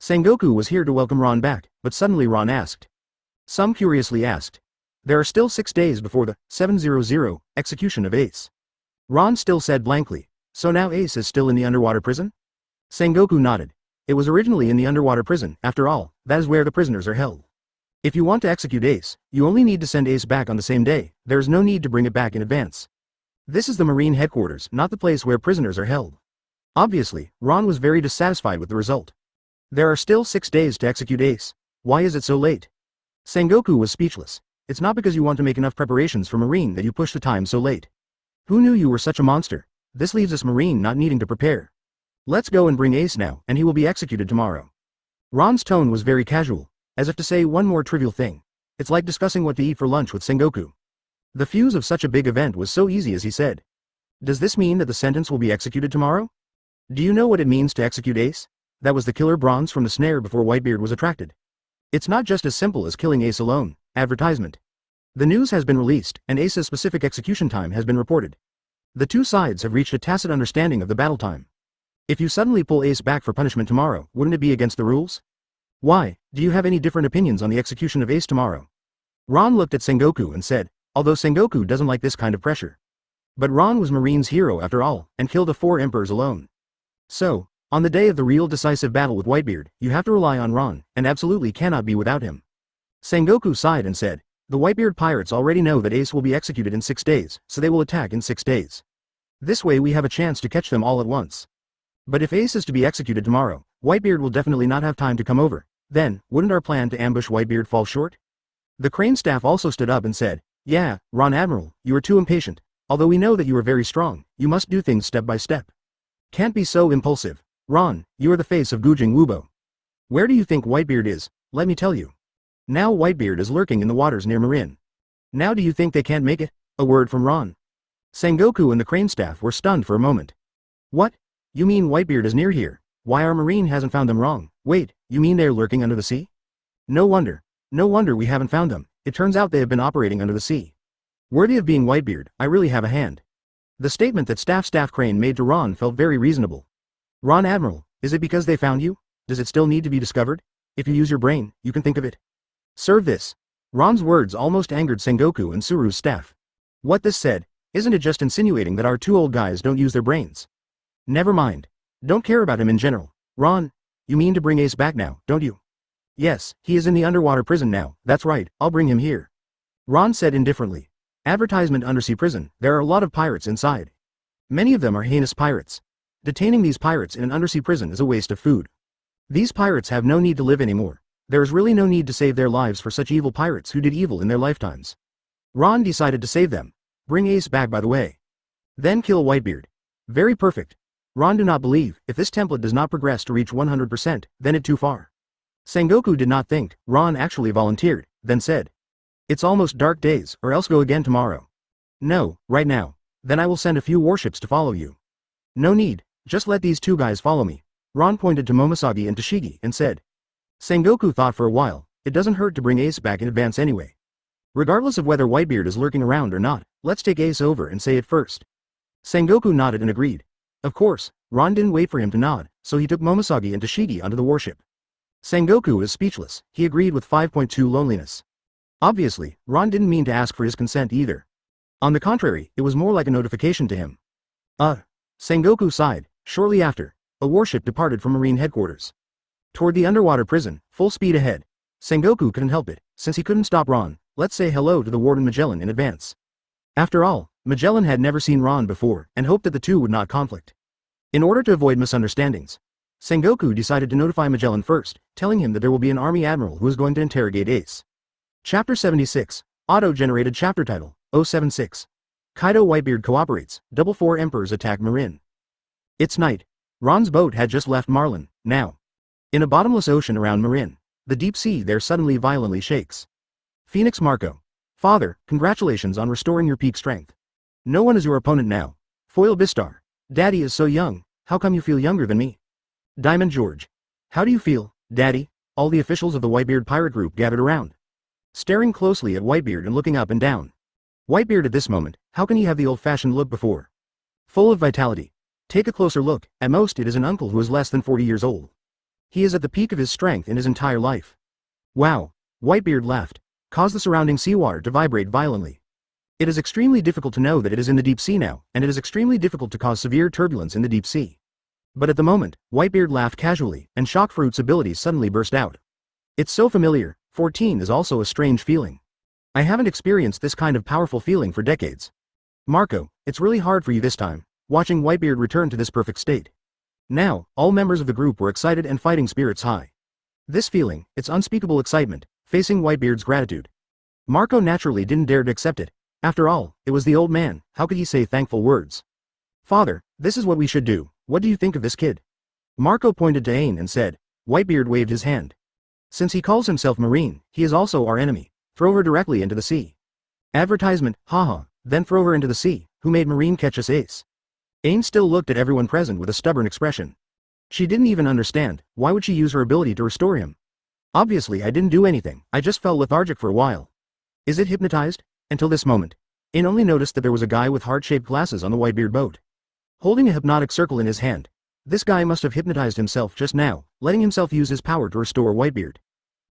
Sengoku was here to welcome Ron back, but suddenly Ron asked. Some curiously asked. There are still 6 days before the 700 execution of Ace. Ron still said blankly, so now Ace is still in the underwater prison? Sengoku nodded. It was originally in the underwater prison, after all, that is where the prisoners are held. If you want to execute Ace, you only need to send Ace back on the same day, there is no need to bring it back in advance. This is the Marine headquarters, not the place where prisoners are held. Obviously, Ron was very dissatisfied with the result. There are still 6 days to execute Ace. Why is it so late? Sengoku was speechless. It's not because you want to make enough preparations for Marine that you push the time so late. Who knew you were such a monster? This leaves us Marine not needing to prepare. Let's go and bring Ace now, and he will be executed tomorrow. Ron's tone was very casual, as if to say one more trivial thing. It's like discussing what to eat for lunch with Sengoku. The fuse of such a big event was so easy as he said. Does this mean that the sentence will be executed tomorrow? Do you know what it means to execute Ace? That was the killer bronze from the snare before Whitebeard was attracted. It's not just as simple as killing Ace alone. Advertisement. The news has been released, and Ace's specific execution time has been reported. The two sides have reached a tacit understanding of the battle time. If you suddenly pull Ace back for punishment tomorrow, wouldn't it be against the rules? Why, do you have any different opinions on the execution of Ace tomorrow? Ron looked at Sengoku and said, although Sengoku doesn't like this kind of pressure. But Ron was Marine's hero after all, and killed the 4 emperors alone. So, on the day of the real decisive battle with Whitebeard, you have to rely on Ron, and absolutely cannot be without him. Sengoku sighed and said, the Whitebeard Pirates already know that Ace will be executed in 6 days, so they will attack in 6 days. This way we have a chance to catch them all at once. But if Ace is to be executed tomorrow, Whitebeard will definitely not have time to come over. Then, wouldn't our plan to ambush Whitebeard fall short? The Crane staff also stood up and said, yeah, Ron Admiral, you are too impatient. Although we know that you are very strong, you must do things step by step. Can't be so impulsive. Ron, you are the face of Gujing Wubo. Where do you think Whitebeard is? Let me tell you. Now Whitebeard is lurking in the waters near Marin. Now do you think they can't make it? A word from Ron. Sengoku and the Crane staff were stunned for a moment. What? You mean Whitebeard is near here? Why our Marine hasn't found them wrong? Wait, you mean they're lurking under the sea? No wonder we haven't found them. It turns out they have been operating under the sea. Worthy of being Whitebeard, I really have a hand. The statement that Staff Crane made to Ron felt very reasonable. Ron Admiral, is it because they found you? Does it still need to be discovered? If you use your brain, you can think of it. Serve this. Ron's words almost angered Sengoku and Suru's staff. What this said, isn't it just insinuating that our 2 old guys don't use their brains? Never mind. Don't care about him in general. Ron, you mean to bring Ace back now, don't you? Yes, he is in the underwater prison now, that's right, I'll bring him here. Ron said indifferently. Advertisement undersea prison, there are a lot of pirates inside. Many of them are heinous pirates. Detaining these pirates in an undersea prison is a waste of food. These pirates have no need to live anymore. There is really no need to save their lives for such evil pirates who did evil in their lifetimes. Ron decided to save them. Bring Ace back by the way. Then kill Whitebeard. Very perfect. Ron do not believe, if this template does not progress to reach 100%, then it too far. Sengoku did not think. Ron actually volunteered, then said. It's almost dark days, or else go again tomorrow. No, right now. Then I will send a few warships to follow you. No need, just let these two guys follow me. Ron pointed to Momosagi and Toshigi and said. Sengoku thought for a while, it doesn't hurt to bring Ace back in advance anyway. Regardless of whether Whitebeard is lurking around or not, let's take Ace over and say it first. Sengoku nodded and agreed. Of course, Ron didn't wait for him to nod, so he took Momosagi and Toshigi onto the warship. Sengoku was speechless, he agreed with 5.2 loneliness. Obviously, Ron didn't mean to ask for his consent either. On the contrary, it was more like a notification to him. Sengoku sighed. Shortly after, a warship departed from Marine headquarters. Toward the underwater prison, full speed ahead. Sengoku couldn't help it, since he couldn't stop Ron. Let's say hello to the Warden Magellan in advance. After all, Magellan had never seen Ron before, and hoped that the two would not conflict. In order to avoid misunderstandings, Sengoku decided to notify Magellan first, telling him that there will be an army admiral who is going to interrogate Ace. Chapter 76, Auto-generated chapter title, 076. Kaido Whitebeard cooperates, Double Four Emperors attack Marin. It's night. Ron's boat had just left Marlin, now. In a bottomless ocean around Marin, the deep sea there suddenly violently shakes. Phoenix Marco. Father, congratulations on restoring your peak strength. No one is your opponent now. Foil Bistar. Daddy is so young, how come you feel younger than me? Diamond George. How do you feel, Daddy? All the officials of the Whitebeard Pirate group gathered around, staring closely at Whitebeard and looking up and down. Whitebeard at this moment, how can he have the old-fashioned look before? Full of vitality. Take a closer look, at most it is an uncle who is less than 40 years old. He is at the peak of his strength in his entire life. Wow. Whitebeard laughed, caused the surrounding seawater to vibrate violently. It is extremely difficult to know that it is in the deep sea now, and it is extremely difficult to cause severe turbulence in the deep sea. But at the moment, Whitebeard laughed casually, and Shockfruit's abilities suddenly burst out. It's so familiar. 14 is also a strange feeling. I haven't experienced this kind of powerful feeling for decades. Marco, it's really hard for you this time, watching Whitebeard return to this perfect state. Now, all members of the group were excited and fighting spirits high. This feeling, it's unspeakable excitement, facing Whitebeard's gratitude. Marco naturally didn't dare to accept it. After all, it was the old man, how could he say thankful words? Father, this is what we should do, what do you think of this kid? Marco pointed to Ain and said. Whitebeard waved his hand. Since he calls himself Marine, he is also our enemy. Throw her directly into the sea. Advertisement, haha, then throw her into the sea, who made Marine catch us Ace? Ain still looked at everyone present with a stubborn expression. She didn't even understand, why would she use her ability to restore him? Obviously I didn't do anything, I just felt lethargic for a while. Is it hypnotized? Until this moment, Ain only noticed that there was a guy with heart-shaped glasses on the Whitebeard boat, holding a hypnotic circle in his hand. This guy must have hypnotized himself just now, letting himself use his power to restore Whitebeard.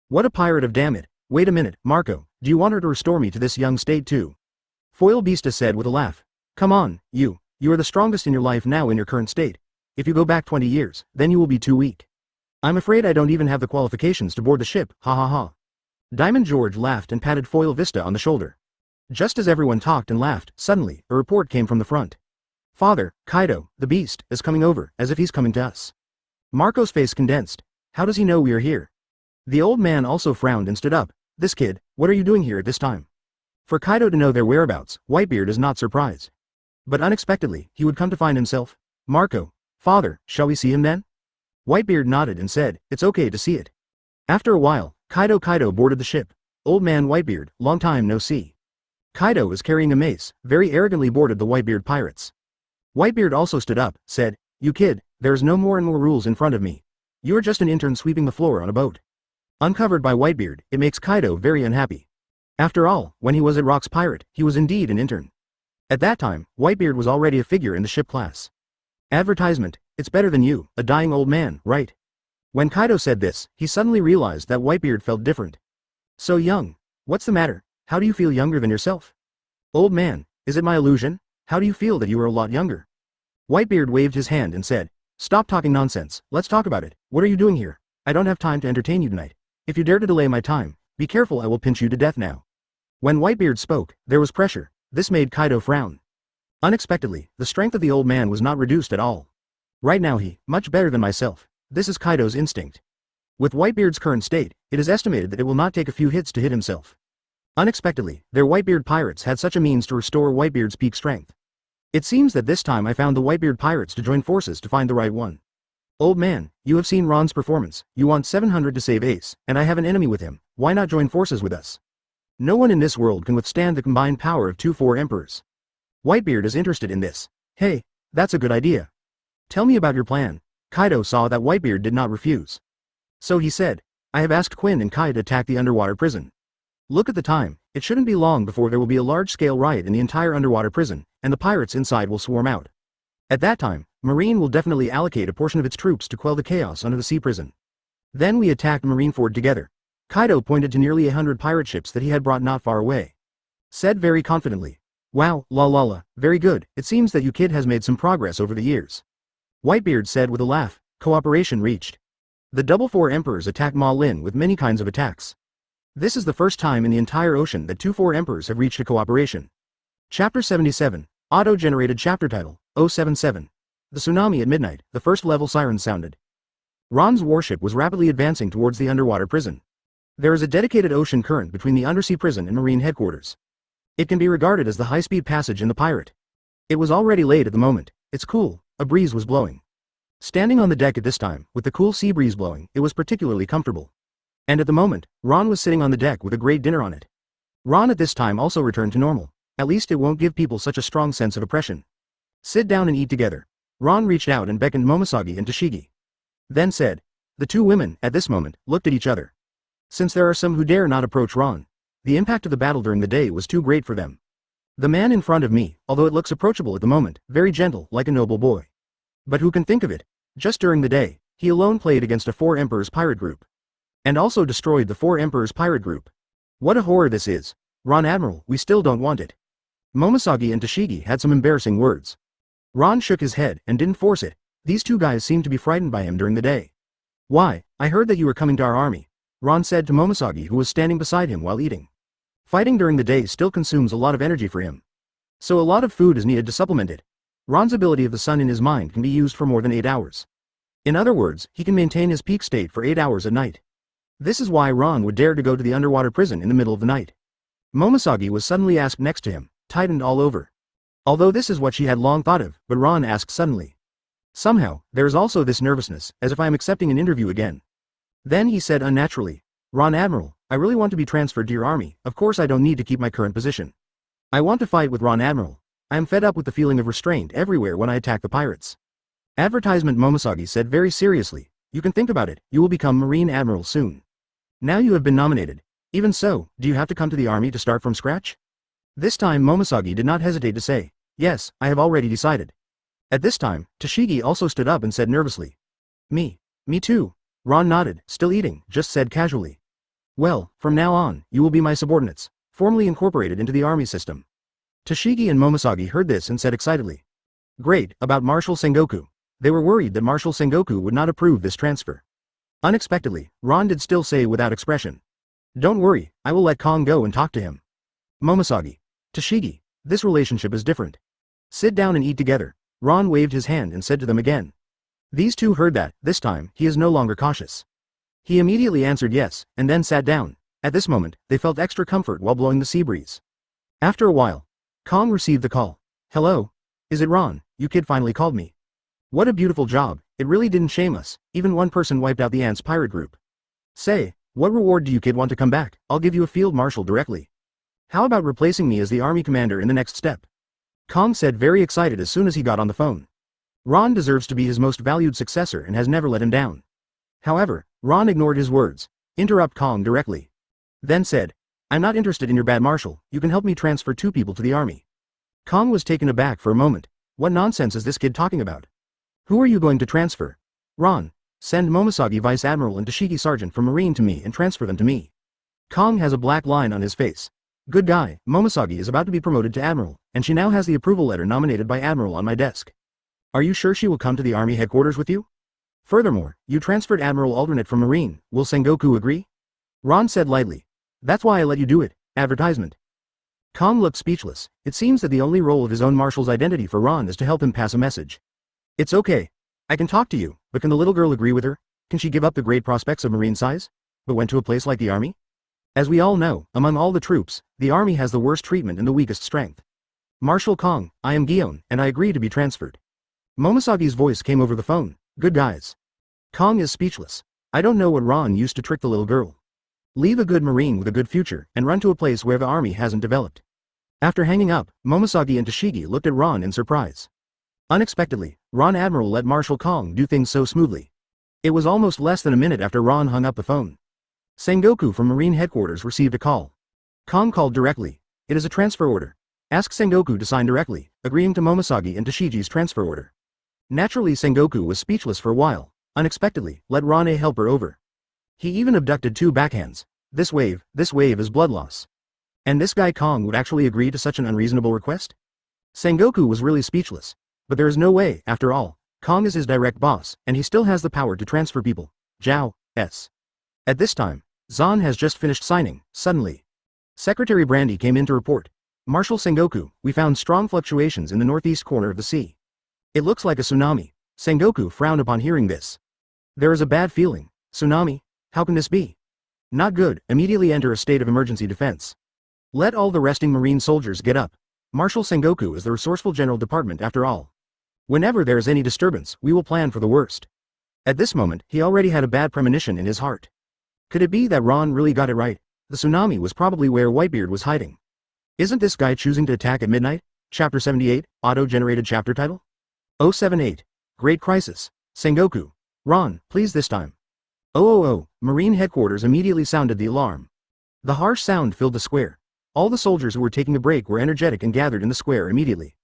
What a pirate of damn it. Wait a minute, Marco, do you want her to restore me to this young state too? Foil Beasta said with a laugh. Come on, you are the strongest in your life now in your current state. If you go back 20 years, then you will be too weak. I'm afraid I don't even have the qualifications to board the ship, ha ha ha. Diamond George laughed and patted Foil Vista on the shoulder. Just as everyone talked and laughed, suddenly, a report came from the front. Father, Kaido, the beast, is coming over, as if he's coming to us. Marco's face condensed. How does he know we are here? The old man also frowned and stood up. This kid, what are you doing here at this time? For Kaido to know their whereabouts, Whitebeard is not surprised. But unexpectedly, he would come to find himself. Marco, father, shall we see him then? Whitebeard nodded and said, it's okay to see it. After a while, Kaido boarded the ship. Old man Whitebeard, long time no see. Kaido is carrying a mace, very arrogantly boarded the Whitebeard Pirates. Whitebeard also stood up, said, you kid, there is no more and more rules in front of me. You are just an intern sweeping the floor on a boat. Uncovered by Whitebeard, it makes Kaido very unhappy. After all, when he was at Rock's Pirate, he was indeed an intern. At that time, Whitebeard was already a figure in the ship class. Advertisement, it's better than you, a dying old man, right? When Kaido said this, he suddenly realized that Whitebeard felt different. So young. What's the matter? How do you feel younger than yourself? Old man, is it my illusion? How do you feel that you are a lot younger? Whitebeard waved his hand and said, stop talking nonsense, let's talk about it. What are you doing here? I don't have time to entertain you tonight. If you dare to delay my time, be careful, I will pinch you to death now. When Whitebeard spoke, there was pressure. This made Kaido frown. Unexpectedly, the strength of the old man was not reduced at all. Right now he, much better than myself. This is Kaido's instinct. With Whitebeard's current state, it is estimated that it will not take a few hits to hit himself. Unexpectedly, their Whitebeard Pirates had such a means to restore Whitebeard's peak strength. It seems that this time I found the Whitebeard Pirates to join forces to find the right one. Old man, you have seen Ron's performance, you want 700 to save Ace, and I have an enemy with him, why not join forces with us? No one in this world can withstand the combined power of 2-4 emperors. Whitebeard is interested in this. Hey, that's a good idea. Tell me about your plan. Kaido saw that Whitebeard did not refuse. So he said, I have asked Quinn and Kai to attack the underwater prison. Look at the time, it shouldn't be long before there will be a large-scale riot in the entire underwater prison, and the pirates inside will swarm out. At that time, Marine will definitely allocate a portion of its troops to quell the chaos under the sea prison. Then we attacked Marineford together. Kaido pointed to nearly 100 pirate ships that he had brought not far away. Said very confidently. Wow, la, very good, it seems that you kid has made some progress over the years. Whitebeard said with a laugh, cooperation reached. The Double Four Emperors attacked Ma Lin with many kinds of attacks. This is the first time in the entire ocean that 2-4 Emperors have reached a cooperation. Chapter 77, Auto-generated chapter title, 077. The tsunami at midnight, the first level siren sounded. Ron's warship was rapidly advancing towards the underwater prison. There is a dedicated ocean current between the undersea prison and marine headquarters. It can be regarded as the high-speed passage in the pirate. It was already late at the moment, it's cool, a breeze was blowing. Standing on the deck at this time, with the cool sea breeze blowing, it was particularly comfortable. And at the moment, Ron was sitting on the deck with a great dinner on it. Ron at this time also returned to normal. At least it won't give people such a strong sense of oppression. Sit down and eat together. Ron reached out and beckoned Momoshage and Tashigi. Then said. The two women, at this moment, looked at each other. Since there are some who dare not approach Ron, the impact of the battle during the day was too great for them. The man in front of me, although it looks approachable at the moment, very gentle, like a noble boy. But who can think of it? Just during the day, he alone played against a 4 Emperors pirate group. And also destroyed the 4 Emperors pirate group. What a horror this is. Ron Admiral, we still don't want it. Momoshage and Tashigi had some embarrassing words. Ron shook his head and didn't force it. These two guys seemed to be frightened by him during the day. Why, I heard that you were coming to our army, Ron said to Momoshage, who was standing beside him while eating. Fighting during the day still consumes a lot of energy for him. So a lot of food is needed to supplement it. Ron's ability of the sun in his mind can be used for more than 8 hours. In other words, he can maintain his peak state for 8 hours at night. This is why Ron would dare to go to the underwater prison in the middle of the night. Momoshage was suddenly asked next to him, tightened all over. Although this is what she had long thought of, but Ron asked suddenly. Somehow, there is also this nervousness, as if I am accepting an interview again. Then he said unnaturally, Ron Admiral, I really want to be transferred to your army, of course I don't need to keep my current position. I want to fight with Ron Admiral. I am fed up with the feeling of restraint everywhere when I attack the pirates. Advertisement Momoshage said very seriously, you can think about it, you will become Marine Admiral soon. Now you have been nominated. Even so, do you have to come to the army to start from scratch? This time Momoshage did not hesitate to say, yes, I have already decided. At this time, Tashigi also stood up and said nervously. Me too. Ron nodded, still eating, just said casually. Well, from now on, you will be my subordinates, formally incorporated into the army system. Tashigi and Momoshage heard this and said excitedly. Great, about Marshal Sengoku. They were worried that Marshal Sengoku would not approve this transfer. Unexpectedly, Ron did still say without expression. Don't worry, I will let Kong go and talk to him. Momoshage. Tashigi, this relationship is different. Sit down and eat together. Ron waved his hand and said to them again. These two heard that, this time, he is no longer cautious. He immediately answered yes, and then sat down. At this moment, they felt extra comfort while blowing the sea breeze. After a while, Kong received the call. Hello? Is it Ron? You kid finally called me. What a beautiful job, it really didn't shame us, even one person wiped out the Ants pirate group. Say, what reward do you kid want to come back? I'll give you a field marshal directly. How about replacing me as the army commander in the next step? Kong said very excited as soon as he got on the phone. Ron deserves to be his most valued successor and has never let him down. However, Ron ignored his words, interrupt Kong directly. Then said, I'm not interested in your bad marshal, you can help me transfer 2 people to the army. Kong was taken aback for a moment. What nonsense is this kid talking about? Who are you going to transfer? Ron, send Momoshage Vice Admiral and Tashigi Sergeant from Marine to me and transfer them to me. Kong has a black line on his face. Good guy, Momoshage is about to be promoted to Admiral, and she now has the approval letter nominated by Admiral on my desk. Are you sure she will come to the army headquarters with you? Furthermore, you transferred Admiral Alternate from Marine, will Sengoku agree? Ron said lightly. That's why I let you do it, advertisement. Kong looked speechless. It seems that the only role of his own marshal's identity for Ron is to help him pass a message. It's okay. I can talk to you, but can the little girl agree with her? Can she give up the great prospects of Marine size? But went to a place like the army? As we all know, among all the troops, the army has the worst treatment and the weakest strength. Marshal Kong, I am Gion, and I agree to be transferred. Momoshage's voice came over the phone. Good guys. Kong is speechless. I don't know what Ron used to trick the little girl. Leave a good marine with a good future and run to a place where the army hasn't developed. After hanging up, Momoshiki and Tashigi looked at Ron in surprise. Unexpectedly, Ron Admiral let Marshal Kong do things so smoothly. It was almost less than a minute after Ron hung up the phone. Sengoku from Marine Headquarters received a call. Kong called directly. It is a transfer order. Ask Sengoku to sign directly, agreeing to Momoshiki and Tashigi's transfer order. Naturally, Sengoku was speechless for a while. Unexpectedly, let Ron help her over. He even abducted 2 backhands. This wave is blood loss. And this guy Kong would actually agree to such an unreasonable request? Sengoku was really speechless. But there is no way, after all. Kong is his direct boss, and he still has the power to transfer people. Zhao, S. At this time, Zahn has just finished signing. Suddenly, Secretary Brandy came in to report. Marshal Sengoku, we found strong fluctuations in the northeast corner of the sea. It looks like a tsunami. Sengoku frowned upon hearing this. There is a bad feeling. Tsunami? How can this be? Not good. Immediately enter a state of emergency defense. Let all the resting marine soldiers get up. Marshal Sengoku is the resourceful general department after all. Whenever there is any disturbance, we will plan for the worst. At this moment, he already had a bad premonition in his heart. Could it be that Ron really got it right? The tsunami was probably where Whitebeard was hiding. Isn't this guy choosing to attack at midnight? Chapter 78, auto-generated chapter title? 078. Great Crisis. Sengoku. Ron, please this time. Oh, Marine Headquarters immediately sounded the alarm. The harsh sound filled the square. All the soldiers who were taking a break were energetic and gathered in the square immediately.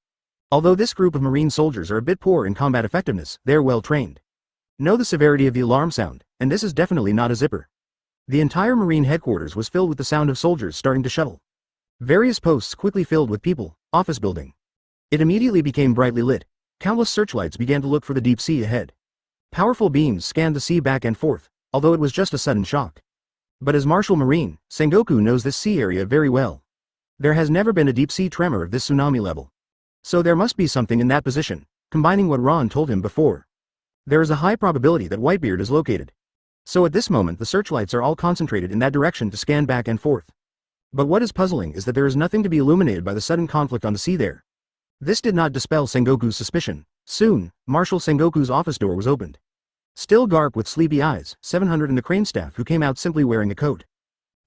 Although this group of Marine soldiers are a bit poor in combat effectiveness, they are well trained. Know the severity of the alarm sound, and this is definitely not a zipper. The entire Marine Headquarters was filled with the sound of soldiers starting to shuttle. Various posts quickly filled with people. Office building. It immediately became brightly lit. Countless searchlights began to look for the deep sea ahead. Powerful beams scanned the sea back and forth, although it was just a sudden shock. But as Marshal Marine, Sengoku knows this sea area very well. There has never been a deep sea tremor of this tsunami level. So there must be something in that position, combining what Ron told him before. There is a high probability that Whitebeard is located. So at this moment the searchlights are all concentrated in that direction to scan back and forth. But what is puzzling is that there is nothing to be illuminated by the sudden conflict on the sea there. This did not dispel Sengoku's suspicion. Soon, Marshal Sengoku's office door was opened. Still Garp with sleepy eyes, 700 and the crane staff who came out simply wearing a coat.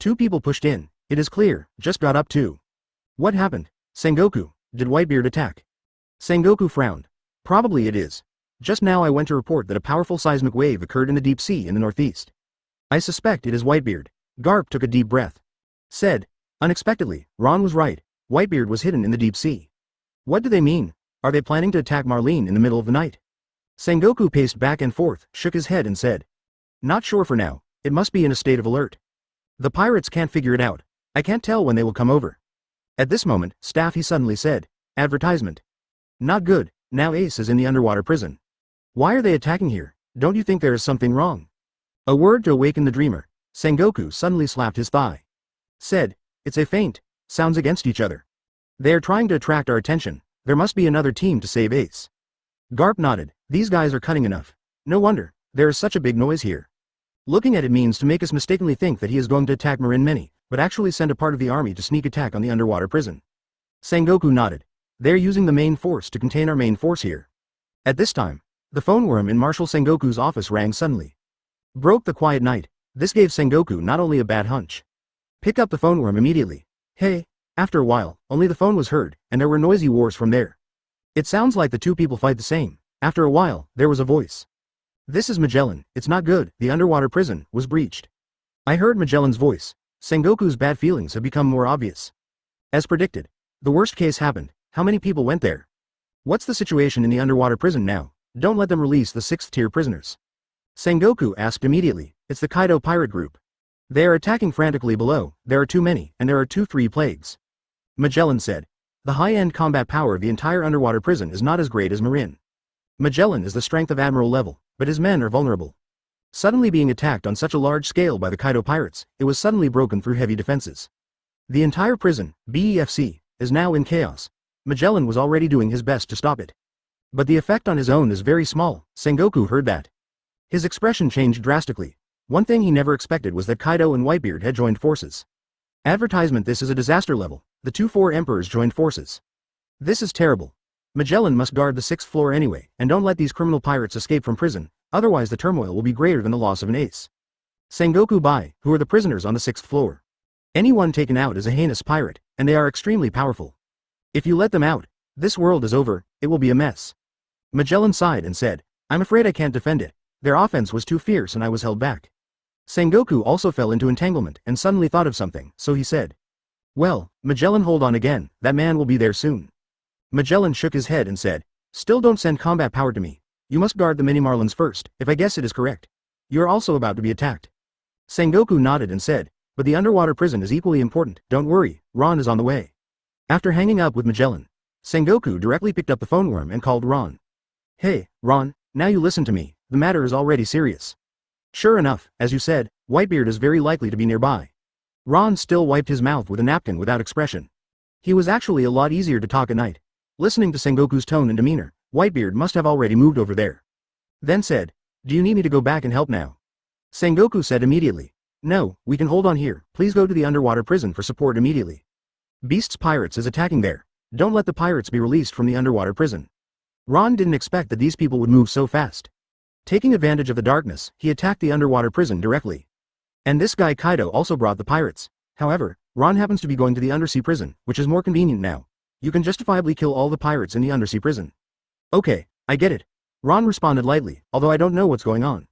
2 people pushed in. It is clear, just got up too. What happened? Sengoku, did Whitebeard attack? Sengoku frowned. Probably it is. Just now I went to report that a powerful seismic wave occurred in the deep sea in the northeast. I suspect it is Whitebeard. Garp took a deep breath. Said, unexpectedly, Ron was right. Whitebeard was hidden in the deep sea. What do they mean? Are they planning to attack Marlene in the middle of the night? Sengoku paced back and forth, shook his head and said, not sure for now. It must be in a state of alert. The pirates can't figure it out. I can't tell when they will come over. At this moment, staff he suddenly said, advertisement. Not good. Now Ace is in the underwater prison. Why are they attacking here? Don't you think there is something wrong? A word to awaken the dreamer. Sengoku suddenly slapped his thigh. Said, it's a feint. Sounds against each other. They are trying to attract our attention. There must be another team to save Ace. Garp nodded. These guys are cunning enough. No wonder. There is such a big noise here. Looking at it means to make us mistakenly think that he is going to attack Marin Many, but actually send a part of the army to sneak attack on the underwater prison. Sengoku nodded. They are using the main force to contain our main force here. At this time, the phone worm in Marshal Sengoku's office rang suddenly. Broke the quiet night. This gave Sengoku not only a bad hunch. Pick up the phone worm immediately. Hey. After a while, only the phone was heard, and there were noisy wars from there. It sounds like the 2 people fight the same. After a while, there was a voice. This is Magellan. It's not good. The underwater prison was breached. I heard Magellan's voice. Sengoku's bad feelings have become more obvious. As predicted, the worst case happened. How many people went there? What's the situation in the underwater prison now? Don't let them release the 6th-tier prisoners. Sengoku asked immediately. It's the Kaido pirate group. They are attacking frantically below. There are too many, and there are 2-3 plagues. Magellan said. The high-end combat power of the entire underwater prison is not as great as Marin. Magellan is the strength of Admiral level, but his men are vulnerable. Suddenly being attacked on such a large scale by the Kaido pirates, it was suddenly broken through heavy defenses. The entire prison, BEFC, is now in chaos. Magellan was already doing his best to stop it. But the effect on his own is very small. Sengoku heard that. His expression changed drastically. One thing he never expected was that Kaido and Whitebeard had joined forces. Advertisement: this is a disaster level. The 2-4 emperors joined forces. This is terrible. Magellan must guard the 6th floor anyway, and don't let these criminal pirates escape from prison. otherwise the turmoil will be greater than the loss of an ace. Sengoku Bai, who are the prisoners on the 6th floor. Anyone taken out is a heinous pirate, and they are extremely powerful. If you let them out, this world is over, it will be a mess. Magellan sighed and said, I'm afraid I can't defend it. Their offense was too fierce and I was held back. Sengoku also fell into entanglement and suddenly thought of something, so he said. Well, Magellan, hold on again, that man will be there soon. Magellan shook his head and said, still don't send combat power to me. You must guard the mini Marlins first, if I guess it is correct. You are also about to be attacked. Sengoku nodded and said, but the underwater prison is equally important, don't worry, Ron is on the way. After hanging up with Magellan, Sengoku directly picked up the phone worm and called Ron. Hey, Ron, now you listen to me, the matter is already serious. Sure enough, as you said, Whitebeard is very likely to be nearby. Ron still wiped his mouth with a napkin without expression. He was actually a lot easier to talk at night. Listening to Sengoku's tone and demeanor, Whitebeard must have already moved over there. Then said, do you need me to go back and help now? Sengoku said immediately, no, we can hold on here, please go to the underwater prison for support immediately. Beast's Pirates is attacking there, don't let the pirates be released from the underwater prison. Ron didn't expect that these people would move so fast. Taking advantage of the darkness, he attacked the underwater prison directly. And this guy Kaido also brought the pirates. However, Ron happens to be going to the undersea prison, which is more convenient now. You can justifiably kill all the pirates in the undersea prison. Okay, I get it. Ron responded lightly, although I don't know what's going on.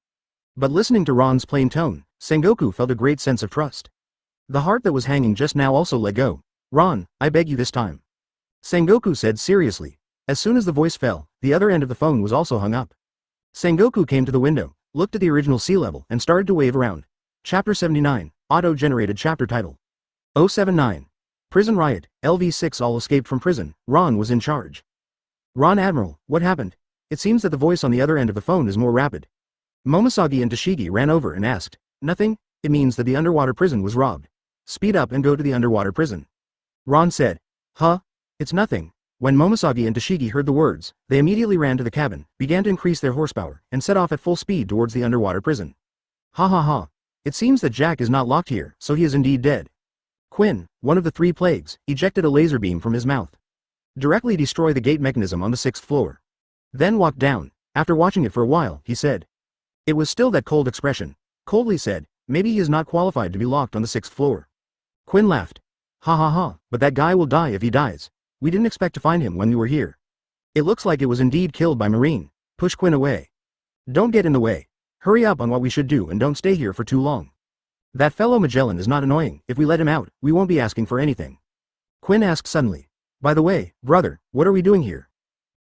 But listening to Ron's plain tone, Sengoku felt a great sense of trust. The heart that was hanging just now also let go. Ron, I beg you this time. Sengoku said seriously. As soon as the voice fell, the other end of the phone was also hung up. Sengoku came to the window, looked at the original sea level and started to wave around. Chapter 79, Auto-generated chapter title. 079. Prison Riot, LV6 all escaped from prison, Ron was in charge. Ron Admiral, what happened? It seems that the voice on the other end of the phone is more rapid. Momoshiki and Tashigi ran over and asked, nothing, it means that the underwater prison was robbed. Speed up and go to the underwater prison. Ron said, huh? It's nothing. When Momoshiki and Tashigi heard the words, they immediately ran to the cabin, began to increase their horsepower, and set off at full speed towards the underwater prison. Ha ha ha. It seems that Jack is not locked here, so he is indeed dead. Quinn, one of the 3 plagues, ejected a laser beam from his mouth. Directly destroy the gate mechanism on the 6th floor. Then walked down. After watching it for a while, he said. It was still that cold expression. Coldly said, maybe he is not qualified to be locked on the 6th floor. Quinn laughed. Ha ha ha, but that guy will die if he dies. We didn't expect to find him when we were here. It looks like it was indeed killed by Marine. Push Quinn away. Don't get in the way. Hurry up on what we should do and don't stay here for too long. That fellow Magellan is not annoying, if we let him out, we won't be asking for anything. Quinn asked suddenly. By the way, brother, what are we doing here?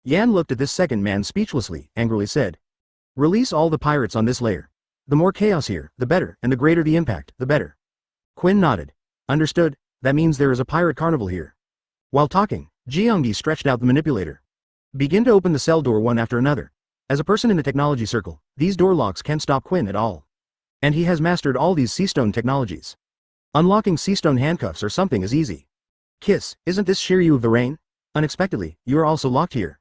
Yan looked at this second man speechlessly, angrily said. Release all the pirates on this layer. The more chaos here, the better, and the greater the impact, the better. Quinn nodded. Understood, that means there is a pirate carnival here. While talking, Jiyoungi stretched out the manipulator. Begin to open the cell door one after another. As a person in the technology circle, these door locks can't stop Quinn at all. And he has mastered all these seastone technologies. Unlocking seastone handcuffs or something is easy. Kiss, isn't this Shiryu of the Rain? Unexpectedly, you are also locked here.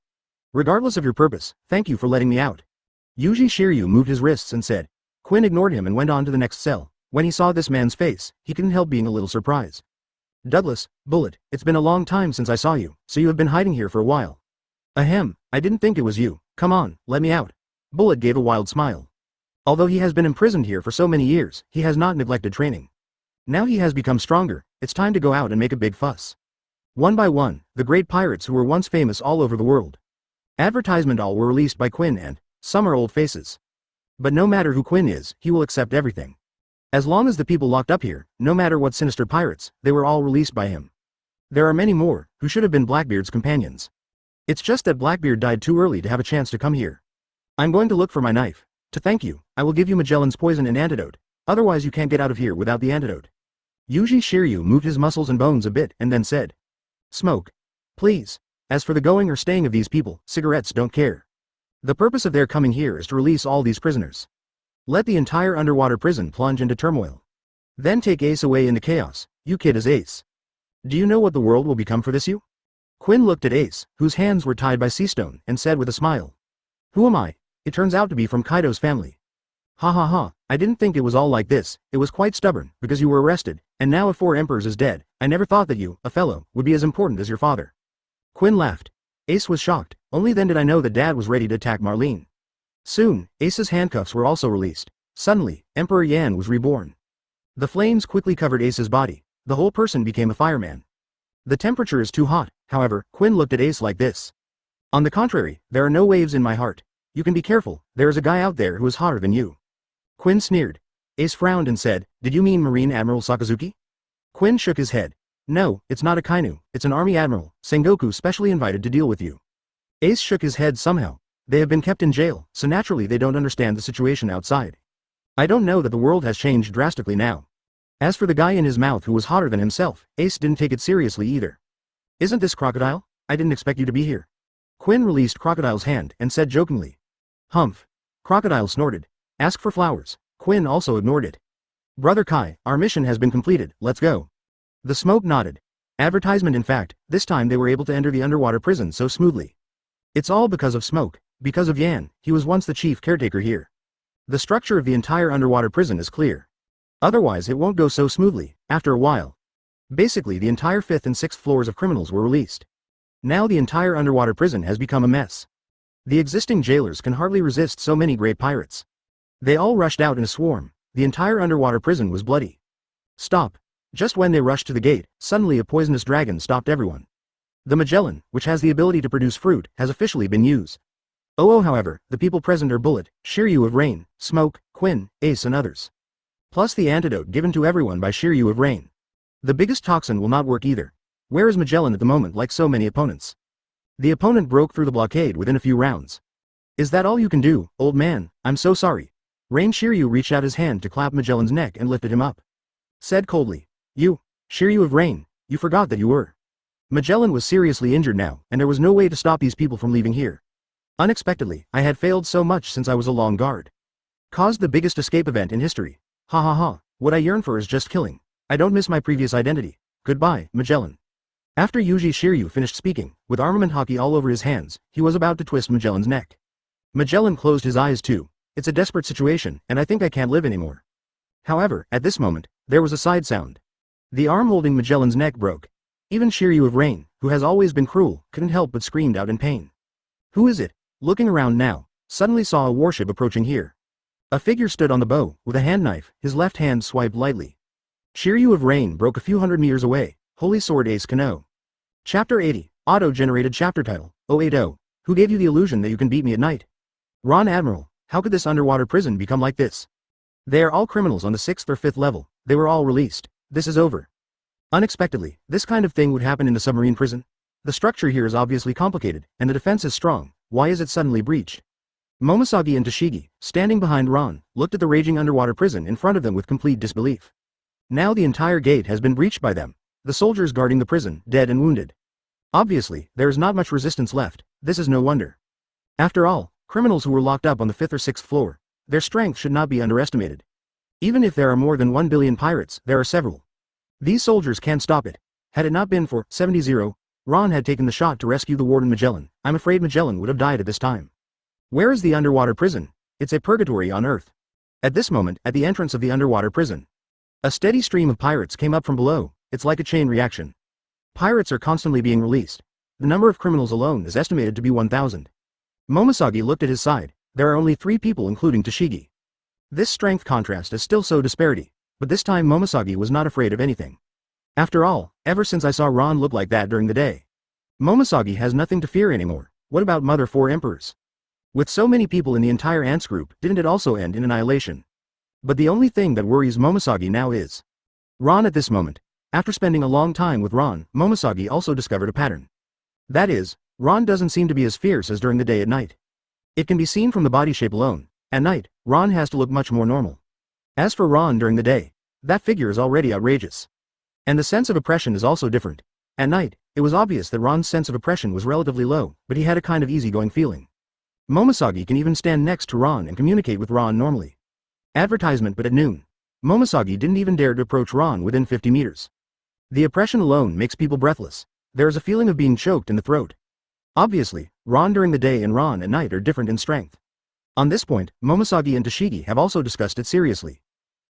Regardless of your purpose, thank you for letting me out. Yuji Shiryu moved his wrists and said. Quinn ignored him and went on to the next cell. When he saw this man's face, he couldn't help being a little surprised. Douglas, Bullet, it's been a long time since I saw you, so you have been hiding here for a while. Ahem, I didn't think it was you, come on, let me out. Bullet gave a wild smile. Although he has been imprisoned here for so many years, he has not neglected training. Now he has become stronger, it's time to go out and make a big fuss. One by one, the great pirates who were once famous all over the world. Advertisement all were released by Quinn and, some are old faces. But no matter who Quinn is, he will accept everything. As long as the people locked up here, no matter what sinister pirates, they were all released by him. There are many more, who should have been Blackbeard's companions. It's just that Blackbeard died too early to have a chance to come here. I'm going to look for my knife. To thank you, I will give you Magellan's poison and antidote, otherwise you can't get out of here without the antidote. Yuji Shiryu moved his muscles and bones a bit and then said. Smoke. Please. As for the going or staying of these people, cigarettes don't care. The purpose of their coming here is to release all these prisoners. Let the entire underwater prison plunge into turmoil. Then take Ace away into chaos, you kid is Ace. Do you know what the world will become for this you? Quinn looked at Ace, whose hands were tied by Seastone, and said with a smile. Who am I? It turns out to be from Kaido's family. Ha ha ha, I didn't think it was all like this, it was quite stubborn, because you were arrested, and now if 4 emperors is dead, I never thought that you, a fellow, would be as important as your father. Quinn laughed. Ace was shocked, only then did I know that Dad was ready to attack Marlene. Soon, Ace's handcuffs were also released. Suddenly, Emperor Yan was reborn. The flames quickly covered Ace's body. The whole person became a fireman. The temperature is too hot, however, Quinn looked at Ace like this. On the contrary, there are no waves in my heart. You can be careful, there is a guy out there who is hotter than you. Quinn sneered. Ace frowned and said, did you mean Marine Admiral Sakazuki? Quinn shook his head. No, it's not a kainu, it's an army admiral, Sengoku specially invited to deal with you. Ace shook his head somehow. They have been kept in jail, so naturally they don't understand the situation outside. I don't know that the world has changed drastically now. As for the guy in his mouth who was hotter than himself, Ace didn't take it seriously either. Isn't this Crocodile? I didn't expect you to be here. Quinn released Crocodile's hand and said jokingly. Humph. Crocodile snorted. Ask for flowers. Quinn also ignored it. Brother Kai, our mission has been completed, let's go. The smoke nodded. Advertisement in fact, this time they were able to enter the underwater prison so smoothly. It's all because of smoke, because of Yan, he was once the chief caretaker here. The structure of the entire underwater prison is clear. Otherwise it won't go so smoothly, after a while. Basically the entire 5th and 6th floors of criminals were released. Now the entire underwater prison has become a mess. The existing jailers can hardly resist so many great pirates. They all rushed out in a swarm. The entire underwater prison was bloody. Stop. Just when they rushed to the gate, suddenly a poisonous dragon stopped everyone. The Magellan, which has the ability to produce fruit, has officially been used. However, the people present are Bullet, Shiryu of Rain, Smoke, Quinn, Ace and others. Plus the antidote given to everyone by Shiryu of Rain. The biggest toxin will not work either. Where is Magellan at the moment like so many opponents? The opponent broke through the blockade within a few rounds. Is that all you can do, old man? I'm so sorry. Rain Shiryu reached out his hand to clap Magellan's neck and lifted him up. Said coldly. You, Shiryu of Rain, you forgot that you were. Magellan was seriously injured now, and there was no way to stop these people from leaving here. Unexpectedly, I had failed so much since I was a long guard. Caused the biggest escape event in history. Ha ha ha, what I yearn for is just killing. I don't miss my previous identity. Goodbye, Magellan. After Yuji Shiryu finished speaking, with armament hockey all over his hands, he was about to twist Magellan's neck. Magellan closed his eyes too. It's a desperate situation, and I think I can't live anymore. However, at this moment, there was a side sound. The arm holding Magellan's neck broke. Even Shiryu of Rain, who has always been cruel, couldn't help but screamed out in pain. Who is it? Looking around now, suddenly saw a warship approaching here. A figure stood on the bow, with a hand knife, his left hand swiped lightly. Shiryu of Rain broke a few hundred meters away. Holy Sword Ace Kano. Chapter 80, Auto-generated chapter title, 080. Who gave you the illusion that you can beat me at night? Ron Admiral, how could this underwater prison become like this? They are all criminals on the 6th or 5th level, they were all released. This is over. Unexpectedly, this kind of thing would happen in the submarine prison? The structure here is obviously complicated, and the defense is strong. Why is it suddenly breached? Momosagi and Toshigi, standing behind Ron, looked at the raging underwater prison in front of them with complete disbelief. Now the entire gate has been breached by them. The soldiers guarding the prison, dead and wounded. Obviously, there is not much resistance left. This is no wonder. After all, criminals who were locked up on the 5th or 6th floor, their strength should not be underestimated. Even if there are more than 1 billion pirates, there are several. These soldiers can't stop it. Had it not been for 70, Ron had taken the shot to rescue the warden Magellan. I'm afraid Magellan would have died at this time. Where is the underwater prison? It's a purgatory on Earth. At this moment, at the entrance of the underwater prison, a steady stream of pirates came up from below. It's like a chain reaction. Pirates are constantly being released. The number of criminals alone is estimated to be 1,000. Momosagi looked at his side. There are only 3 people including Toshigi. This strength contrast is still so disparity, but this time Momosagi was not afraid of anything. After all, ever since I saw Ron look like that during the day, Momosagi has nothing to fear anymore. What about Mother 4 Emperors? With so many people in the entire ants group, didn't it also end in annihilation? But the only thing that worries Momosagi now is Ron at this moment. After spending a long time with Ron, Momosagi also discovered a pattern. That is, Ron doesn't seem to be as fierce as during the day at night. It can be seen from the body shape alone. At night, Ron has to look much more normal. As for Ron during the day, that figure is already outrageous. And the sense of oppression is also different. At night, it was obvious that Ron's sense of oppression was relatively low, but he had a kind of easygoing feeling. Momosagi can even stand next to Ron and communicate with Ron normally. Advertisement but at noon. Momosagi didn't even dare to approach Ron within 50 meters. The oppression alone makes people breathless. There is a feeling of being choked in the throat. Obviously, Ron during the day and Ron at night are different in strength. On this point, Momosagi and Toshigi have also discussed it seriously.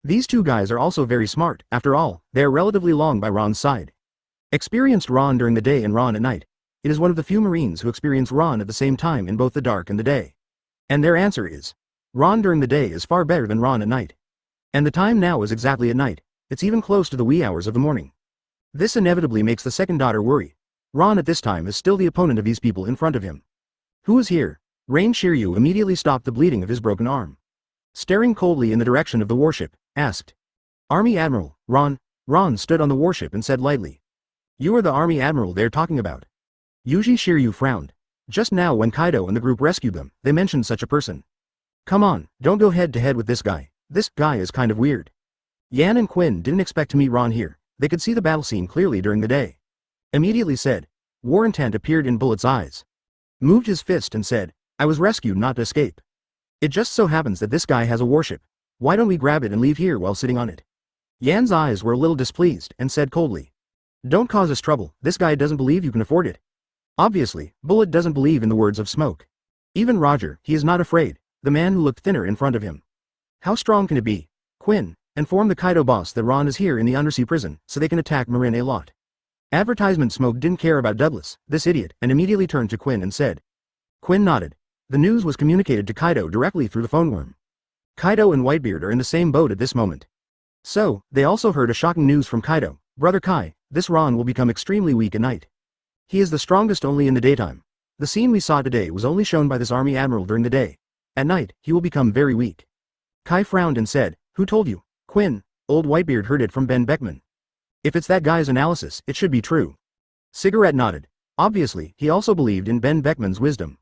These two guys are also very smart. After all, they are relatively long by Ron's side. Experienced Ron during the day and Ron at night. It is one of the few Marines who experience Ron at the same time in both the dark and the day. And their answer is, Ron during the day is far better than Ron at night. And the time now is exactly at night, it's even close to the wee hours of the morning. This inevitably makes the second daughter worry. Ron at this time is still the opponent of these people in front of him. Who is here? Rain Shiryu immediately stopped the bleeding of his broken arm. Staring coldly in the direction of the warship, asked. Army Admiral, Ron. Ron stood on the warship and said lightly. You are the Army Admiral they're talking about. Yuji Shiryu frowned. Just now when Kaido and the group rescued them, they mentioned such a person. Come on, don't go head to head with this guy. This guy is kind of weird. Yan and Quinn didn't expect to meet Ron here. They could see the battle scene clearly during the day. Immediately said. War intent appeared in Bullet's eyes. Moved his fist and said, I was rescued not to escape. It just so happens that this guy has a warship. Why don't we grab it and leave here while sitting on it? Yan's eyes were a little displeased and said coldly. Don't cause us trouble, this guy doesn't believe you can afford it. Obviously, Bullet doesn't believe in the words of Smoke. Even Roger, he is not afraid, the man who looked thinner in front of him. How strong can it be? Quinn, inform the Kaido boss that Ron is here in the undersea prison so they can attack Marin a lot. Advertisement Smoke didn't care about Douglas, this idiot, and immediately turned to Quinn and said. Quinn nodded. The news was communicated to Kaido directly through the phone worm. Kaido and Whitebeard are in the same boat at this moment. So, they also heard a shocking news from Kaido. Brother Kai, this Ron will become extremely weak at night. He is the strongest only in the daytime. The scene we saw today was only shown by this Army Admiral during the day. At night, he will become very weak. Kai frowned and said, Who told you? Quinn. Old Whitebeard heard it from Ben Beckman. If it's that guy's analysis, it should be true. Cigarette nodded. Obviously, he also believed in Ben Beckman's wisdom.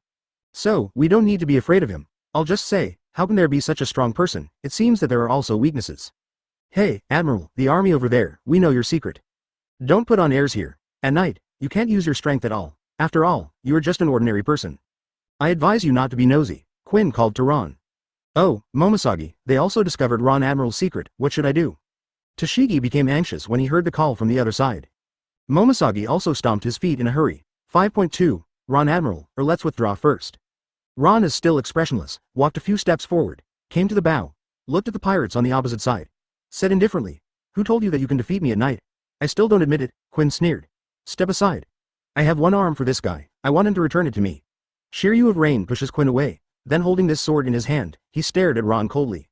So, we don't need to be afraid of him. I'll just say, how can there be such a strong person? It seems that there are also weaknesses. Hey, Admiral, the army over there, we know your secret. Don't put on airs here. At night, you can't use your strength at all. After all, you are just an ordinary person. I advise you not to be nosy, Quinn called to Ron. Oh, Momosagi, they also discovered Ron Admiral's secret, what should I do? Toshigi became anxious when he heard the call from the other side. Momosagi also stomped his feet in a hurry. 5.2, Ron Admiral, or let's withdraw first. Ron is still expressionless, walked a few steps forward, came to the bow, looked at the pirates on the opposite side. Said indifferently, Who told you that you can defeat me at night? I still don't admit it, Quinn sneered. Step aside. I have one arm for this guy, I want him to return it to me. Shiryu of Rain pushes Quinn away, then holding this sword in his hand, he stared at Ron coldly.